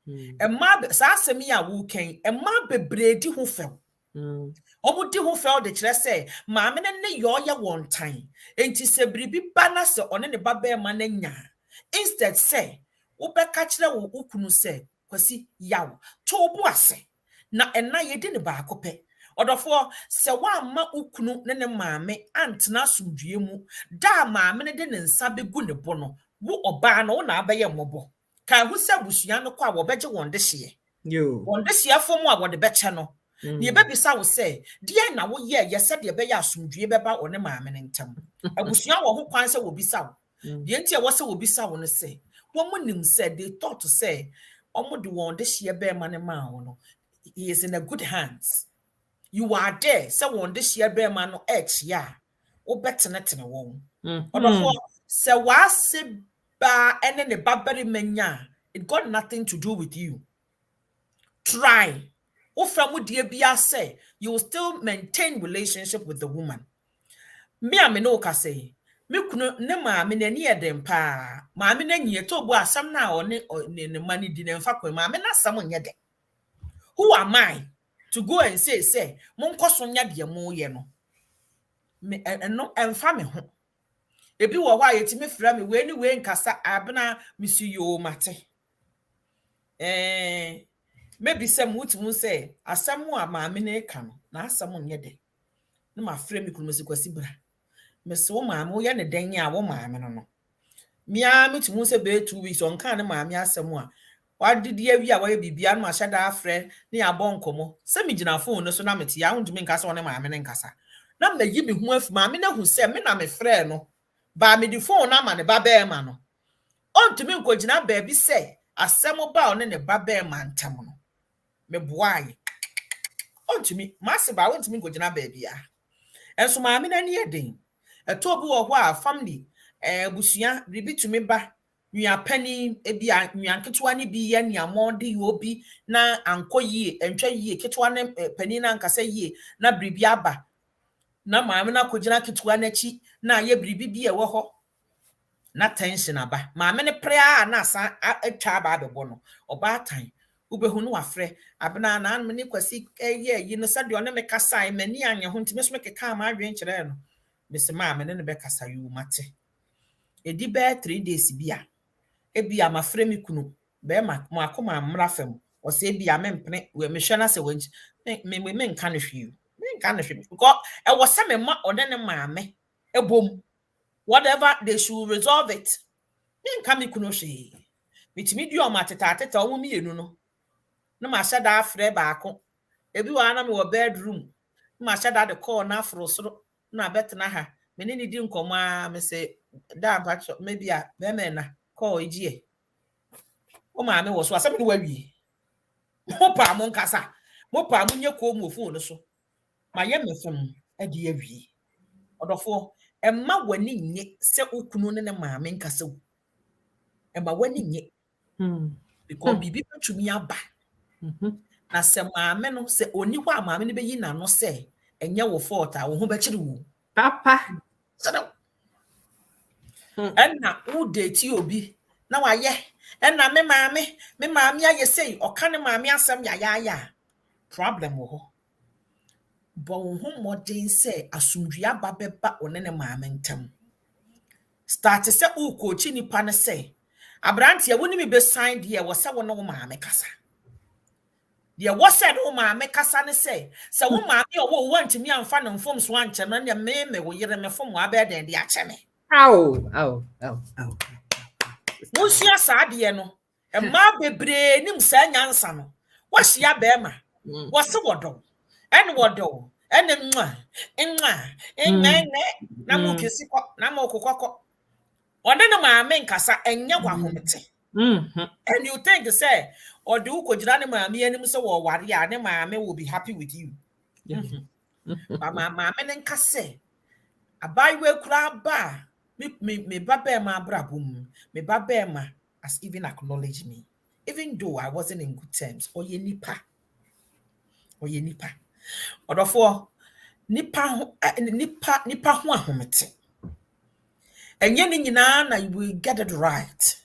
And ma Sasamia woo came, and ma be brady who fell. Omudi who fell the chest say, Mamma and yoya one time. And tis a bribi banner so on any babe manenya. Instead say, Uber catcher will ukunu say, Kwasi yaw, tobuase. Na and na ye didn't back up. Or therefore, se one ma ukunu nene mame, aunt na sumdiemu, da mamma didn't sabe good bono, woo or ban or na bay a mobo. Can who said Busiano qua or better one this year? You one this year for more what the better no. Ye baby saw say, dear now, ye said your bay assumed ye beba or the mamma in town. I was young who cancer will be sound. The entire was will be sound to say. One woman said they thought to say, Omo the one this year bear money man. He is in a good hands. You are there, someone this year bear man X, ya. Or better not in a womb. Or the so was ba and then the Barbary menya. It got nothing to do with you. Try. Or from what dear Bia say, you will still maintain relationship with the woman. Me a menoka say, me kuno ne ma me near them pa. Ma me ne to bo asam na or ne money didn't fuck with ma me na someone yet. Who am I to go and say, Mon cosonya de mo ye no? Me and no and family home. If you were why to me from me when you went cassa abna, Monsieur Yo Mate. Maybe some would say, as someone my mine come, now someone yet. No, my friend, could Miss Quasibra. Miss Woman, more than a danya woman. Mia, me to say, 2 weeks on kind of mammy, someone. Why did you away be beyond my shadow friend near Boncomo? Send me in phone, no sonamity. I want to make us on a mammy and cassa. Now may give me one of mammy who said, me, I'm a friend, no. Buy me the phone, I'm a babe man. On to me, Gojina baby say, a summer bound in a babe man tamono. Me boy. On to me, master, I want to me Gojina baby. And so mammy and ye ding. A tobu or while family, Busia, repeat to me ba. We are penny, ebia, we are Kitwani be yen ya mondi wobi, na anko ye, and try ye, Kitwane penina and cassa ye, na bribiaba. Na mamma kujina Kitwanechi, na ye bribi a woho. Na tension aba. Mamma prayer nasa a chaba the bono, or bad time. Ube who know a fre, abana nan many quasi ye, you know, said you on make a sign, many and your home to make a car, my range. Mr. Mam and then the Becca you mate. A debate 3 days beer. Ebia ma fremi kunu be ma akoma mrafem o se ebia mempene we mehwana se wench me nka no hwiu me nka no hwiu because e wo se me ma ode ne maame ebom whatever they should resolve it me nka me kunu hwe mitimi di o ma teta o mu mienu no na ma hya da afre baako ebi wa na me wo bedroom ma hya da de call na afro soro na betena ha me ne di nkoma me se da bacho maybe a be me na call ejie o ma me wo so asem ni wawie mo pa mo nkasa mo pa mo nye ko mo phone so ma ye me fam e de awie odofo e ma wani nye se okunu ne ma me nkasa e ma wani nye because bibi petumi aba na se ma me no se oni kwa ma me ne be yi na no se enye wo fault a wo ho be kire wo papa and na who date obi na wa ye and na me maame aye say o ka ne maame asem ya problem wo ho But who more than say asumdua babeba one ne maame ntam. Start say o coach nipa ne say abrantia woni me be sign de wo se wo no maame kasa. De wo said o maame kasa ne say se wo maame o want me amfa no mfom so anche no ne me wo yere me fom wa be den de ache me. Ow. Musia sa de no e ma bebre nim sa nyansa no. Wo hia be ma. Wo se wodo. En wodo. En nwa na mu kesi ko na ma okokoko. One no maame nkasa enye gwahomete. And you think say or do kojira ne maame anim so wo ware a ne maame will be happy with you. But maame ne nkase abaiwe kura ba me baba ma brabum me baba ma as even acknowledge me even though I wasn't in good terms oye nipa odofo nipa ho ahomete. Enye ni nyina na you will get it right.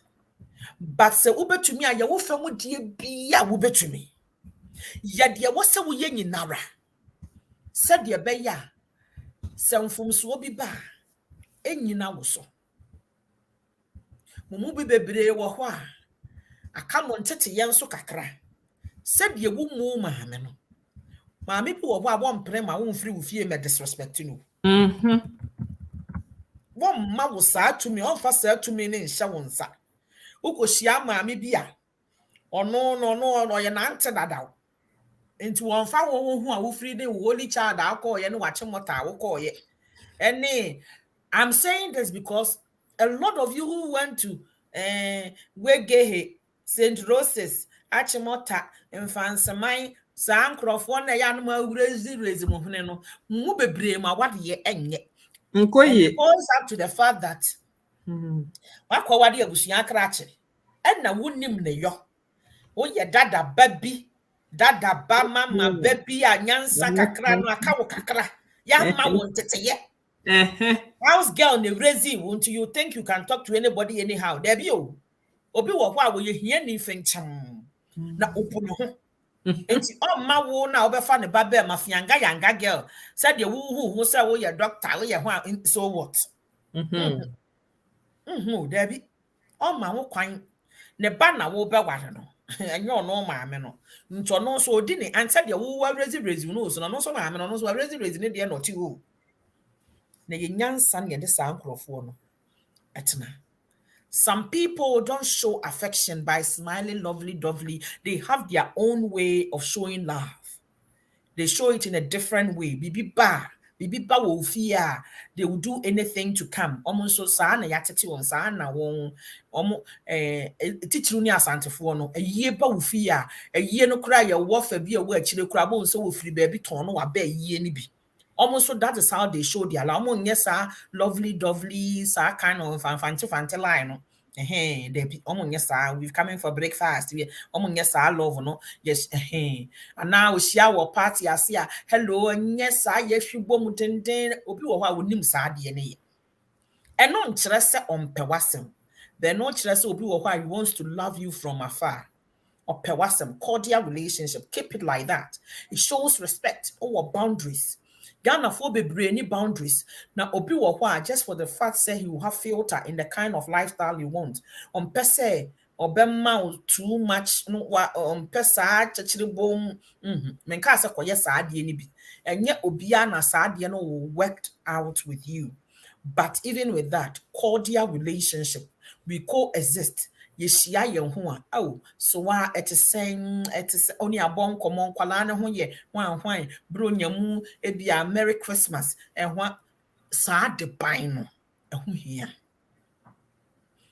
But se ubetumi a ye wo fam die bia wo betumi. Ya de wo se wo ye nyinara. Se de be ya. Se mfumso obi ba. Enyina wo so. Mumu bi bebre wo ho a. Aka mo ntete ye nso kakra. Se de wo mu maame no. Maame bi wo ho a wo mpre ma wo mfiri wo fie me disrespect no. Wo ma wo sa tumi on fa sa tumi ne nhya wo nsa. Ukoshia maame bia ono ye na ante dadaw enti won fa wo hu a wo free dey holy child akọ ye ne wache mota wo kọ ye. I'm saying this because a lot of you who went to Wegehe, St. Roses, Achimota, Mfansamai, Sankrofo na ya no ma rezi mo hune no mu bebre ma wade ye enye. Nkoye. Goes up to the fact that wakwa wade abusua krache na wonim ne yo wo ye dada baby dada ba mama baby anyansa kakra no aka wo kakra ya ma wo ntete house girl ne raise won't you think you can talk to anybody anyhow there be obi wo ho a wo ye hia ni fencham na opuno ho enti o ma wo na obefa ne ba be ma fianga yanga girl said de wo hu say wo ye doctor wo ye ho so what there be o ma wo kwan ne ba na wo be ware no enye ono maame no nto no so odi ne ansa de wo wa raise no so no so maame no so raise ne de no ti wo na ye nyansa ne de sa nkrofo no etna. Some people don't show affection by smiling lovely. They have their own way of showing love. They show it in a different way. Bibi ba wo fear. They will do anything to come. Almost so sa na yatete won sa na won omo titiru ni asantefo no aye ba wo fear. Aye no kra ye wo fa bi a wo akire kra bo so wo firi ba bi ton no wa ba aye ni bi. Almost so that is how they show their love. Yes, lovely, sir, kind of fancy line. No, they be yes, sir. We've coming for breakfast. We yes, sir, love no. Yes, and now we share our party. I see hello, and yes, sir. Yes, you bomb ten obi wa wonim sa de ne. And non trust on pewasem. They not trust obi wa he wants to love you from afar. Or pewasem cordial relationship. Keep it like that. It shows respect over boundaries. Ghana for bebre any boundaries. Now obi wo hwa just for the fact say he will have filter in the kind of lifestyle you want. On pese obema too much no pesa chachiri bom menka say koye saade ni bi. Enye obia na saade no will work out with you. But even with that cordial relationship, we coexist. Yeshia ye ho a so wa etisen oni abon komon kwala ne ho ye hwan bro nyamu ebia merry christmas ehwa sa de ban no eho hia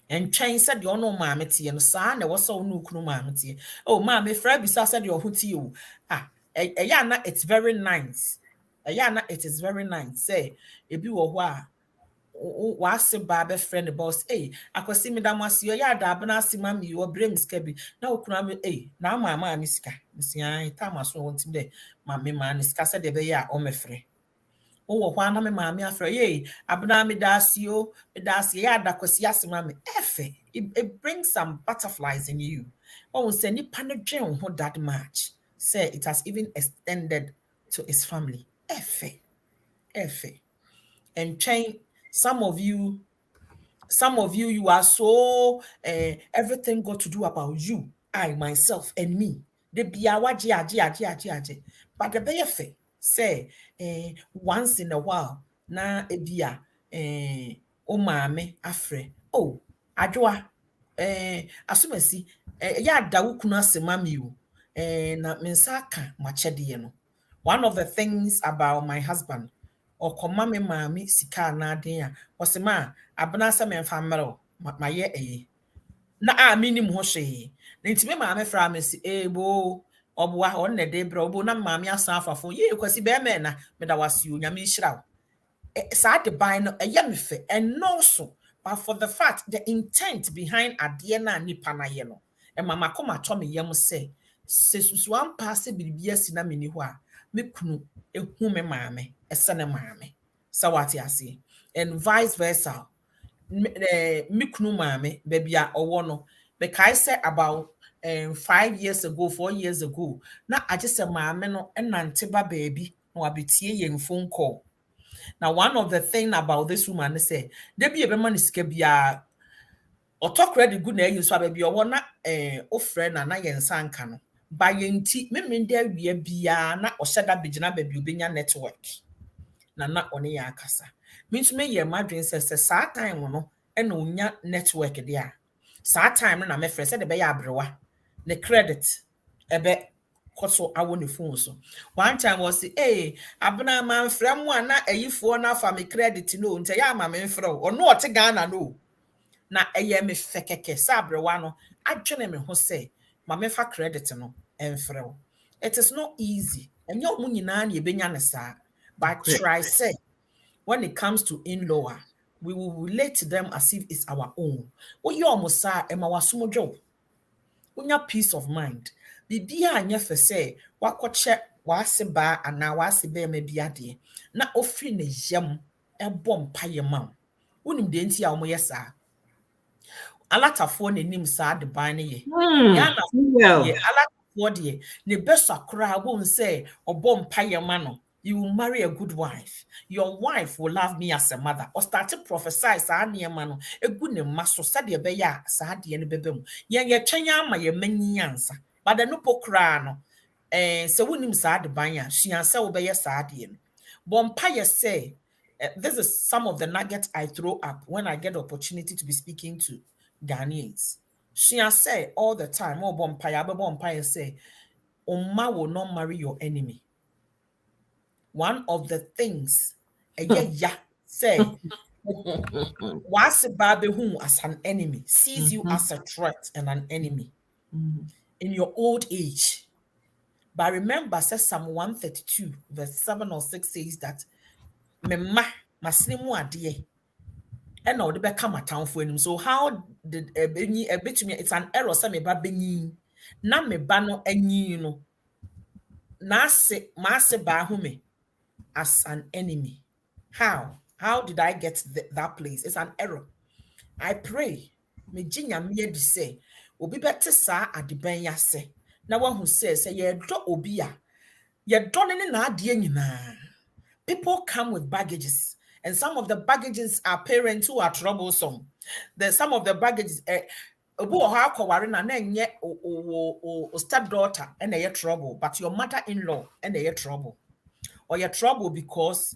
entwen said you no maame tie no sa na wo so no kunu maame tie maame fra bi sa said you ho tie o eya na it's very nice it is very nice say ebi wo ho a wase ba be friend boss akwasi me damasi ya da abna asima mi wo brem sika bi na okura me na mama mi sika msia tamaso wontim de mama ma ni sika se de be ya o mefre wo ho ana me mama afre abna me dasio ya da kwasi asima me it brings some butterflies in you say ni panedwen ho that much say it has even extended to his family Efe. And train some of you, you are so everything got to do about you, I, myself, and me. The biawa. But the befe say once in a while, na ebia o maame afre. Oh, adwa asumasi ya da wukunu asema mi o na mensaka machede no. One of the things about my husband, or me maame sika na den a osema abena se me mfa mmero ma ye na a minim ho hwe na ntime maame fra me si ebo oboa on ne de bra obo na maame asan afafo ye kwasi be me na me da wase o nyame nhira sa de ban no eye me fe enoso, but for the fact the intent behind ade na nipa na ye no e mama koma to me yam se susu ampa se bibia si na me ni ho a me kunu ehu me maame ese ne maame sa wate ase, and vice versa. Me kunu maame baby a owo no me kai say about 5 years ago, 4 years ago, na aje se maame no enante ba baby na wabetie ye phone call. Now one of the thing about this woman is say there be a man sika bia or talk credit good na you so baby owo na o friend na yensa nka no ba yenti me there wie bia na o sheda begina baby obenya network na one ya akasa means me ye madwen say sa time no e na onya network dia sa time na me frɛ sɛ de be ya abrewa ne credit ebe koso awo ne phone so. One time was say abena man frɛ mu ana ayifo na fa me credit no nte ya ma me mfrɛ o no ote Ghana no na eye me fekeke sa abrewa no adwene me ho sɛ ma me fa credit no emfrɛ o. It is not easy enye omu nyina na ebenya ne saa, but try say when it comes to in-law, we will relate to them as if it's our own. What you almost say, Emma was sumo job. Unya peace of mind. Bibia anya fe say, wakoche wase ba ana wase be me biade. Na ofri ne yam e bom paye mam. Unim de nti a omo yesa. Alatafo ne nim sa de ban ne ye. Ya na ye alatafo de ne beso akra won say obom paye ma no. You will marry a good wife. Your wife will love me as a mother. Or start to prophesy sa niema a good ne maso sadi beya sa de ne bebem. Ye twenya ma ye manyi ansa. But the no pokra no so wonim sa de banya she ansa wo beye sa de no. Bompa say this is some of the nuggets I throw up when I get the opportunity to be speaking to Ghanaians. She say all the time, oh bompa say, Oma will not marry your enemy. One of the things say was baby who as an enemy sees you as a threat and an enemy in your old age. But remember, says Psalm 132, verse 7 or 6 says that Mema masnimu adie and now the become a town for him. So how did a bit to me? It's an error. Some me babini na me bano enyi you know na se masse bahume as an enemy. How did I get that place? It's an error. I pray me jinya me di say obi better sa adiban ya se na one who says say ye do obi a ye do ne na ade nyina. People come with baggages, and some of the baggages are parents who are troublesome. There's some of the baggages obi o ha akware na nye o stepdaughter and they trouble, but your mother-in-law and they trouble. Or your trouble because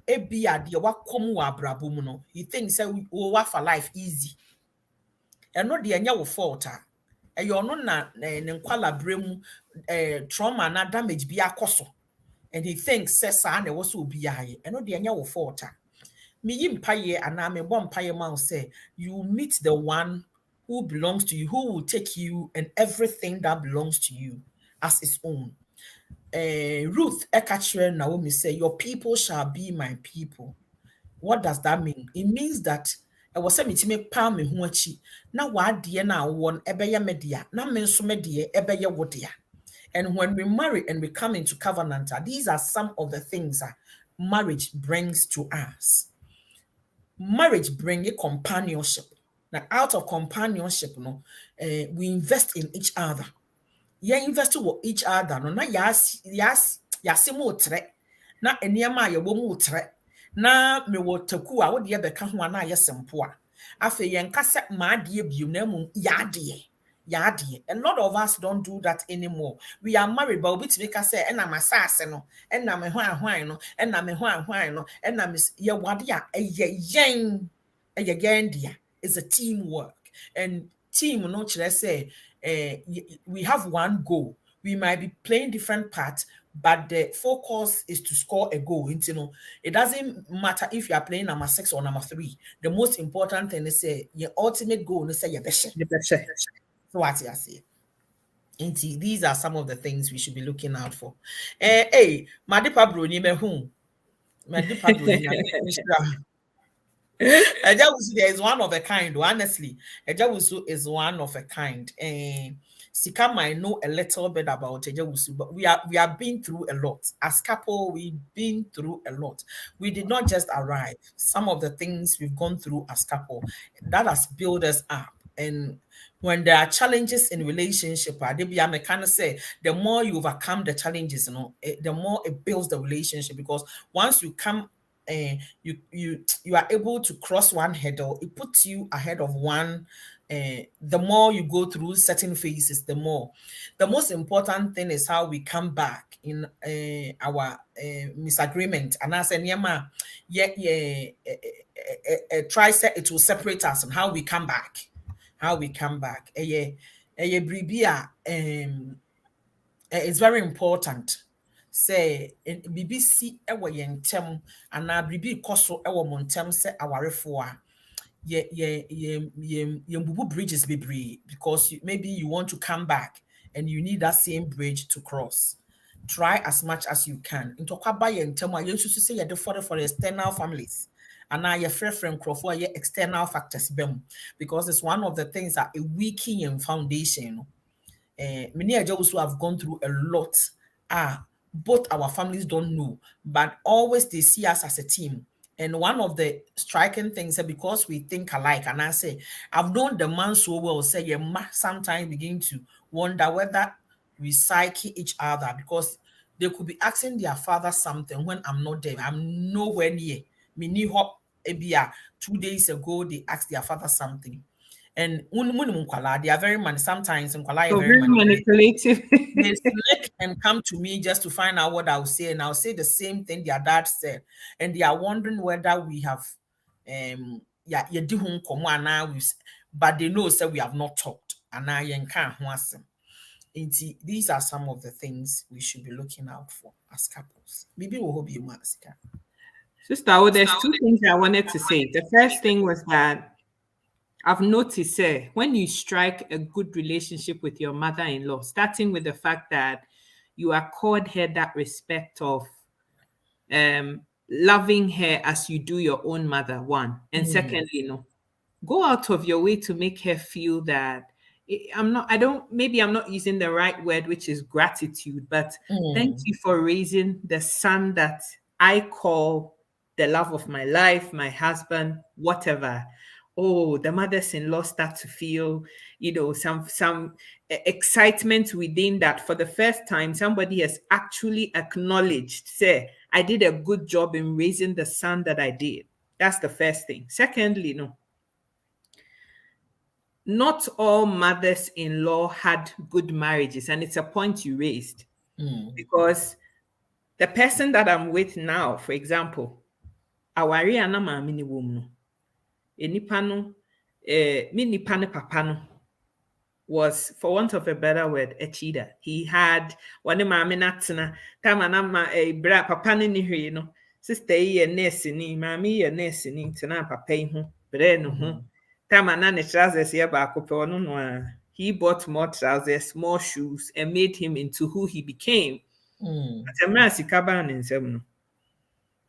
ebia de wakom wa abrabo mu no he thinks say we for life easy and no de anya wo fault e yo no na ne nkwala bremu trauma na damage bi akoso and he thinks say sa na wo so obi aye and no de anya wo fault me yimpaye ana me bompaye man say you meet the one who belongs to you, who will take you and everything that belongs to you as his own. Ruth Ekachre Naomi say, your people shall be my people. What does that mean? It means that I was saying to me, palm me huachi. Now what dear now one ebeya media, na menso media ebeya wodia. And when we marry and we come into covenant, these are some of the things that marriage brings to us. Marriage brings a companionship. Now, out of companionship, we invest in each other. You invest with each other. No, na yasi mo tre. na eniyama ye wo mu tre na me wo taku a wo de be ka ho na ye sempo a afa ye nkasa ma ade biom na mu ya ade. A lot of us don't do that anymore. We are married, but we make us say, and I'm a sass, no, and I'm a hwan, no, and I'm a hwan, no, and I'm a wadia, a yang, a yandia. It's a teamwork. And team, no, let's say, we have one goal. We might be playing different parts, but the focus is to score a goal. You know, it doesn't matter if you are playing number 6 or number 3. The most important thing is say your ultimate goal is say your best. So what you say? These are some of the things we should be looking out for. Hey, Madipa Bruni me who? Madipa Bruni. Ejawusu is one of a kind. Honestly, Ejawusu is one of a kind. Sika might know a little bit about Ejawusu, but we have been through a lot. As couple, we've been through a lot. We did not just arrive. Some of the things we've gone through as couple that has built us up. And when there are challenges in relationship, I kind of say the more you overcome the challenges, the more it builds the relationship. Because once you come, you are able to cross one hurdle, it puts you ahead of one. The more you go through certain phases, the more. The most important thing is how we come back in our misagreement. And I said, try it will separate us and how we come back. It's very important. Say BBC ewo yentem ana bribi koso ewo montem se awarefo a ye bubu bridges bebre, because maybe you want to come back and you need that same bridge to cross. Try as much as you can. Into kwaba yentem a yensu say ye for external families. And now your friend Crawford, your external factors, because it's one of the things that a weakening foundation. Many of us who have gone through a lot, both our families don't know, but always they see us as a team. And one of the striking things is because we think alike, and I say, I've known the man so well, say you sometimes begin to wonder whether we psyche each other, because they could be asking their father something when I'm not there. I'm nowhere near. Me hope 2 days ago they asked their father something, and they are very sometimes very manipulative. They select and come to me just to find out what I'll say, and I'll say the same thing their dad said, and they are wondering whether we have but they know we have not talked, and these are some of the things we should be looking out for as couples. Maybe we'll hope you Sister, there's 2 things I wanted to say. The first thing was that I've noticed when you strike a good relationship with your mother-in-law, starting with the fact that you accord her that respect of loving her as you do your own mother, one. And secondly, go out of your way to make her feel that maybe I'm not using the right word, which is gratitude, but thank you for raising the son that I call the love of my life, my husband, whatever. Oh, the mothers-in-law start to feel, some excitement within that. For the first time, somebody has actually acknowledged, say, I did a good job in raising the son that I did. That's the first thing. Secondly, not all mothers-in-law had good marriages, and it's a point you raised. Because the person that I'm with now, for example, awari anama mini woman. Enipano, minipane papano was, for want of a better word, a cheater. He had one mama natsina, tamanama a bra papani ni sister ye nesini, mammy ye nesini, tana papain, breno, tamana trousers here back no. He bought more trousers, more shoes, and made him into who he became. He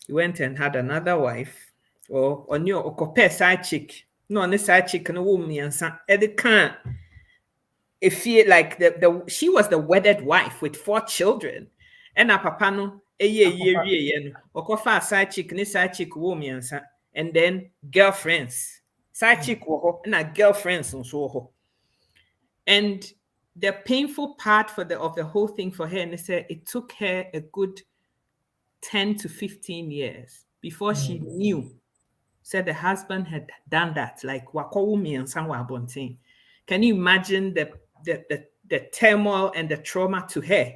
went and had another wife. Or on your compare side chick. No, on the side chick and a woman and son. It can't. It feel like she was the wedded wife with 4 children. And a papa no a year or cofa side chick and side chick woman and then girlfriends. Side chick and a girlfriends and so. And the painful part of the whole thing for her, and they said it took her a good 10 to 15 years before she knew, said the husband had done that. Like, can you imagine the turmoil and the trauma to her?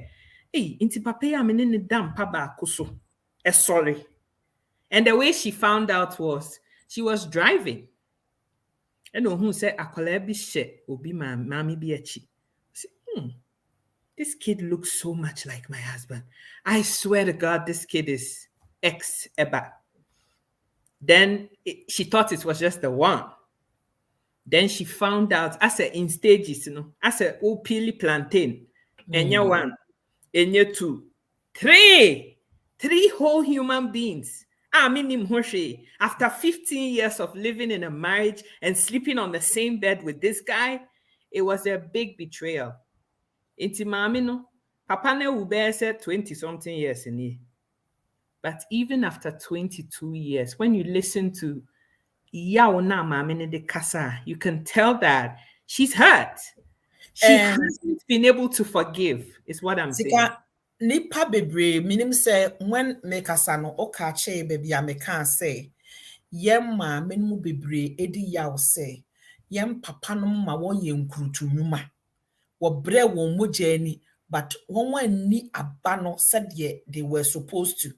Hey, inti papa ya menene dam pa ba kuso. Sorry. And the way she found out was she was driving. And who said akwala bi she obi mami bi achi. This kid looks so much like my husband. I swear to God, this kid is ex-Eba. Then she thought it was just the one. Then she found out, I said, in stages, I said, oh, pili plantain. Enya one, enya two, three whole human beings. After 15 years of living in a marriage and sleeping on the same bed with this guy, it was a big betrayal. Inti mami no, papa ne ube said 20-something years in here. But even after 22 years, when you listen to Yaona mami de kasa, you can tell that she's hurt. She hasn't been able to forgive, is what I'm saying. Nipa bebre, minim say when me kasa no okache baby a me can say, yem ma menu bebre edi yaw say, yem papa no ma won ye nkrutu nyuma. Bre won mojani, but one ni abano said they were supposed to.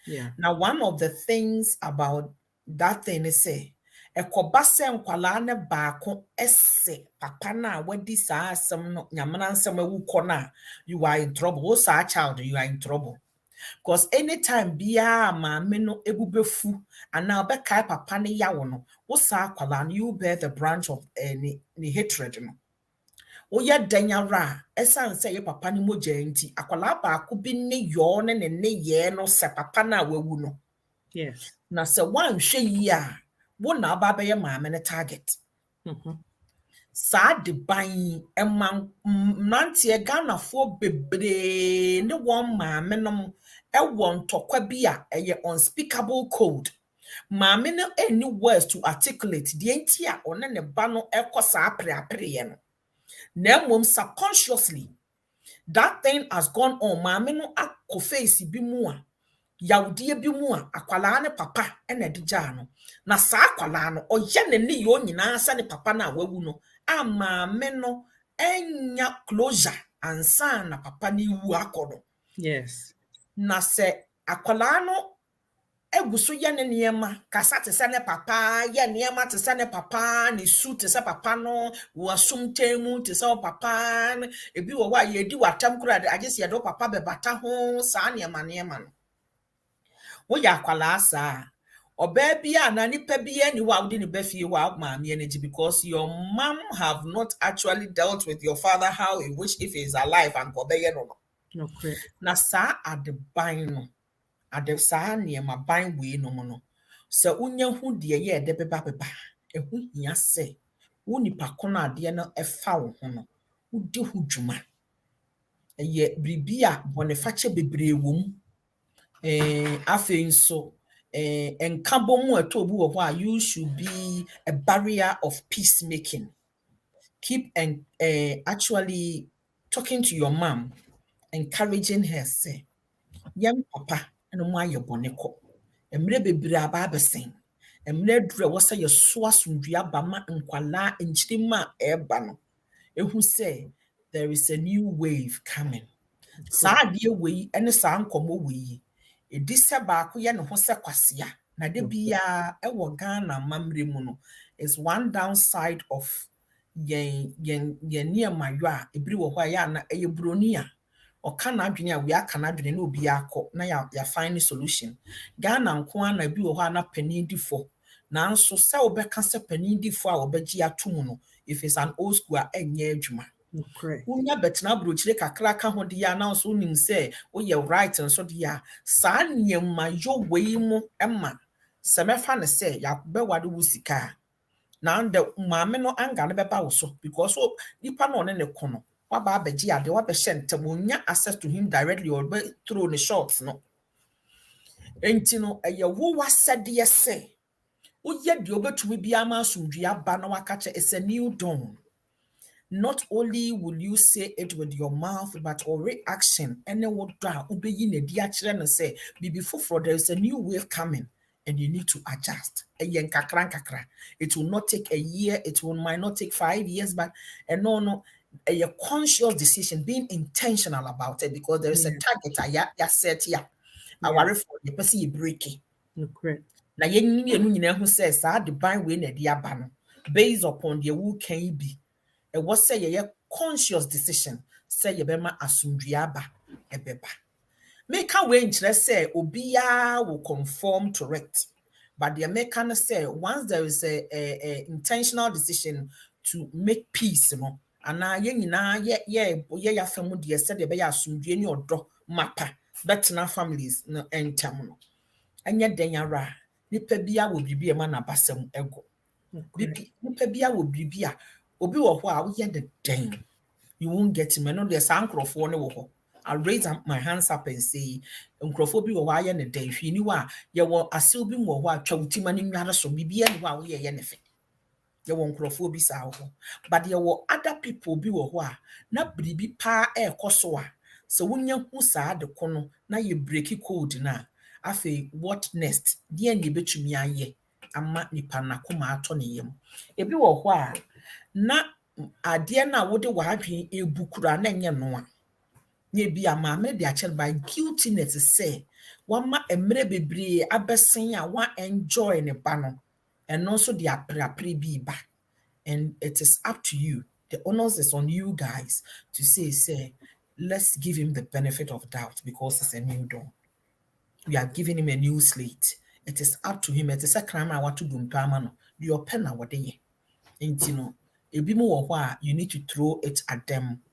Yeah. Now, one of the things about that thing is say, ekobase nkwala ne baako esse papa na wadi saa asem no nyamana nsem ewu kona, you are in trouble. What's our child? You are in trouble. Because anytime biya maame no ebubefu and now be kai papa ne yawo no, what's our kwala, you bear the branch of ni hatred no. Oya danyara esan say papa ni moja nti akwala baako bi ne yo ne ye no se papa na wawu no. Yes. Na se wan hwe yi a wo na aba be ye maame ne target. Sa de ban emman nante Ghana fo bebre ne won maame no e won tokwa bi a eye unspeakable code. Maame no any words to articulate the enti a one ne ba no ekosa apre ye no. Nemom subconsciously that thing has gone on. Maame no akofesi bi mu a yawdie bi mu a akwala ne papa ena digya no na sa akwala no oye ne ne yo nyina sa ne papa na wawu no a maame no enya closure ansa na papa ni wu akodo. Yes. Na se akwala no eguso ye ne niema kasa te se ne papa ye niema te se ne papa ni su te se papa no wo sumtemu te se papa ebi wo wa ye di watam kura agese ye do papa be bata ho sa niema no wo ya kwala sa oba bia na nipa bia ni wa udi ni befie wa maami energy because your mom have not actually dealt with your father how he wish if he is alive and go be no. Okay. Na sa adeban no ade saa niema ban we no no se unya hu de ye de beba ehu hia se wo nipa kono ade no efa wo ho no udi hu dwuma ye bribia bonefache bebre wom afi nso enkabo mu atobu wo ho you should be a barrier of peacemaking. Keep actually talking to your mom, encouraging her say young papa no mo aye boneko emre bebre aba abesen emre dure wo say yeso asundua bama nkwala nchirima eba no ehu say there is a new wave coming. Sa de we ene sa nkomo we edi se baako ye ne ho se kwasea na de bia e wo Ghana mamre mu no is one downside of yen niema yo a ebiri wo ho ya na eye broni a oka na adwene a we aka na adwene na obi akọ na ya find solution. Ghana nko na bi wo ho na panin difo na nso se obeka se panin difo a obegi atum no if it's an old school a enye adwuma. Correct. Unya betina brochire kakra ka ho de ya na nso nim se wo ye right nso de ya sa niema yo wei mu ema se mefa ne se ya be wade wusika na the maame no anga ne beba wo so because nipa no ne kono waba abeji ade wa be hyentem onya access to him directly or through the shops no enti no eye wo wasede ye se wo ye de obetumi bia ma asumdua ba na waka che is a new dawn. not only will you say it with your mouth, but or reaction. And then what say, before there is a new wave coming, and you need to adjust. It will not take a year, might not take 5 years, but a conscious decision, being intentional about it, because there is a target I set here. I worry for the person you break it. Correct. Now, who says the divine way na diabano based upon the who can be. It was say a conscious decision. Say ye bema asumdriaba ebeba. Make a way interest say obia will conform to it. But the American say once there is a intentional decision to make peace, and now ya family dear said the bear asumdri ni odo mapa. That's na families no entamuno. And yet then yara. Nipa bia will be a man abasem ego. Nipa bia will be a obi wo ho a wo ye the den. You won't get him. I know there's uncle ne wo ho. I'll raise my hands up and say, Uncrofo bi wo ye the den. Fi ni wa ye wo asew bi wo ho a twa utima ni nware so bibia ni wa wo ye nefe. Ye wo uncrofo bi sa ho. But ye wo other people bi wo ho a na bribi pa e koso a. So wonya hu sa de kono na ye breaki code na. Afe what next? Dear ni betumi aye ama nipa na koma ato ne yam. Ebi wo ho a na ade na wode wa adwen ebukura na nye no a. Nye bi ama me de achel by guiltiness say wama emre bebre abesen a wa enjoy ne ba no. And also the apre bi ba. And it is up to you. The onus is on you guys to say let's give him the benefit of doubt because it's a new dawn. We are giving him a new slate. It is up to him. It is a crime I want to do. Your pen what they you need to throw it at them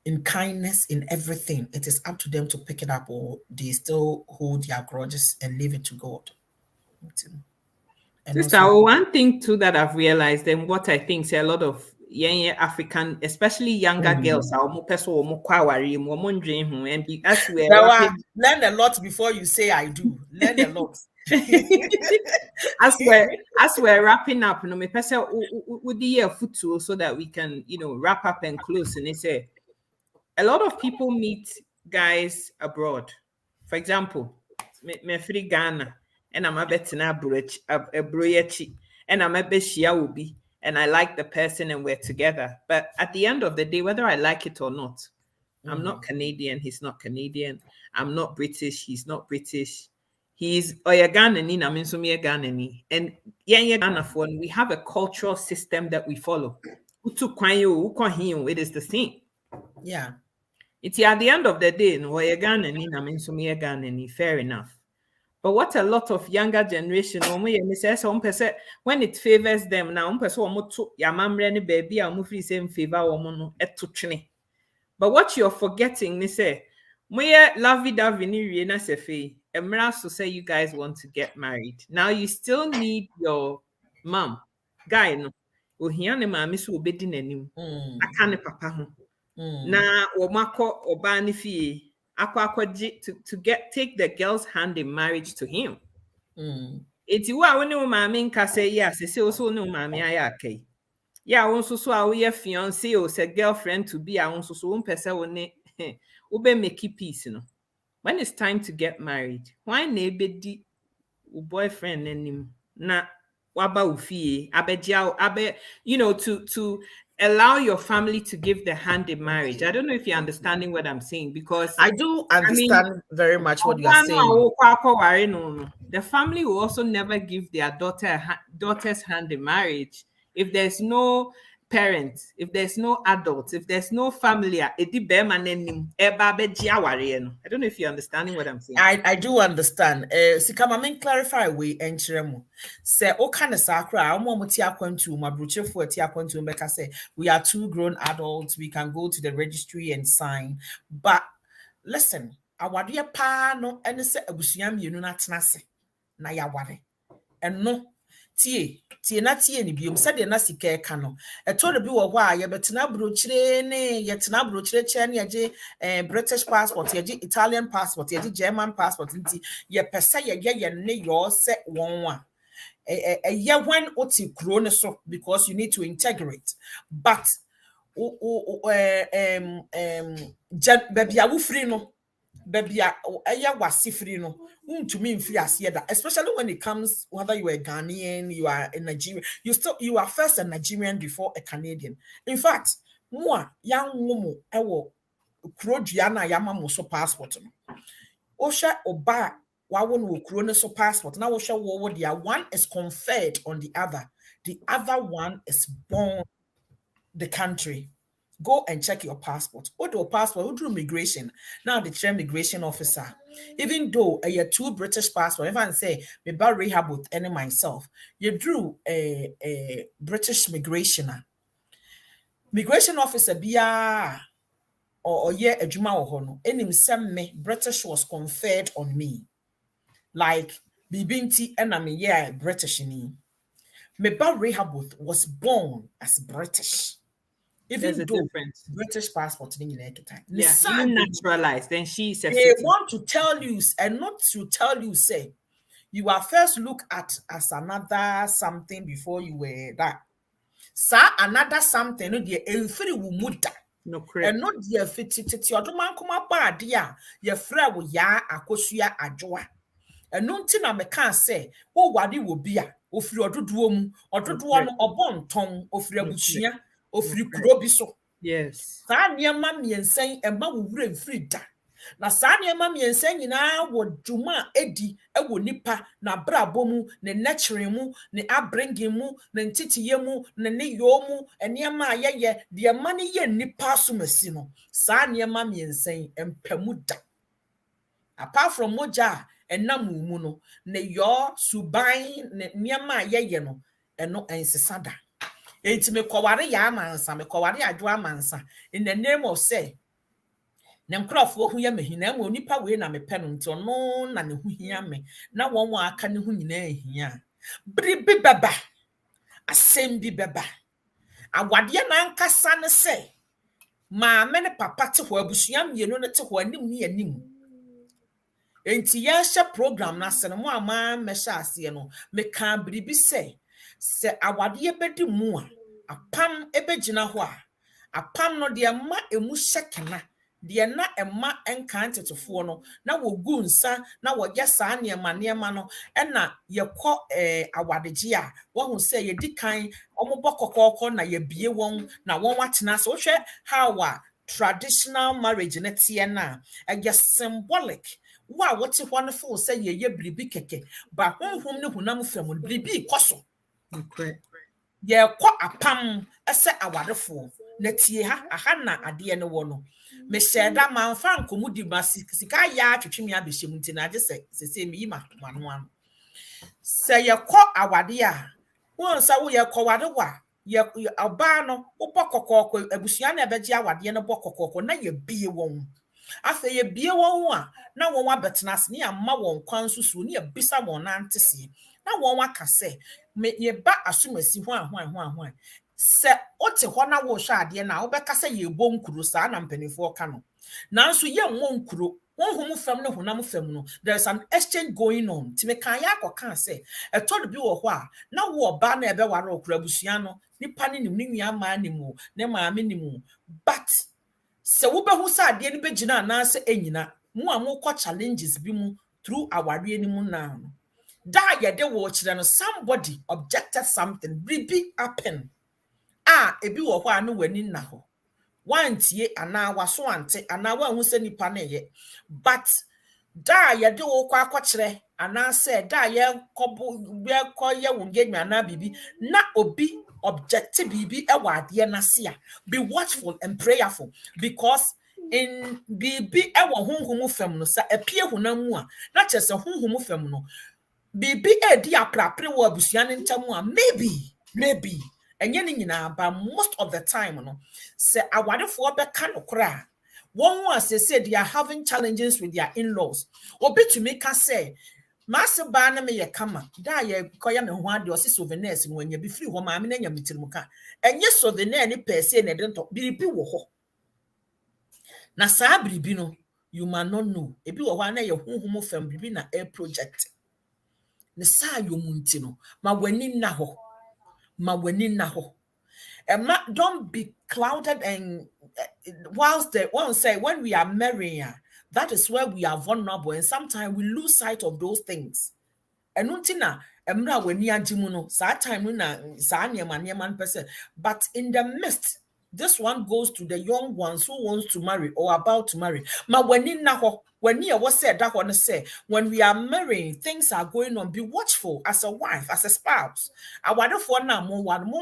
in kindness, in everything. It is up to them to pick it up, or they still hold their grudges and leave it to God. And Sister, one thing too that I've realized, and what I think say a lot of young African, especially younger girls, and as we learn a lot before you say I do. Learn a lot. as we're wrapping up, me person would the year footstool so that we can, wrap up and close. And they say a lot of people meet guys abroad. For example, me free Ghana, and I'm a betina broyechi, and I'm a beshia ubi. And I like the person and we're together. But at the end of the day, whether I like it or not, I'm not Canadian, he's not Canadian. I'm not British, he's not British. He's Oyaganani, I'm Ganani. And we have a cultural system that we follow. It is the same. Yeah. It's at the end of the day, Oyaganani, fair enough. But what a lot of younger generation, when it favors them now, baby, but what you're forgetting is say, to say you guys want to get married. Now you still need your mom, guy, no. Na omako obani fi take the girl's hand in marriage to him. It's you are when mommy can say yes, it's also no mammy ayake. Yeah, also so our fiancé or say girlfriend to be our so one person ube make peace, When it's time to get married, why neighbor boyfriend and him na waba ufi abe to allow your family to give the hand in marriage. I don't know if you're understanding what I'm saying, because I do understand very much what you are saying. The family will also never give their daughter's hand in marriage if there's no parents, if there's no adults, if there's no family. I don't know if you're understanding what I'm saying. I do understand. Sikama clarify we enchiremu. Say o kind of sakra say we are 2 grown adults, we can go to the registry and sign. But listen, our dear pa no any say abusuam yenu na tenase na ya ware. And no tie na tie ni biom said na sika ka no eto bi wo ho a ye betena brochire ne ye tena brochire che ne ye British passport ye Italian passport ye German passport nti ye pesa ye ne yo se won a ye when oti kro ne so, because you need to integrate. But baby a wufri no baby a eya wasifri no untumi mfiri ase da, especially when it comes whether you are Ghanaian, you are a Nigerian, you are first a Nigerian before a Canadian. In fact, more young woman ewo krodua na yama mo so passport no osha oba wa won wo kro ne so passport na wo hwe wo dia, one is conferred on the other one is born the country. Go and check your passport. What your passport? Who do immigration? Now the chair immigration officer. Even though you two British passport, if I say me about rehab with any myself, you drew a British migration officer biya or yeah a juma or hono. Enim sem me British was conferred on me. Like Bibinti and I mean yeah British ni. Me about rehab was born as British. Even There's a though difference. British passport Yeah, even naturalized. Then she's a they citizen. want to tell you and not to tell you, say you are first look at as another something before you were that. Sir, another something no dear free muda. No correct. And not dear fitty otoman kuma ba dear your friend will ya akosua ajoa. And no tina me can say, oh, wadi will be a of your duum or duduan or bon tongue of your bushia of you kurobiso. Yes. Sanya mammy and saying a man will free da. Na sanya mammy and saying na what Juma Eddie a wo nipa na brabomu ne nurturing ne abringing mu ne ntitiemu ne yomu and yama ye the money ye nipa sumasino. Sanya mammy and saying and pemuda. Apart from moja and namu ne yo subain ne nyama ye no and no ensesada. Enti me kware ya amansa me kware adwo amansa in the name of say ne nkrofo hu ya mehina ma onipa we na me pe no nti ono na ne hu hia me na won wa aka ne hu nyina hia bri bi baba asem bi baba awade na nkasa ne say ma me ne papa te ho abusua mienu ne te ho anim ne anim enti ya hye program na se no mo ama me hye ase no me ka bri bi say se awade ebedi mu a apam ebegina ho a apam no de ma emu hyekena de na ema enkantetofo no na wogu nsa na woye saa niema no na yekọ awadegye a wo hu se ye dikan omobokokoko na ye bie won na won watena so hwe how a traditional marriage na tie na ege symbolic wa wote ho no fo se ye bribi keke ba honhom ne hunam fam bribi koso. Okay. Ye kwa apam ese awadefo na tie ha aha na ade ne wo no me sheda manfa nkomudi sika ya twetwemi abehiem nti na age se mi yima manu an se ye kwa awade a won sa wo ye kwa wade wa ye oba no wo bokokoko abusua na ebeje awade ne bokokoko na ye bie won afa ye bie won a na won abetena se ne amma won kwan susu ne bisa won na antese na won waka se me ye ba asumasi hwan se ote ho na wo hwa ade na wo beka se ye bo nkuro saa na mpanifo ka no nanso ye nwo nkuro honhom fam ne honam fam no there's an exchange going on ti me kan ya akoka se etod bi wo ho a na wo ba na ebe ware okura busua no nipa ne nim ne nua ma ne mu ne maame ne mu but se wo be hu sa ade ne begina na se enyina mu a mo ko challenges bi mu through aware ni mu na no da ye de wo kire no somebody objected something bibi happen ebi wo ho anu wani na ho wantie ana waso ante ana wa hu se nipa na ye but da ye de wo kwa akokire ana se da ye ko ye wongenwa na bibi na obi objective bibi e wade na se a be watchful and prayerful because in bibi e wo honhom fam no sa apie honam a na chese honhom fam no bibi e di aprapre wo abusua ne ntamu a maybe enye ni nyina but most of the time no say awadefo be ka nokra won won say they are having challenges with their in-laws obi to make us say masse ba na me ye kama da ye koya me ho ade o se souvenirs no anya bi free ho ma me na nya mitirim ka enye souvenir ni pese na de nto biribi wo ho na saa biribi no you might not know ebi wo ho na ye honhom fam biribi na air project ne saa yomunti no ma wani na ho And don't be clouded and whilst the one say when we are marrying, that is where we are vulnerable, and sometimes we lose sight of those things. And untina emra when you jimuno, sa time na sa man person. But in the midst, this one goes to the young ones who wants to marry or about to marry. Ma when you was said that one say when we are marrying, things are going on. Be watchful as a wife, as a spouse. I want for now one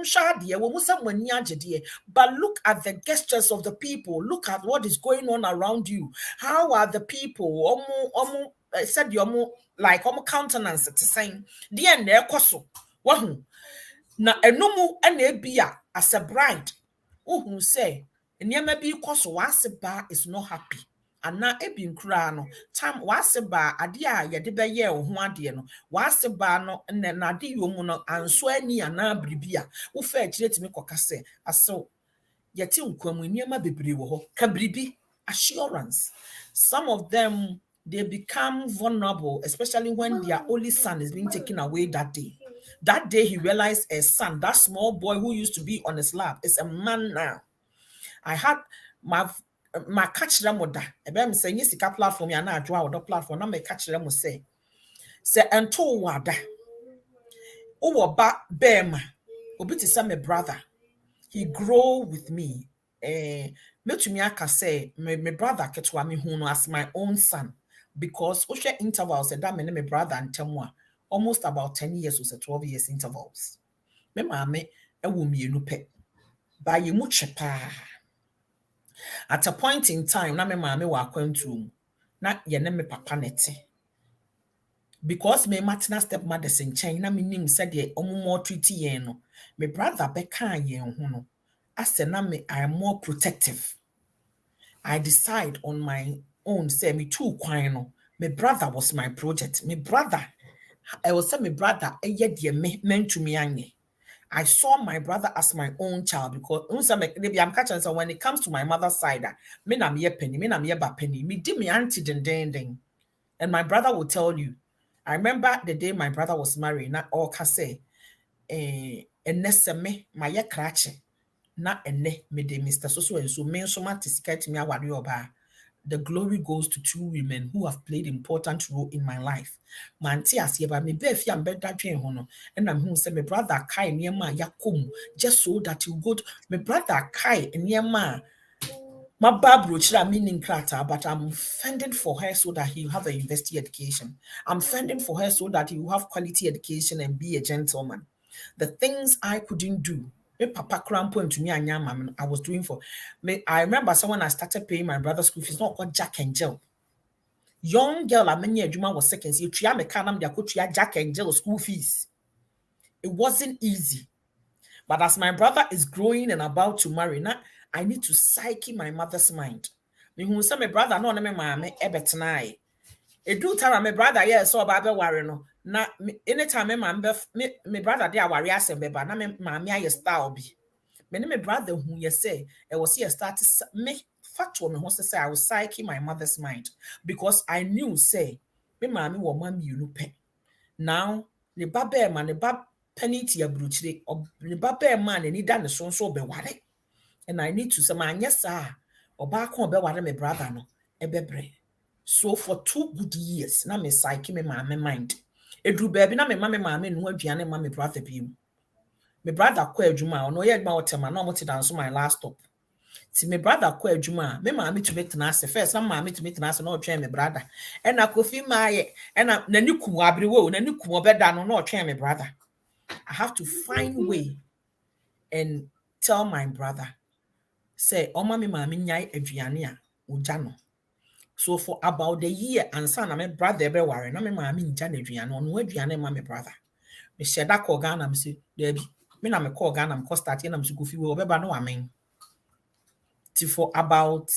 but look at the gestures of the people. Look at what is going on around you. How are the people? Said your like countenance at the same. The end there koso. Wahu. Na enomu enebia as a bride. Who say nyema bi koso waseba is not happy. Ana ebi nkura no time waseba ade a yede beye ho ade no waseba no na ade yomu no anso ani ana bribia wo fa akire timi kokase aso yeti nkwamu nyema bebre wo ho ka bribi assurance. Some of them they become vulnerable, especially when their only son is being taken away that day. That day he realized a son, that small boy who used to be on his lap, is a man now. I had my catch them with that. I'm saying yes, the platform and I draw the platform. I'm a catch them with say and to wada. Oh, ba bema. Obiti say my brother. He grow with me. Me to me I can say my brother ketwa me who as my own son. Because Osha intervals that many my brother and Temwa almost about 10 years was 12 years intervals. Me mame a woman you pe by you much pa. At a point in time, na me mame wa kwentu na ye ne me papa nete. Because me matina stepmother in China, me nim said ye more treaty ye no. Me brother beka ye no. As na me I am more protective. I decide on my own say me too kwano. My brother was my project. My brother, I will say my brother meant to me anye. I saw my brother as my own child because I'm catching so when it comes to my mother's side, me na me penny, me na me ba penny, me di me auntie ding. And my brother will tell you. I remember the day my brother was married, not all can say, me my ye crache. Na ene me de Mr. So and so men so much to me awari oba. The glory goes to two women who have played important role in my life. Manti asieba me be fi am better dwen ho no. And I'm who say my brother Kai niema yakom just so that you go to my brother Kai niema my babro chira meaning krata, but I'm fending for her so that he will have a university education. I'm fending for her so that he will have quality education and be a gentleman. The things I couldn't do. Papa crampo to me and I was doing for me. I remember someone I started paying my brother's school fees, not called Jack and Jill. Young girl, I mean, Juma was second. You try me canam their coach Jack and Jill school fees. It wasn't easy. But as my brother is growing and about to marry, now I need to psyche my mother's mind. Me who say my brother no me mama ebetnai. E do time my brother yes so ba be worry no. Na anytime me brother dey aware asem beba na me maame aye style bi me brother who you say it was here start me factual me who say I was psyche my mother's mind because I knew say me maame wo mam you pe now the baba man the bab penny ti abruchire the baba man ni da ne so be ware and I need to say man yes sir oba kon be ware me brother no e bebre so for 2 good years na me psyche me maame mind. Edru baby na me maame no aduane ma me brother bi mu. Me brother kwa adwuma ono ye adwuma wotema na omote dan so my last stop. Ti me brother kwa adwuma me maame to meet na ase first na maame to meet na ase na otwen me brother. E na Kofi maaye e na nani kum abrewo nani kum obeda no na otwen me brother. I have to find way and tell my brother say o ma me maame nyai aduane a ogya no. So for about a year and son, my brother be worry. Na me maame nja na aduane ono aduane ma me brother. Me sheda ko Ghana me say Debbie. Me na me call Ghana me cost start na me go fi we obeba no amen. Till for about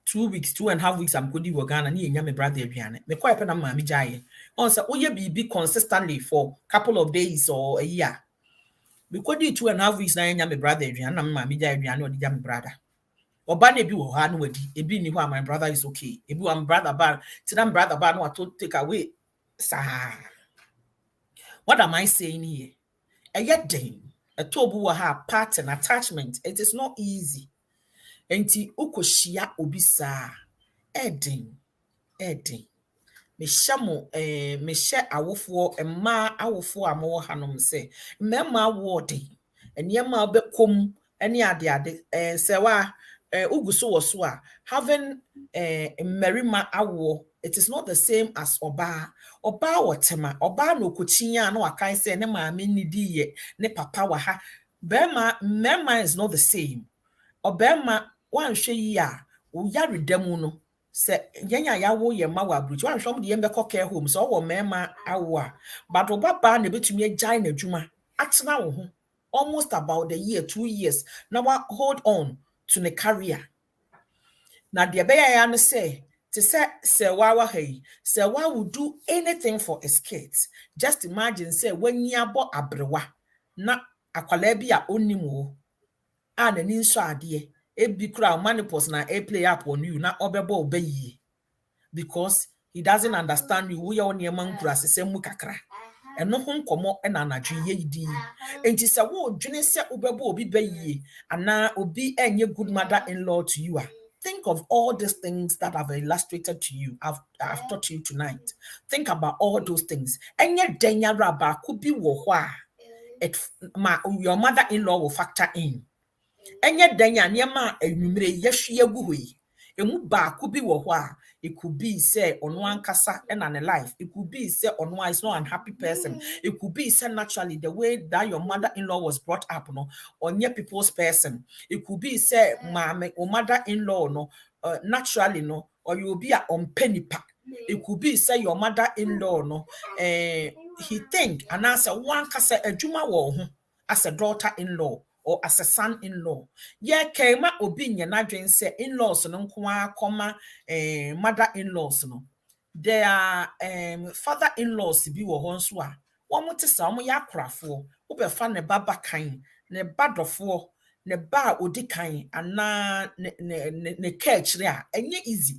2 weeks, 2.5 weeks I'm going to Ghana ni enya me brother aduane. Me call pe na maame jaye. On say oye bibi consistently for couple of days or a year. Me could do 2.5 weeks na enya me brother aduane na me maame jaye aduane odi ja me brother. Obane bi wo ha no wadi ebi ni ho my brother is okay ebi one brother bar tidam brother bar no to take away sa. What am I saying here? Yet a tobu ha pattern attachment. It is not easy. Enti ukoshia obisa edin. Mesha awofo emma awofo amowo hanom se mema wodi enema bekom ene ade se wa uguso wo so a having mmarima awo, it is not the same as oba wotema oba no kochinya na wakan se ne maame nidi ye ne papa wa ha mema is not the same. Obema wan hwe yi a wo yare damu no se yenya yawo ye ma wa bruchi wan hwom de yembe care home so wo mema awo a but obaba na betumi agyan na dwuma atena wo ho almost about a year 2 years now hold on to the career na de be ya no say to say wa hey say wa would do anything for a skit. Just imagine say when you abo abrewa na akwala bi a onimo a na ni nso ade e bi kura manipus na a play up on you na obebo obeyi because he doesn't understand you we on yeman kura sese mu kakra eno ho nkomo na anadwe yedi enti se wo dwene se obebo obi bayi ana obi enye good mother-in-law to you. Think of all these things that I've illustrated to you. I've taught you tonight. Think about all those things. Enye denya raba could be wo your mother-in-law will factor in. Enye denya niema enumere yehwe guhui. Emu ba could be wo it could be say on one kasa and an life. It could be say on one is not an unhappy person. It could be say naturally the way that your mother-in-law was brought up, no, on your people's person. It could be say mama or mother-in-law, no, naturally, no, or you will be on penny pack. It could be say your mother-in-law, no, he think and answer one kasa a juma wo as a daughter-in-law. Or as a son-in-law. Yeah, came out opinion adwen say in-laws no kwa comma mother-in-laws no. There are father-in-laws bi wo hon so a. Wo mote sa mo yakrafo. Wo be fa ne baba kan, ne badofo, ne ba odi kan ana ne kechre a enye easy.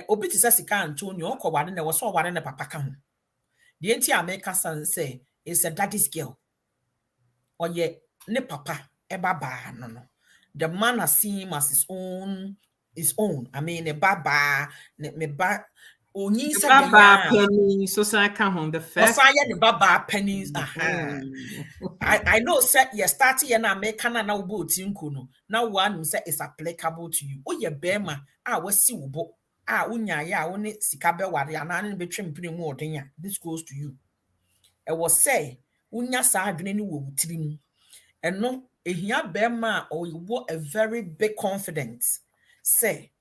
Obi ti say sika Antonio ko ware ne wo so ware ne papa kan ho. The enti America san say is a daddy's girl. Or ye ne papa baba no. The man has seen him as his own. I mean a baba me ba onyi se baba penny so say can on the first the baba pennies. I know say you start here na make na ubo tinku no. Now one say is applicable to you. Oh ye bema wasi ubo unya ya woni sika be ware ana ne betwem pini mu odenya. This goes to you. I was say unya sa adwene ni wo wutirim. And no, ehia bema or you were a very big confidence. Say,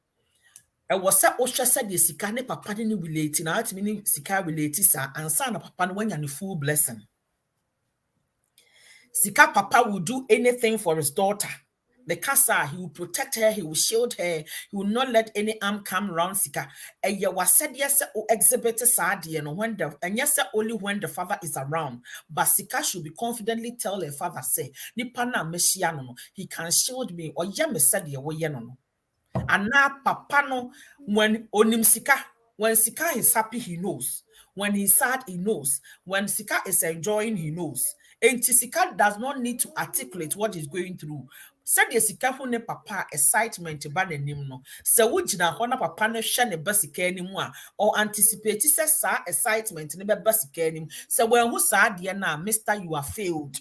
I was said, Osha said the Sikane papa didn't relate, now it's meaning Sika related, sir, and son of papa when you're full blessing. Sika papa will do anything for his daughter. The casa, he will protect her, he will shield her, he will not let any arm come around Sika. And you was said yes, exhibit sadi and when the and yes, only when the father is around. But Sika should be confidently tell her father, say, Nipana Meshiano, he can shield me, or Yame said ye no. And now papa no when onim Sika, when Sika is happy, he knows. When he's sad, he knows. When Sika is enjoying, he knows. And Sika does not need to articulate what he's going through. Said the Sika ne papa excitement ba nanim no. Se wugina ho na papa no hwe ne basika anim a or anticipate se sa excitement ne be basika anim. Se when hu sa de na Mr. You are failed.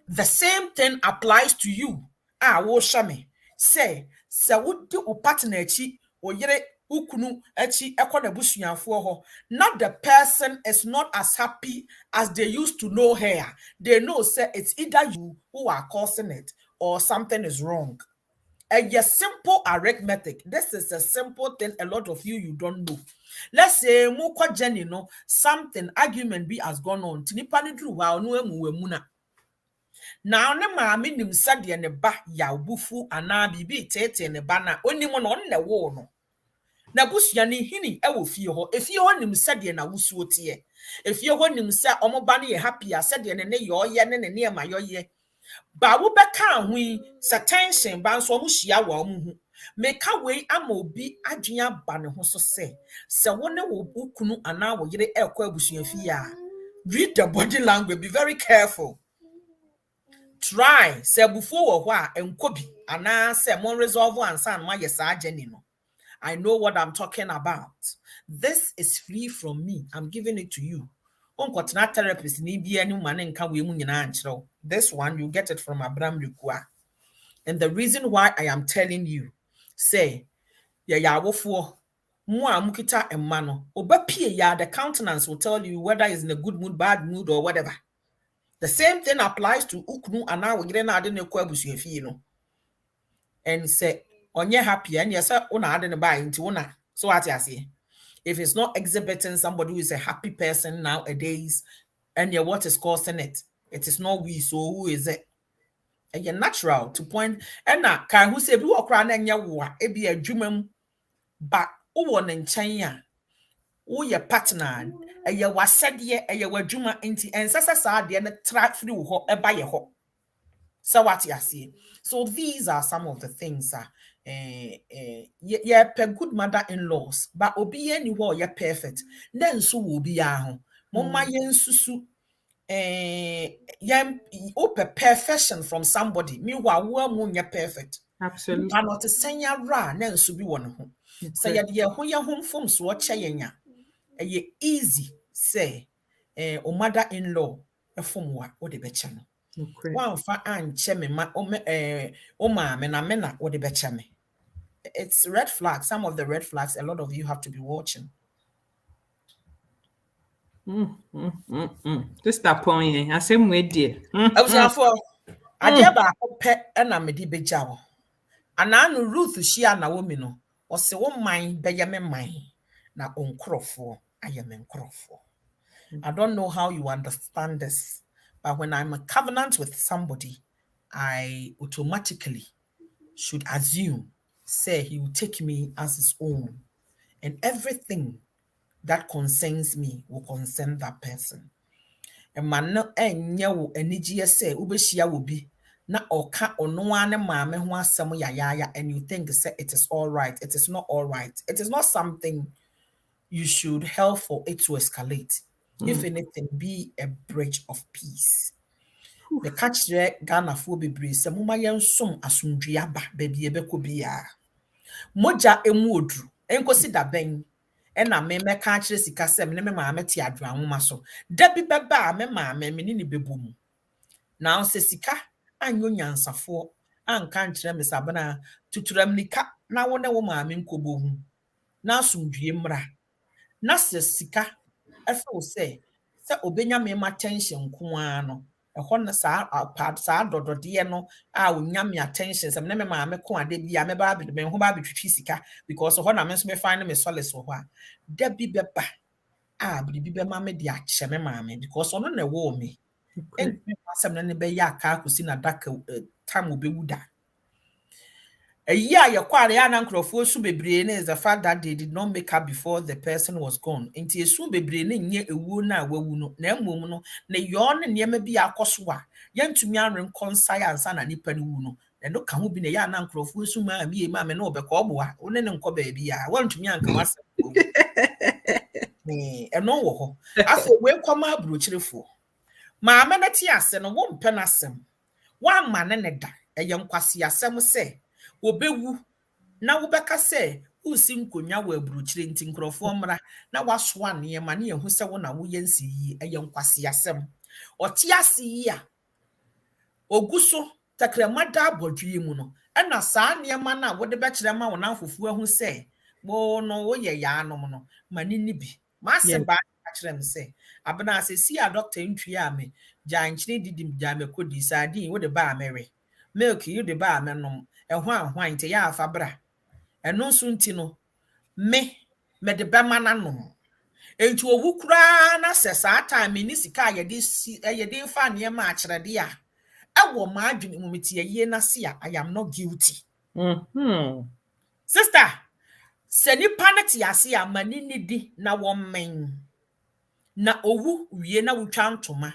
The same thing applies to you. Wo shame. Say se wudi o partner echi o yere ukunu echi ekona busuyanfo ho. Not the person is not as happy as they used to know her. They know say it's either you who are causing it or something is wrong. And your simple arithmetic. This is a simple thing a lot of you don't know. Let's say mukwa Jenny no something argument be has gone on. Tinipani dru wa no emu emuna. Now ne maami nim sade ne ba ya obufu ana bibi tete ne ba na onimo no on ne wo no. Na busua ne hini e wo fie ho. Efie ho nim sade na wusuo tie. Efie ho nim se omoba ne ye happy sade ne yo ye ne ma yo ye. Ba wo beka hui sa tension ba nso omu hia wa omu hu. Meka wei ama obi adwea ba ne ho so se wo ne wo ukunu ana wo yire ekwa abusua fie a. Read the body language, be very careful. try say before wa enkobi ana say mon resolve ansan ma yesa ageni no. I know what I'm talking about. This is free from me. I'm giving it to you. Onkotena therapist ni bia ni ma nka we mu nyina ankyerɛw. This one you get it from Abraham Lukua. And the reason why I am telling you, say, ya wofo mo amukita emma no, obapie ya the countenance will tell you whether it's in a good mood, bad mood, or whatever. The same thing applies to uknu and now we get ade ne kwa busuafi no. And say, onye happy and yes, una ade ne buy into una. So what I say? If it's not exhibiting somebody who is a happy person nowadays, and yeah, what is causing it? It is not we, so who is it? And you're natural to point. And now, can who say, "Who cry and ya wa? It be a dream, but who won in China? Who your partner? And you was said ye, and you were dreamer into, and Sasa the and track through ho, a buy a ho." So what you see? So these are some of the things. Yeah, per good mother-in-laws, but obi anywhere you're perfect. Then so will be home. Mama yen susu. Perfection from somebody. Meanwhile, we are perfect. Absolutely. But not to say ya ra, then so be one home. Say ya dear who ya home from so what chayenya. Ye easy say, o mother-in-law, a form what the betchano. One fa and cheme ma mena what the betchame. It's red flags. Some of the red flags, a lot of you have to be watching. Just that point, I same way, dear. I was for I dear ba pet and I made be jaw. And I know Ruth, she and a woman, or say, oh, mine, Benjamin, mine. Now, on Crawford, I am in Crawford. I don't know how you understand this, but when I'm a covenant with somebody, I automatically should assume, say, he will take me as his own, and everything that concerns me will concern that person. And man, no, energy say, Ubeshia will be. Na oka onoane maame ho asem ya and you think say it is all right. It is not all right. It is not something you should help for it to escalate. If anything, be a bridge of peace. The catch there Ghana for bebre se moma yensom asundua ba baby ebeko bia. Moja emodru enkosi da ben na me catch sika sem ne me maame ti adwa nwoma so. Da bi beba me maame me ni bebom. Now se sika anyo nyansafo anka nkyere me sabana tuturam nika na wona wo maame nkobo hu na asundue mra na se sika efe wo se obenya me attention ko ano ehɔ na saa dodode no a onya me attention se me maame ko ade bia me ba bi me ho ba bitwitwi sika because ho na me so me find me solace wo ho a da bi beba a bi be ma me de akyɛ me maame because ono na wo me and some na be ya ka kusi na daka time obewuda. A year your kware ya na nkrofo su bebre na is the fact that they did not make up before the person was gone. Enti esu bebre na nye ewu na wawu no na emom no na yo ne niam bi akoso a yantumi anren konsai ansa na nipa ne wu no. Na no ka ho bi na ya na nkrofo su ma mi ma me na obekọ oboa. One ne nkọ ba bi a wantumi anka wasa. Eno wo ho. Afa we kwama abrochirefo. Maame na ti ase no wo mpe na asem wa ma ne da eye nkwase asem se obewu na wo beka se usi nkonya wa aburuchire nti nkrofo mra na waso ane ma ne ehu se wo na wo yensi yi eye nkwase asem oti ase yi a oguso takrama da abodwe mu no na saa ne ma na wo de be kire ma wo na fofu ehu se bo no wo ye ya anom no ma ni bi ma se ba kire say abena say see a doctor ntwi ame janchine didim jame kodi sadin wo de ba amere milk you de ba amenom ehwo ahwan nte ya afa bra eno nso nti no me de ba mananom enti owu kura na se saa time ni sika ye de fa ne ma akire de a ewo ma adwene mu meti ye na se a I am not guilty. Sister se ni paneti ase a mani ni di na wo men na owu wie na wutwa ntoma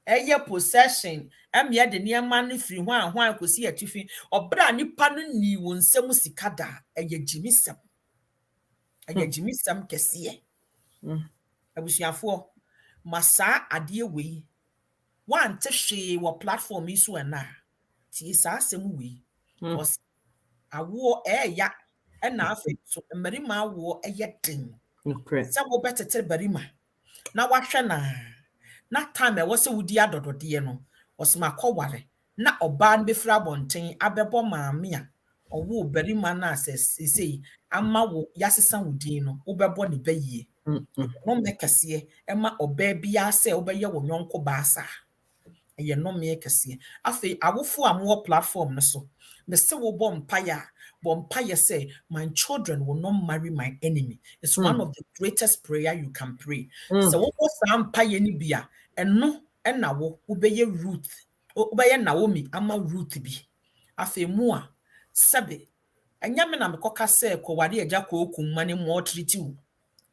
eye possession emye de niema ne firi ho ahwan akosi atifi obra nipa no ni wo nsem sika da eye jimisam kese abusuafo masa ade we one to she what platform is when na ti sa asem we was awo ya and na afi so mmarima awo den Correct. sɛ wobɛtete barima na wahwɛ na time ɛwɔ sɛ wodi adɔdɔdeɛ no ɔsɛm akɔware na ɔbaa no bɛfiri abɔnten abɛbɔ maame a ɔwo barima no a sɛ sesei ama wo yɛasesa wo din no wobɛbɔ ne bɛyie no mɛkɛseɛ ɛma ɔbaa biara sɛ wobɛyɛ wo nyɔnko baasa ɛyɛ nnɔmeɛ kɛseɛ afei awofo a mowɔ platform no so mɛsɛ wobɔ mpaeɛ say my children will not marry my enemy. It's one of the greatest prayer you can pray. So what was mpaeɛ ni bia ɛno ɛna wo wobɛyɛ Ruth wobɛyɛ Naomi ama Ruth bi afei mu a sɛbe ɛnya me na mekɔka sɛ kɔware agya kɔɔkum ma ne mo treat you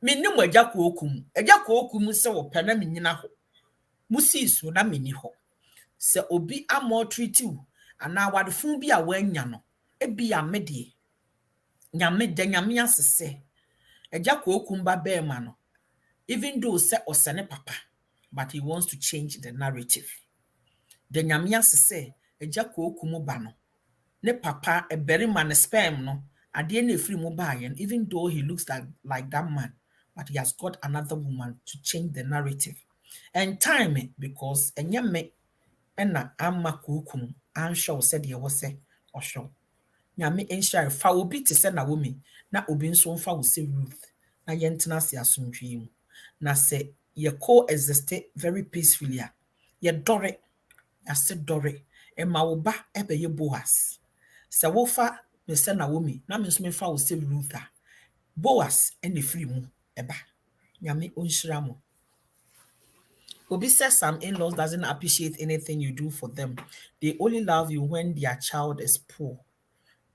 mennim agya kɔɔkum sɛ wɔpɛ na menyina hɔ musi so na menni hɔ sɛ obi ama treat you ana wadefo bi a wanya no ebi amede nyame de nyame asese agya kɔɔkum ba bɛɛma no even though sɛ ɔsɛ papa but he wants to change the narrative the nyame asese agya kɔɔkum ba no ne papa eberima ne sperm no ade na efiri mu ba yen even though he looks like that man but he has got another woman to change the narrative and time because enyame ɛna amma kɔɔkum anhwɛ sɛ de ɛwɔ sɛ ɔhwɛ nyame enhyire fa obi te sɛ Naomi na obi nso mfa wo sɛ Ruth na yɛntena se asomdwee mu na sɛ yɛ coexist very peacefully a yɛ dɔre ase dɔre ɛma wo ba ɛbɛyɛ Boaz sɛ wofa me sɛ Naomi na me nso mefa wo sɛ Ruth a Boaz ɛna firi mu ɛba nyame onhyira mo. Obi says some in-laws doesn't appreciate anything you do for them. They only love you when their child is poor.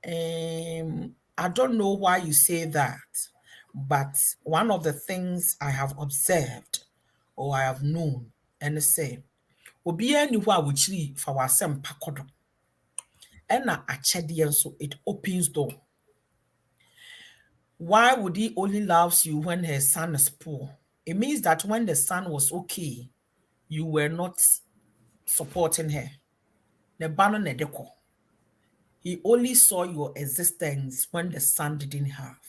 I don't know why you say that, but one of the things I have observed or I have known and say, obi ani ho a wochiri fa wasem pakodo. Ena achede so it opens door. Why would he only loves you when his son is poor? It means that when the son was okay, you were not supporting her. The banner nedeko. He only saw your existence when the son didn't have.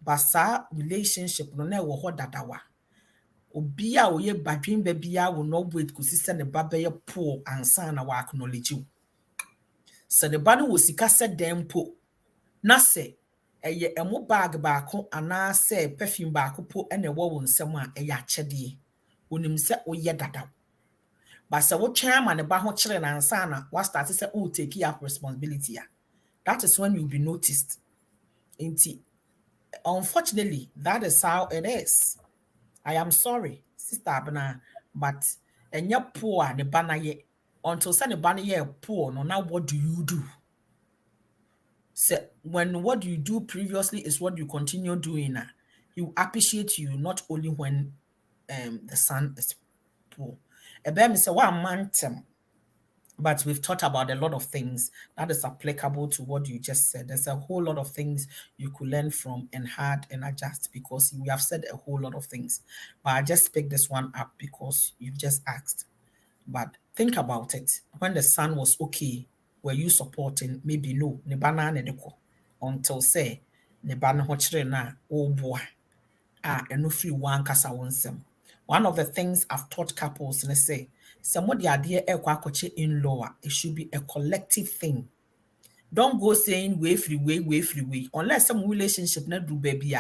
But sa relationship no na wo ho dadawa. Obi a oye badwin ba bia will not wait kusi se ne ba be poor ansa na wa acknowledge you. So the banner wo sika se dem po. Na se eye emo bag baako ana se perfume baako po ene wo wo nsem a eye akyede. Onim se oye dadaw. But so what chairman the baho children and sana what started say oh take up responsibility. That is when you'll be noticed. Unfortunately, that is how it is. I am sorry, Sister Abna, but and you're poor the banner ye until send the banner ye poor. No, now what do you do? So when what you do previously is what you continue doing now, he will appreciate you not only when the son is poor. But we've talked about a lot of things that is applicable to what you just said. There's a whole lot of things you could learn from and add and adjust because we have said a whole lot of things. But I just picked this one up because you've just asked. But think about it. When the son was okay, were you supporting? Maybe no. Nebana nedeko until say nebana hochre na oh boy. And free one kasa wonsem. One of the things I've taught couples, let's say, somebody idea in-law, it should be a collective thing. Don't go saying way free way. Unless some relationship not do baby,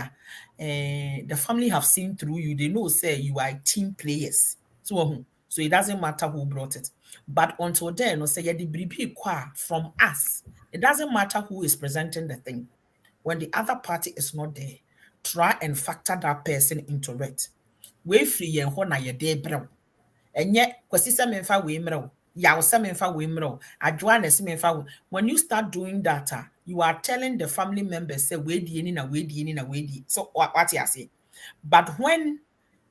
the family have seen through you. They know say you are team players. So it doesn't matter who brought it. But until then, say from us, it doesn't matter who is presenting the thing. When the other party is not there, try and factor that person into it. We free and hona ye de bro. And yet, kwasi se memfa we mro. Ya se memfa we mro. Adwa se memfa. When you start doing that, you are telling the family members say we di ni na we di ni na we di. So what you say? But when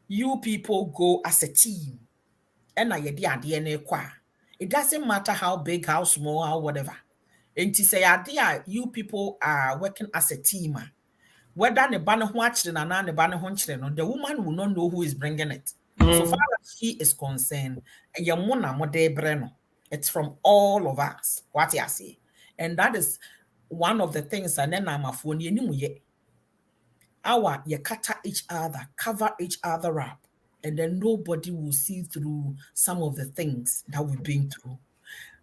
you people go as a team, and ye di ade na kwa, it doesn't matter how big, how small, how whatever. And to say idea you people are working as a team. Whether the banner watch the nana the banner hunch, the woman will not know who is bringing it. So far as she is concerned, it's from all of us. What you say, and that is one of the things. And then I'm a phone. Our you cutter each other, cover each other up, and then nobody will see through some of the things that we've been through.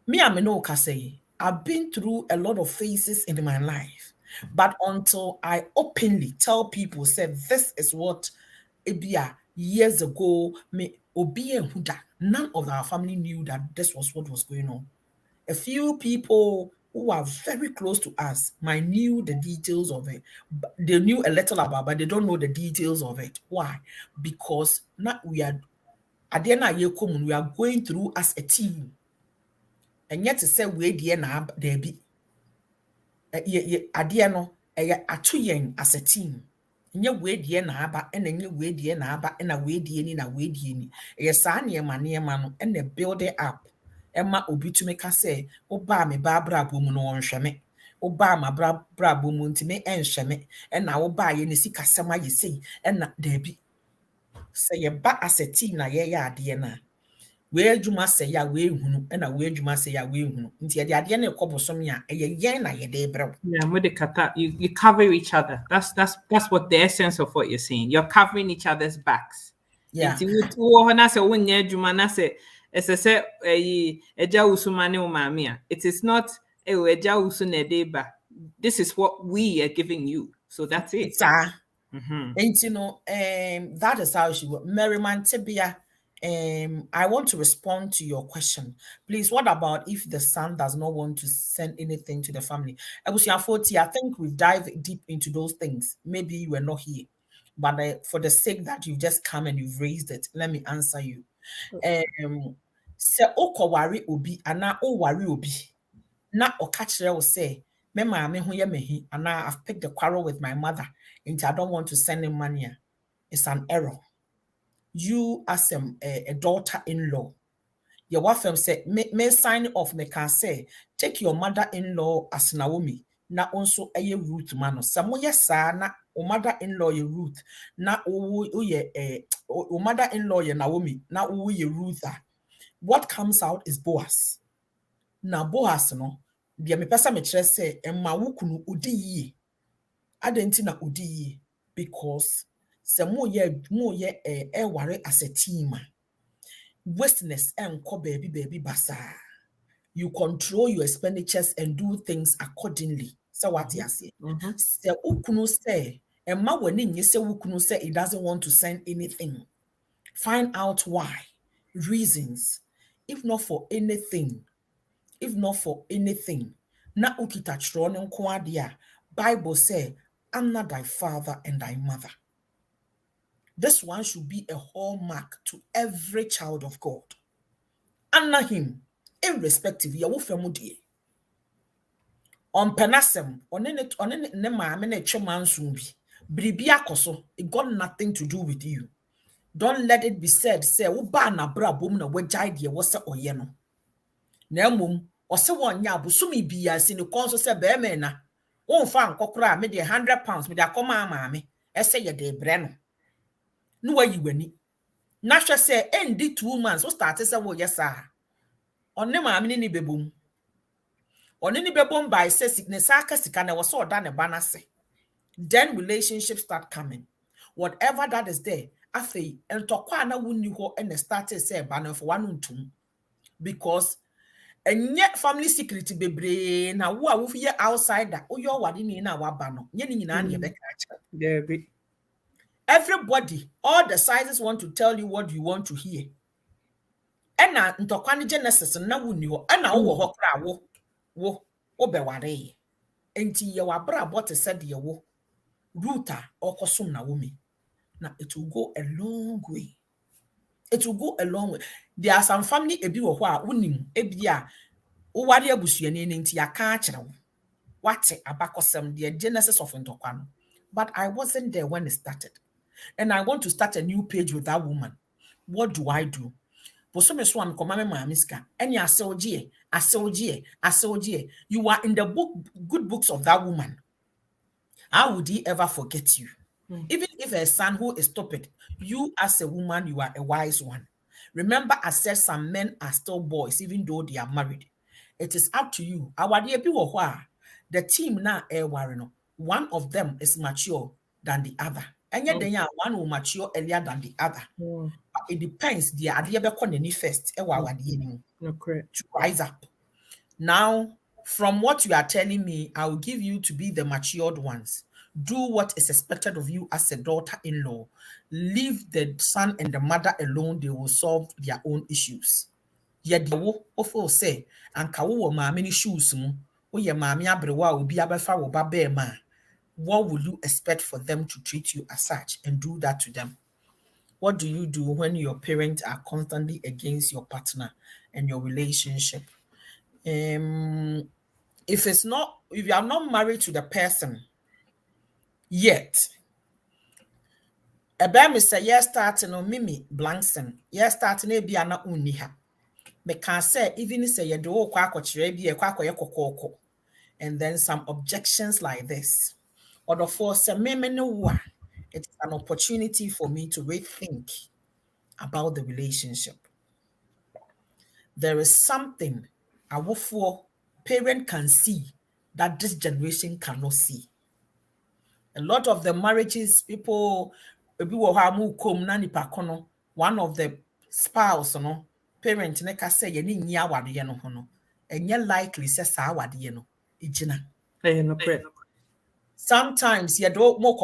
Me, I'm no say I've been through a lot of phases in my life, but until I openly tell people, say this is what Ebia years ago, me Obi and Huda, none of our family knew that this was what was going on. A few people who are very close to us might knew the details of it. They knew a little about, but they don't know the details of it. Why? Because now we are at the end of year common, we are going through as a team. And yet to say we dear na there be at the end a 2 year as a team. Nye we die na aba and nye we die na aba and a we die ni na we die ni yes niema no and build it up emma obi to make us say oba me ba bra bo mu no nhwe me oba ma bra bo mu ntime enhwe me and na oba ye ne sika sema ye sei and na da bi say ye ba as a team na ye ya ade na we adwuma say ya we hunu and na we adwuma say ya we hunu nti ye de ade na ekobosom ya ye yen na ye de brew. Yeah, with the kata, you cover each other. That's what the essence of what you're saying. You're covering each other's backs. Yeah. It is not this is what we are giving you. So that's it. And you know, that is how she works. Merriman Tibia, I want to respond to your question. Please, what about if the son does not want to send anything to the family? I think we've dived deep into those things. Maybe you were not here, but for the sake that you've just come and you've raised it, let me answer you. Se oko wari obi ana o wari obi na okachire will say me maame ho ye mehi ana I've picked a quarrel with my mother and I don't want to send him money. It's an error. You as a daughter-in-law, your wife say may sign off me can say take your mother-in-law as Naomi na also a Ruth mano samo yesa na o mother-in-law ye Ruth na o ye o mother-in-law ye Naomi na o ye Ruth. What comes out is Boaz. Na Boaz no dia me pesa me kire say emma wukunu odi yi adenti na odi yi because mo ye ware as a team. Wastefulness enko baby basa. You control your expenditures and do things accordingly. So what you say? Se ukunu say emma wani nye se ukunu say it doesn't want to send anything. Find out why. Reasons. If not for anything. Na ukita chrono nko Bible say, I'm not thy father and thy mother. This one should be a hallmark to every child of God. Honor him, irrespective. Ya wofemudie. On penasem, on ne maame na chomansumbi. Bribia koso, it got nothing to do with you. Don't let it be said, say, uba na bra bom na wejai die wose oyeno. Na mum, ose wonya busumi biya sini konso se beme na. Wonfa nkokora me de £100 me de akoma maame. Ese ye de breno. No way you wani. Nasha say endi 2 months so started say wo yes sir. Onne maame ni bebom. Onne ni bebom by say sickness aka sika na was so done ba na se. Then relationships start coming. Whatever that is there, afei entokwa na wunni ho and started say ba na for one ntum. Because and yet family security bebre na wo a wo fi outsider wo yo wade ni na wa ba no nye ni nyina na ye be ka There. Everybody, all the sizes want to tell you what you want to hear. Ena ntokwa Genesis na wuni ho ena wo ho kra wo be ware. Enti ye wa bra bot said ye wo Ruta okosom na womi. Na it will go a long way. It will go a long way. There are some family ebi wo ho a unim ebia wo ware abusuani nti aka a kire wo. Wate abakosem the Genesis of ntokwa no. But I wasn't there when it started. And I want to start a new page with that woman. What do I do? You are in the good books of that woman. How would he ever forget you? Even if a son who is stupid, you as a woman, you are a wise one. Remember, I said some men are still boys, even though they are married. It is up to you. The team now one of them is mature than the other. And yet, then one will mature earlier than the other. But it depends. The idea be first. To rise up. Now, from what you are telling me, I will give you to be the matured ones. Do what is expected of you as a daughter-in-law. Leave the son and the mother alone. They will solve their own issues. Yet the wo say, and kawo many shoes mu. Ye mami abrewa obi abefa wo ba ma. What will you expect for them to treat you as such and do that to them? What do you do when your parents are constantly against your partner and your relationship? If you are not married to the person yet, me say yes starting on Mimi Blankson, yes starting a biana uniha. Me can say even say you do and then some objections like this. Or the force it's an opportunity for me to rethink about the relationship. There is something a parent can see that this generation cannot see. A lot of the marriages, people, one of the spouse, parent, say, and you're likely says, sometimes you don't more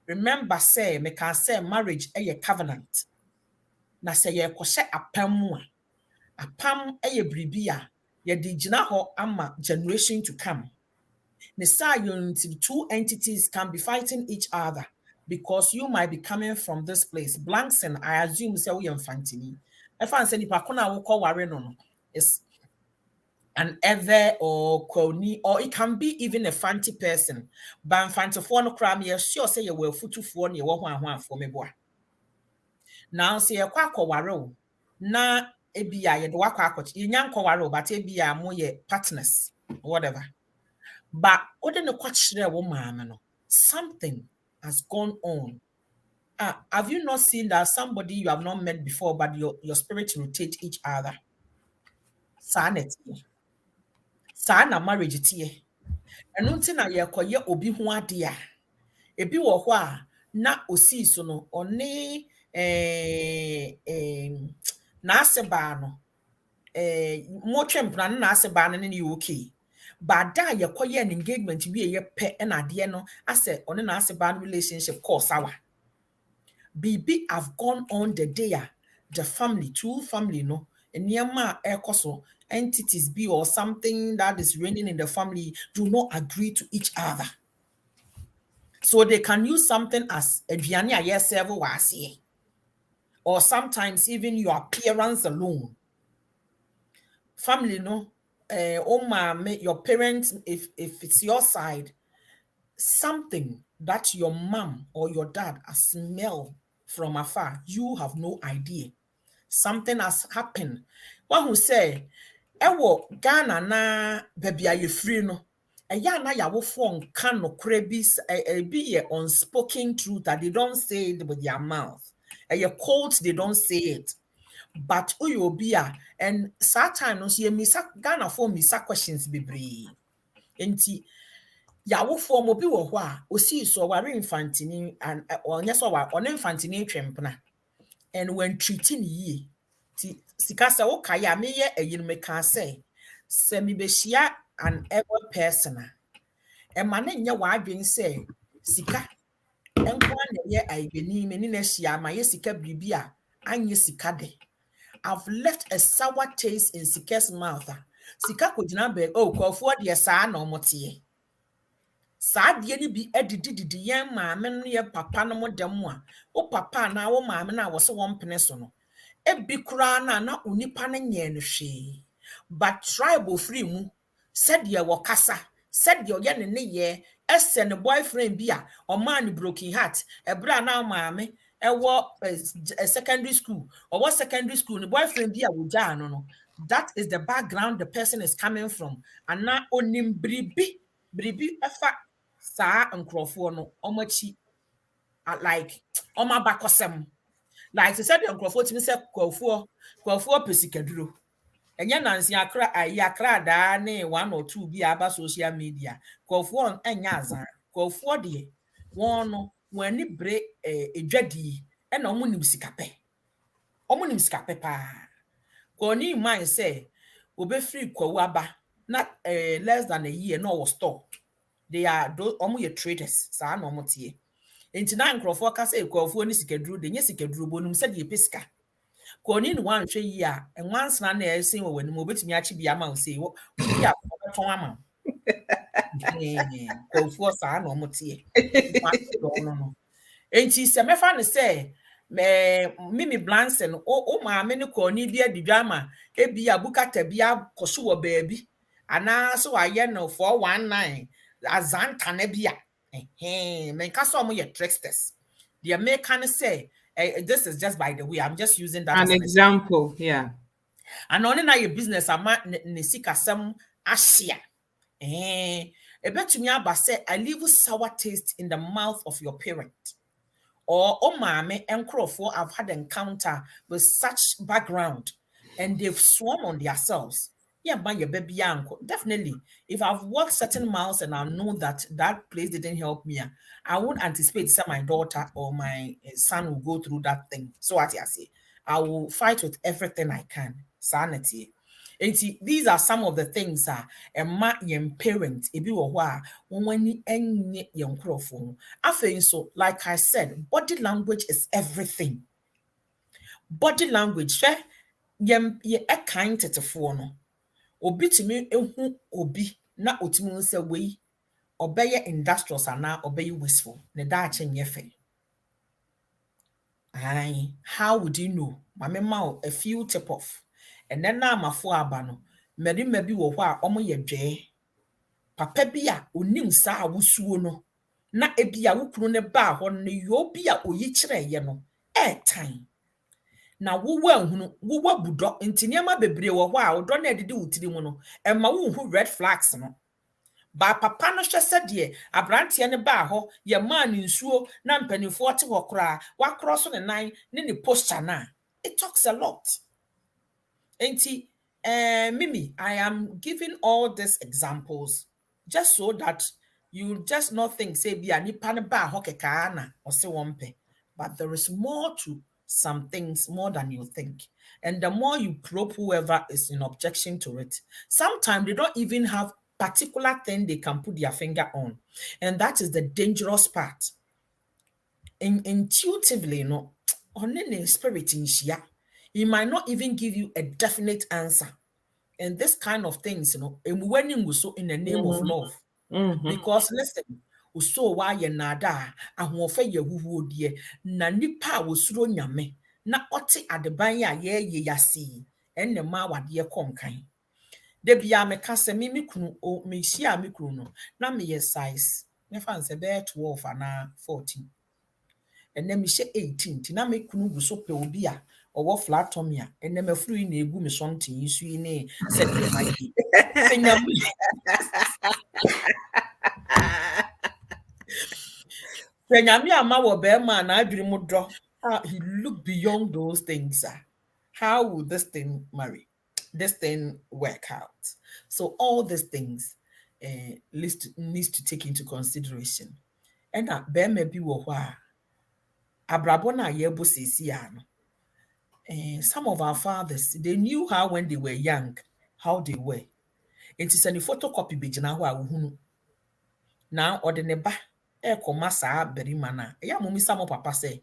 remember, say, me can say marriage a covenant. Na say ye kwose apam bribia ye di gina ho ama generation to come. Ne say two entities can be fighting each other because you might be coming from this place. Blankson, I assume say we infantini. If I say nipa kona wo call ware no is an ever or crony, or it can be even a fancy person. But fancy for no crime, you sure say you will foot for ne one for me boy. Now say a quack waro na ebia ye do wakwa nyan kwaro but ebia mo ye partners whatever. But ode no kwachire wo maame no, something has gone on. Have you not seen that somebody you have not met before but your spirit rotate each other? Sana marriage tie. Eno nti na ye koye obi ho ade a ebi wo ho a na osi so no one na aseba no mo twempra na aseba no ne okay but da ye koye an engagement bi ye pe na ade no ase one na aseba no relationship course awa bibi have gone on the day the family two family no enema ekoso entities be or something that is reigning in the family do not agree to each other, so they can use something as aduane a ye serve wase, or sometimes even your appearance alone. Family no your parents, if it's your side, something that your mom or your dad has smelled from afar, you have no idea. Something has happened. One who say, Ewo Ghana na baby are you free no? Eya na ya wo fo nka no krebis be unspoken truth that they don't say it with their mouth. A quote, they don't say it. But uyobia and time no see misa Ghana for misa questions bebre. Enti ya wo form obi wo ho a osi so ware infantini and onye so wa on infantini twempna and when treating ye ti sika se wo kaya me ye ayin me kan say se me be hia an ever person e ma na nya wa adwen say sika enkwa na ye aibeni me ni na hia ma ye sika bribia anye sika de. I've left a sour taste in Sika's mouth. Sika kujina be kwafo de saa na omote. Saa de ni bi edididi yen maame no ye papa no modem a. O papa na wo maame na wo so won pene so no. E bi kura na onipa na nye no hwe. But tribal free mu said ye wo kasa, said ye ne ye ese ne boyfriend bi a o man broken heart. E bra na maame a secondary school or what secondary school the boyfriend be a no. That is the background the person is coming from. And now onim bribi efa Sa nkrofo no omachi like oma bakosem. Like they said the nkrofo timi say kwafo pesikaduro. Enya nansi akra da ne 1 or 2 bi aba social media. Kwafo enya azan. Kwafo de won no wani bre edwadi e na omo nim sikape. Omo nim sikape pa. Koni mind say obe free kwawu aba not less than a year no was store. They are those omo ye traders sa na omo tie. Enti na nkrofo ka say kwafo ni sikaduro de nye sikaduro bonum say de pesika. Koni no wan hwe yi a enwanse na na esen wo wani mo betumi achi bia ma say wo ya ton ama. Kwafo sa na omo tie. No. Enti se mefa ne say Mimi Blanson o maame ne Koni bia didwama ebia bukata bia koso wo baabi ana so aye no 419 azanta na bia men ka so mo ye tricksters the American say this is just by the way I'm just using that an as example. Yeah, and only na your business ama ne sikasem ahia ebetumi aba say I leave sour taste in the mouth of your parent. Or mame and crofo have had encounter with such background and they've sworn on themselves. Yeah, by your baby uncle. Definitely. If I've walked certain miles and I know that that place didn't help me, I won't anticipate that my daughter or my son will go through that thing. So what I say, I will fight with everything I can. Sanity. And see, these are some of the things my young parents, if you were when any young crofo. I feel so, like I said, body language is everything. Body language, ye a kind to phone. Obi to me, obi, not utmu say we obey industrials are now obey wistful. Ne dachen yefe. Aye, how would you know? My mouth a few tip off. And then na mafo abano merima bi wo ho a omo ye dwe papa bi a onim sa awusuo no na ebia wukunu ne ba ho ne yo bi a oyi kire ye no time na wowa hunu wowa budo ntiniama bebre wo ho a odo na edede wutiri mu no ema wo hu red flags no ba papa no hwese de abrantie ne ba ho ye man nsuo na mpanifo te ho kra wa cross ne nan ne posture na it talks a lot. Auntie, Mimi, I am giving all these examples just so that you just not think, say, be a nipa ba hokekana or say wompe. But there is more to some things, more than you think. And the more you probe whoever is in objection to it, sometimes they don't even have particular thing they can put their finger on. And that is the dangerous part. Intuitively, no, on any spirit in Shia. He might not even give you a definite answer. And this kind of things, when we so in the name of love. Because listen, so why ye nada, and who fe ye who dear, na nipa was throw nyame, na oti adebanya ye yasi, and the ma wa dear conkai. Debia me kase mi kunu o me shia mi kunu, na me ye size, me fancy bear 12 and 14. And then me she 18, tina me kunu so pe obia. Or flatomia, and then a free negu me something you see ne said my man, I dream would draw. He looked beyond those things. How would this thing marry? This thing work out? So all these things needs to take into consideration. And that bear may be wah. Abrabona yebo sisiano. Some of our fathers, they knew how when they were young, how they were. It is a photocopy bijina wa now or the neba komasa berimana. Ya mumi samo papa say,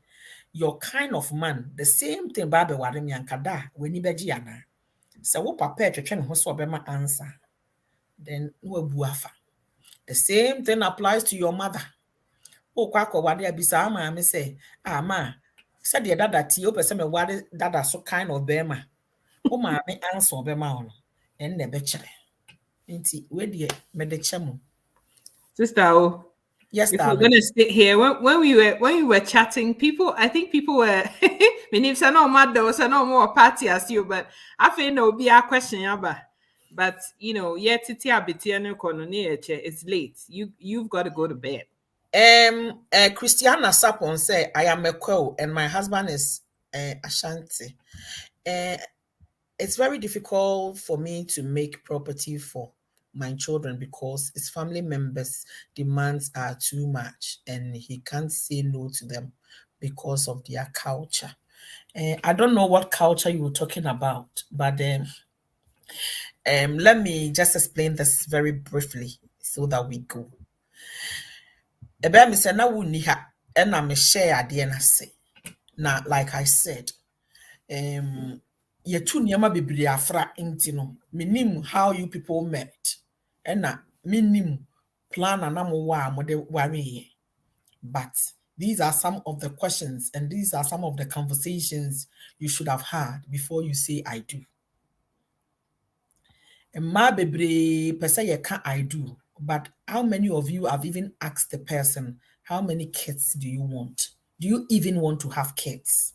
your kind of man, the same thing babe warem yankada when ibejiana. So wo papa etwetwe ho so obema answer. Then no buafa. The same thing applies to your mother. O kwakọ wade abisa ama me say, ma said the dada ti o pese me wade dada so kind of bema. O ma me answer bema ono. En ne be kire. Nti we de me de chemo. Sister, yes, if we're gonna sit here, when we were chatting, I think people were meaning no mad there was no more party as you, but I feel no be a question about But yet it's late. You've got to go to bed. Christiana Sapon say, I am a Kwo and my husband is Ashanti. It's very difficult for me to make property for my children because his family members' demands are too much and he can't say no to them because of their culture. I don't know what culture you were talking about, but let me just explain this very briefly so that we go. Ebe me say na wuni ha and I'm share ade na say. Now, like I said, yetu niyama bebree afra nti no minim how you people met. And na minim plan na mo wa mo de ware. But these are some of the questions and these are some of the conversations you should have had before you say I do. And ma bebree pese ye ka I do. But how many of you have even asked the person, how many kids do you want? Do you even want to have kids?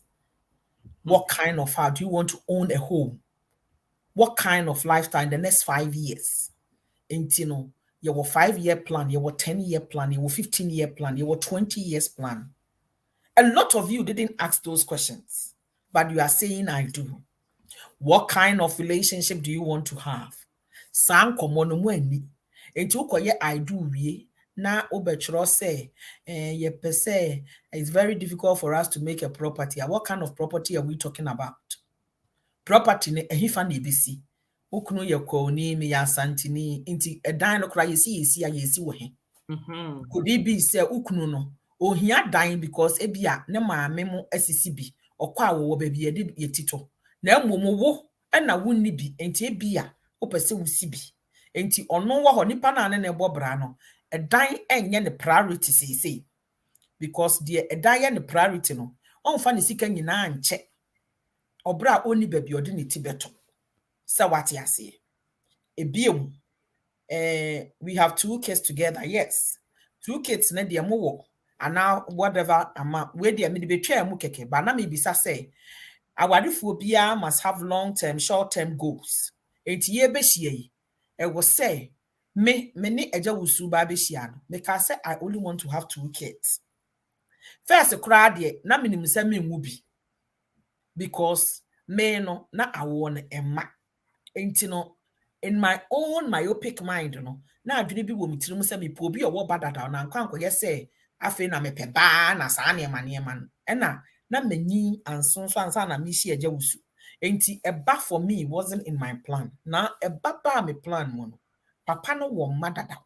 What kind of house? Do you want to own a home? What kind of lifestyle in the next 5 years? And your 5-year plan, your 10-year plan, your 15-year plan, your 20 years plan. A lot of you didn't ask those questions, but you are saying I do. What kind of relationship do you want to have? Sam komono mweni. Enti ukoye I do we na obechro say ye pese it's very difficult for us to make a property. What kind of property are we talking about? Property ne ehifa na ebisi. Ukunu ye ko ni me ya santini inti edan no kra yesi ya yesi wo he. Could it be say ukunu no ohia dan because ebia ne maame mo asisi bi okwa wo baby ye tito. Na mmomo wo na wonni bi enti ebia opese wusi bi. Enti ono wo ho nipa na ne bo bra no edan enye ne priority say because the edan ye ne priority no onfa ne sika nyina nche obra oni baby odi ne tibeto sa wati ase ebiem we have 2 kids together. Yes, 2 kids na de mo wo ana whatever ama we de me de betwa mu keke ba na me bisa say awadefo bia must have long-term short-term goals. Enti ye be hie I will say, me ne eja wusu ba be hia no. Me ka say I only want to have 2 kids. First cry de na minim say me nwu bi. Because me no na awo no emma. Enti no in my own myopic mind no na adwene bi wo mitirim say me po bi owo badada na nkwanko ye say afi na me pe ba na sa na ema no. Ena na manyi anson so ansa na me hia eja wusu. Enti eba for me wasn't in my plan. Na eba ba me plan mo no. Papa no wo madada.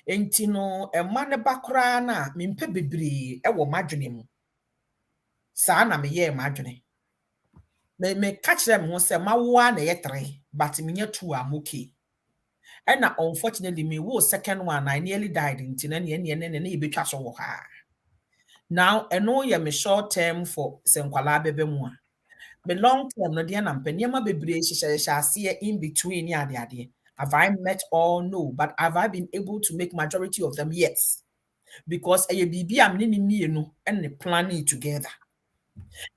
Enti no ema ne bakra na me mpe bebre e wo madwene mu. Sa na me ye madwene. Me catch them who say ma wo na ye 3 but me nye 2 am okay. And na unfortunately me wo second one I nearly died enti na ne betwa so wo ha. Now eno ye me short term for senkwala bebe mu a. Me long term no de na mpanyama bebre hyehyehye in between ya de. Have I met all? No, but have I been able to make majority of them? Yes. Because a bibi am ni mienu and the planning together.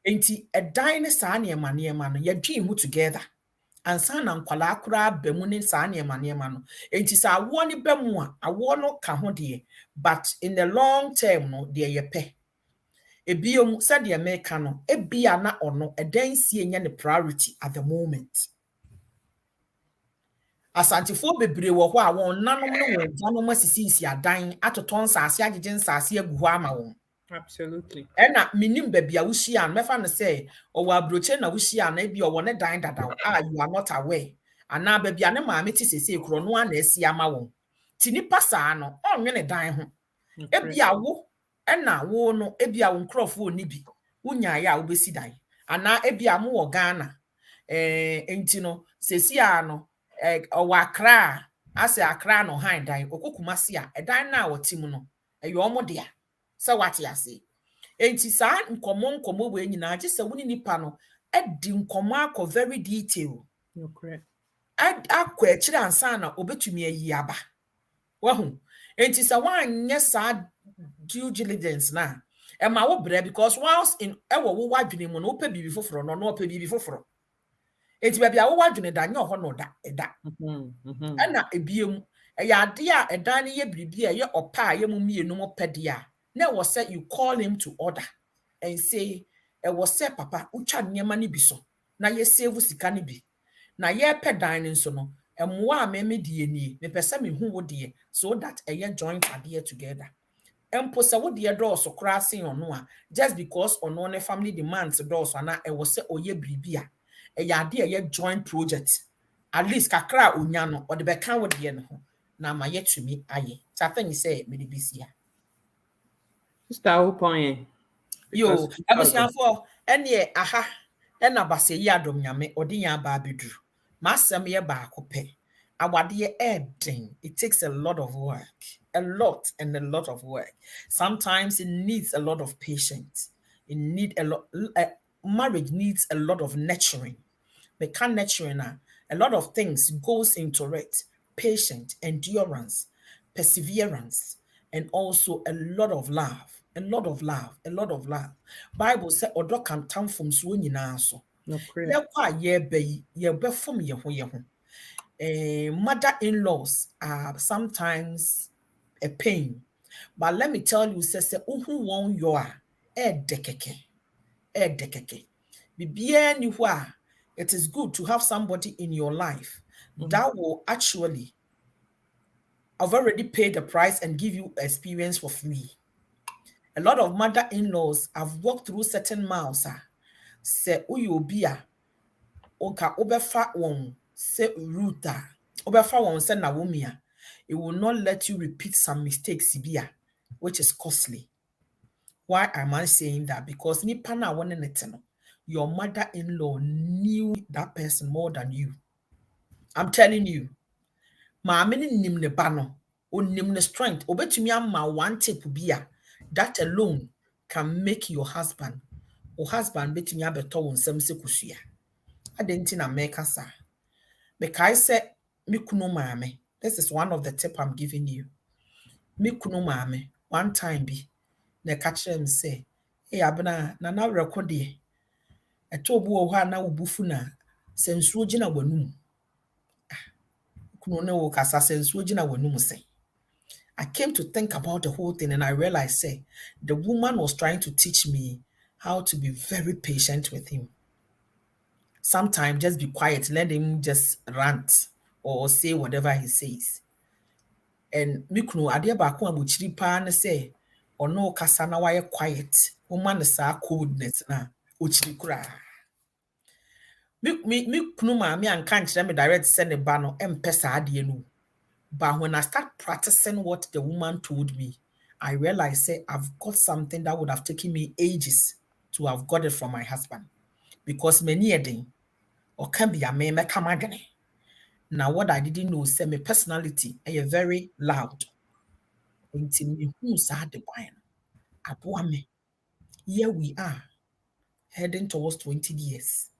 Enti a dine sa niema no ye dream together. And sana nkwala kura bemu ne sa niema no. Enti sa awo ni bemu a awo no ka ho de. But in the long term no de ye pe. Ebiom said the American no ebia na ono eden sie nya ne priority at the moment. Asantifo bebre wo ho a won nanom ne won nanom asisi adan atoton saase agegen saase agu ho ama won. Absolutely. Ena minim bebia wo hia mefa no say owo abroche na wo hia na bia owo ne dan dada you are not aware. Ana bebia ne maame ti sese kro no ana asi ama won. Ti nipa saa no onwe ne dan ho. Ebia wo ena wo no ebia wo nkrofo oni bi. Wonya ya wo besi dan. Ana ebia mo wo Ghana. Enti no sesi a no owa Accra ase Accra no han dan okokumasi a edan na wotim no eyo omo de a se wate ase enti sa nkomo we nyina age se woni nipa no edi nkomo akọ very detail you're correct akọ ekire ansa na obetumi ayi aba wahu enti sa wanye sa due diligence na e ma wo bre because once in ewo wo wadwene mu no opa bibi foforo no opa bibi foforo Eti baby a wo wadwene da nya ho no da eda. Na ebiem eya ade a eda ne ye biribi a ye opa a ye mu mienu mo pede a na wo say you call him to order and say e wo say papa utwa nyema ne bi so na ye save sika ne bi na ye pɛ dan ne so no emwa a me die nie me pese me hu wo die so that ye joint ade together empo se wo de dɔɔso kora sen ono a just because ono ne family demands dɔɔso na e wo say oye biribi a eya ade a ye joint project at least kakra onya no or the beka wo de no ho na ma yetumi aye so I think say me de bisia Sister Upon yo abusiafo ene aha ena base yi adom nyame odi nya ba bedu masem ye ba akopɛ awade ye eden it takes a lot of work a lot of work. Sometimes it needs a lot of patience. It need a lot marriage needs a lot of nurturing. They can't nurturing a lot of things goes into it. Patience, endurance, perseverance, and also a lot of love. A lot of love. Bible said odo can come from so nyina so. no prayer. Ye kwa ye be from ye ho. Mother-in-laws are sometimes a pain. But let me tell you, say uhu won you are dekeke. Bibia ni hwa. It is good to have somebody in your life that will actually have already paid the price and give you experience for free. A lot of mother-in-laws have walked through certain miles. Se uyobia oka obefa won se ruta obefa won se Naomi. It will not let you repeat some mistakes bia, which is costly. Why am I saying that? Because nipa na won no. Your mother-in-law knew that person more than you. I'm telling you. Maame ni nim ne ba no, onim ne strength. Obetumi ama one tip bia. That alone can make your husband. Or husband betumi abeto won nsam se kusua. Adenti na make sa. Because say me kunu maame. This is one of the tip I'm giving you. Me kunu maame one time bi na ka kire me say, "Hey abena na record de. Eto obu wo ha na obufu na sensuo gina wanum." Kunu ne wo kasa sensuo gina wanum say. I came to think about the whole thing and I realized, say, the woman was trying to teach me how to be very patient with him. Sometimes just be quiet, let him just rant or say whatever he says. And mikunu ade ba ko amochiri pa na say, ono kasa na waye quiet. Woman sa coldness na ochiri kura. Mikunu ma me anka nkyere me direct send the ba no empesa ade no. But when I start practicing what the woman told me, I realized, say, I've got something that would have taken me ages to have got it from my husband. Because many a day, or can be a me come again. Now, what I didn't know, say, my personality is very loud. Until me who's had the wine. Abuame. Here we are, heading towards 20 years.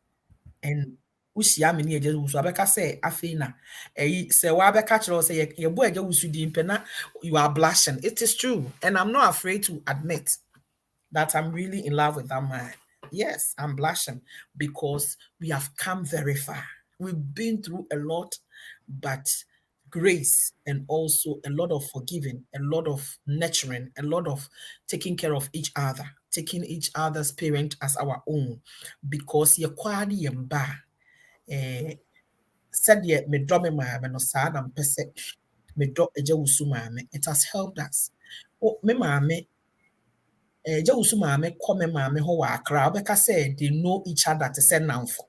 And ushia me ni eje wusu abeka say afina say wa abeka kire say ye bo eje wusu di mpena you are blushing. It is true and I'm not afraid to admit that I'm really in love with that man. Yes, I'm blushing because we have come very far. We've been through a lot, but grace and also a lot of forgiving, a lot of nurturing, a lot of taking care of each other, taking each other's parent as our own, because ye kwadi yemba said ye me do me maame no saa na mpese me do eja wusu maame. It has helped us. Oh me maame eja wusu maame ko me maame ho wa Accra obeka say they know each other to say namfo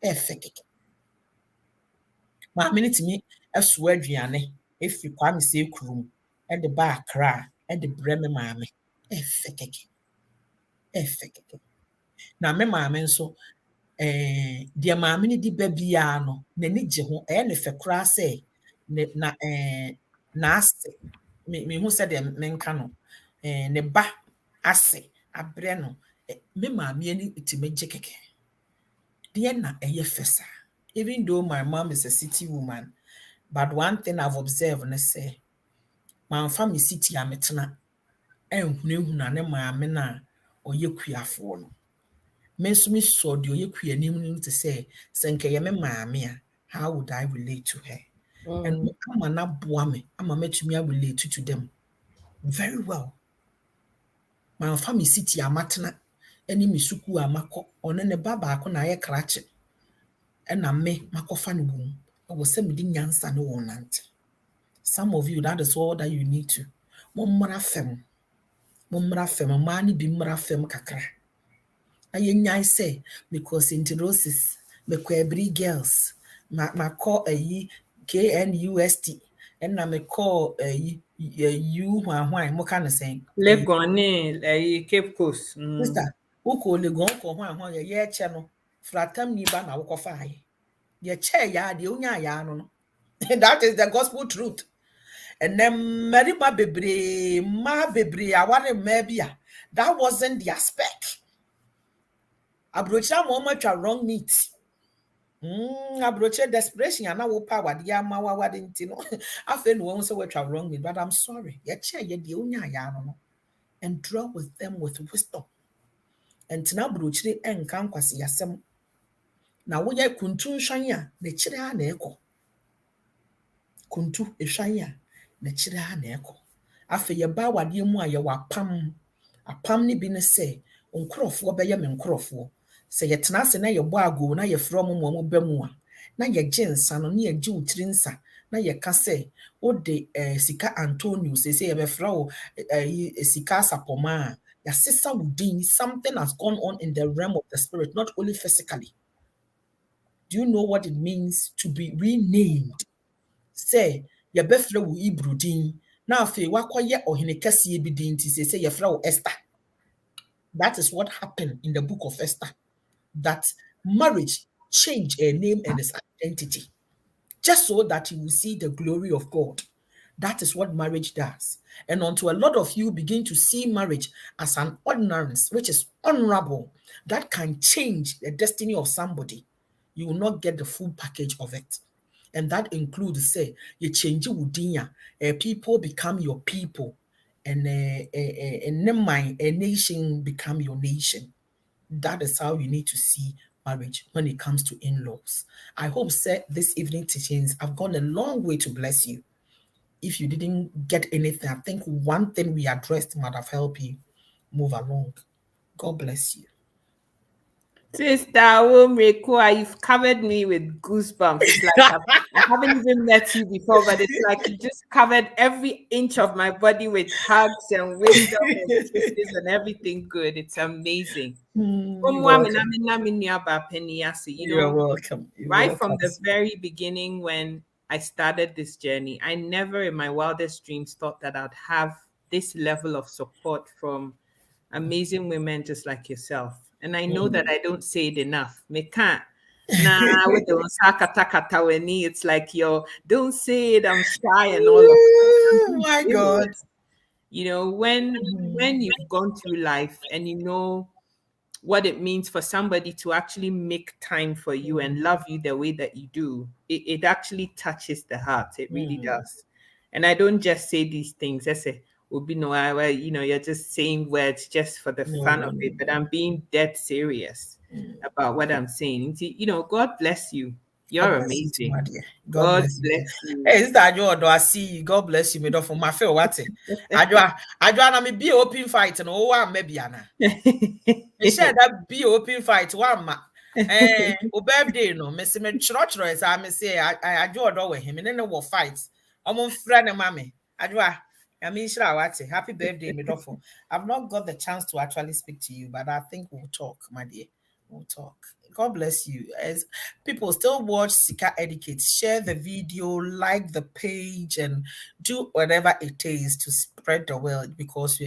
efekeke maame ni timi aso aduane efi Kwame se kurum e de ba Accra e de bre me maame efekeke na me maame nso de maame ni di ba bia no n'ani gye ho ne fe kura se na ase me hu se de menka no ne ba ase abre no me maame ani itime gye keke de na eye fesa. Even though my mom is a city woman, but one thing I've observed and say my family city ametena enhunehuna ne maame na oye kuafo no me so do you create to say, Senke me mamia, how would I relate to her? And I'm an abuame, I'm a met me relate to them very well. My family city amatna, any misuku amako, on any baba na ye cratch, and I me makofan womb. I was sending yansa no one. Some of you, that is all that you need to. Mummra fem, money be mrafem kakra. I say, because into roses, me quebri girls, ma call a ye KNUST, and I may call a you why more kind of saying. Legone, Cape Coast. Sister, who call the gon ko why ye channel, fratam ni ba na woko fai. Ye chair ya, the unya ya no. That is the gospel truth. And then Mary ma bebre, I want a maybe. That wasn't the aspect. Abrocha moment wrong meat. Abrocha desperation and now power the yama wa didn't know. I feel one so what wrong meat, but I'm sorry. Your chair ye the unya yano and draw with them with wisdom. And tina brochri and kankwasi yasem. Na wo ye kuntu shanya ne chire ha na eko. Kuntu eshanya ne chire ha na eko. Afe ye ba wade mu a ye wapam. Apam ni bi ne se onkrofo be ye me nkrofo. Se ye tena se na ye bo ago na ye fro mo ba mu a na ye gensa no na ye gi utiri nsa na ye ka se o de sika Antonio se ye be fro sika sapoma ya sisa wudin. Something has gone on in the realm of the spirit, not only physically. Do you know what it means to be renamed? Say ye be fro wo Ibrudin na afi wakoye ohene kase bi din ti say ye fro Esther. That is what happened in the book of Esther. That marriage changed her name and its identity, just so that you will see the glory of God. That is what marriage does. And until a lot of you begin to see marriage as an ordinance, which is honorable, that can change the destiny of somebody, you will not get the full package of it. And that includes, say, you change wudinya, people become your people, and a nation become your nation. That is how you need to see marriage when it comes to in-laws. I hope, sir, this evening teachings have gone a long way to bless you. If you didn't get anything, I think one thing we addressed might have helped you move along. God bless you. Sister Womrekwa, you've covered me with goosebumps. It's like I haven't even met you before, but it's like you just covered every inch of my body with hugs and wisdom and kisses and everything good. It's amazing. You're welcome. You're welcome. Right from the very beginning when I started this journey, I never in my wildest dreams thought that I'd have this level of support from amazing women just like yourself. And I know that I don't say it enough. Me can't. Nah, with the it's like don't say it, I'm shy and all of that. Oh my God. You know, when you've gone through life and you know what it means for somebody to actually make time for you and love you the way that you do, it actually touches the heart. It really does. And I don't just say these things. I say, you're just saying words just for the fun of it, but I'm being dead serious about what I'm saying. God bless you. You're amazing. God bless you. Hey, Sister Adjo, I see you. God bless you. Me do for my feel what? Adjo, na me be open fight and maybe ana. Me share that be open fight one ma. O birthday no, me se me chro as I me say Adjo do with him and then no fight. Omo friend mama. Adjo, I mean, happy birthday, me do for. I've not got the chance to actually speak to you, but I think we'll talk, my dear. We'll talk. God bless you. As people still watch Sika Etiquette, share the video, like the page, and do whatever it takes to spread the word, because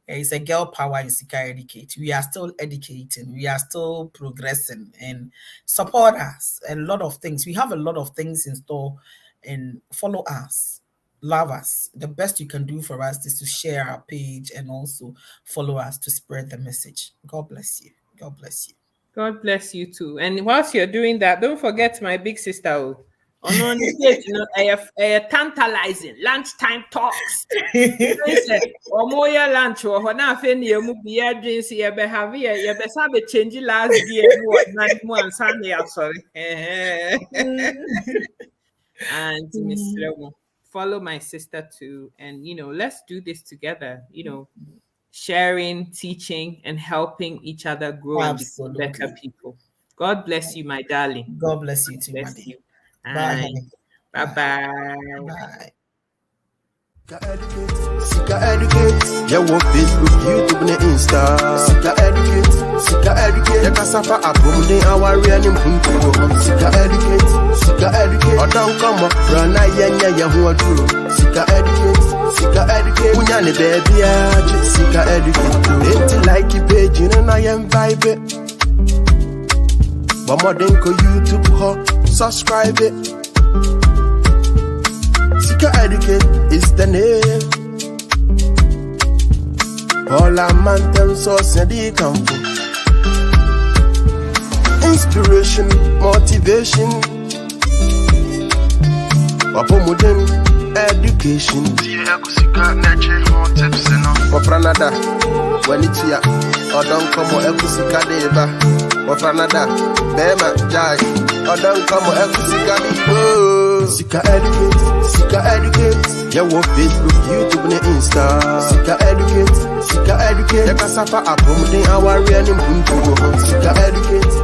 it's a girl power in Sika Etiquette. We are still educating, we are still progressing, and support us. A lot of things. We have a lot of things in store, and follow us. Love us. The best you can do for us is to share our page and also follow us to spread the message. God bless you. God bless you. God bless you too. And whilst you're doing that, don't forget my big sister. On the you know, tantalizing lunchtime talks. Omoya lunch or when I find you be drinks you be have you be sabe change last year one Sunday sorry. And Mr. Follow my sister too, and you know, let's do this together. You know, sharing, teaching, and helping each other grow and become better people. God bless you, my darling. God bless you too, bless you. Bye. Bye. Bye. Sika educate, yeah, what Facebook, YouTube, and Insta. Sika educate, yeah, Casafa, Abum, our real name, Sika educate, or don't come up, Rana, yeah, who are true. Sika educate, Unyani, baby, Sika educate, ain't like you page, you know, I am vibe. One more than YouTube, subscribe it. Sika Educate is the name. All our man source and the camp. Inspiration, motivation, modern education. For Canada, when it's here, or don't come or Ekusika Deva. For Canada, Bema Jai, or don't come or Ekusika Deva. Sika educate, yeah, what Facebook, YouTube, and Insta. Sika educate, yeah, Casafa, Abum, our real name, Sika educate.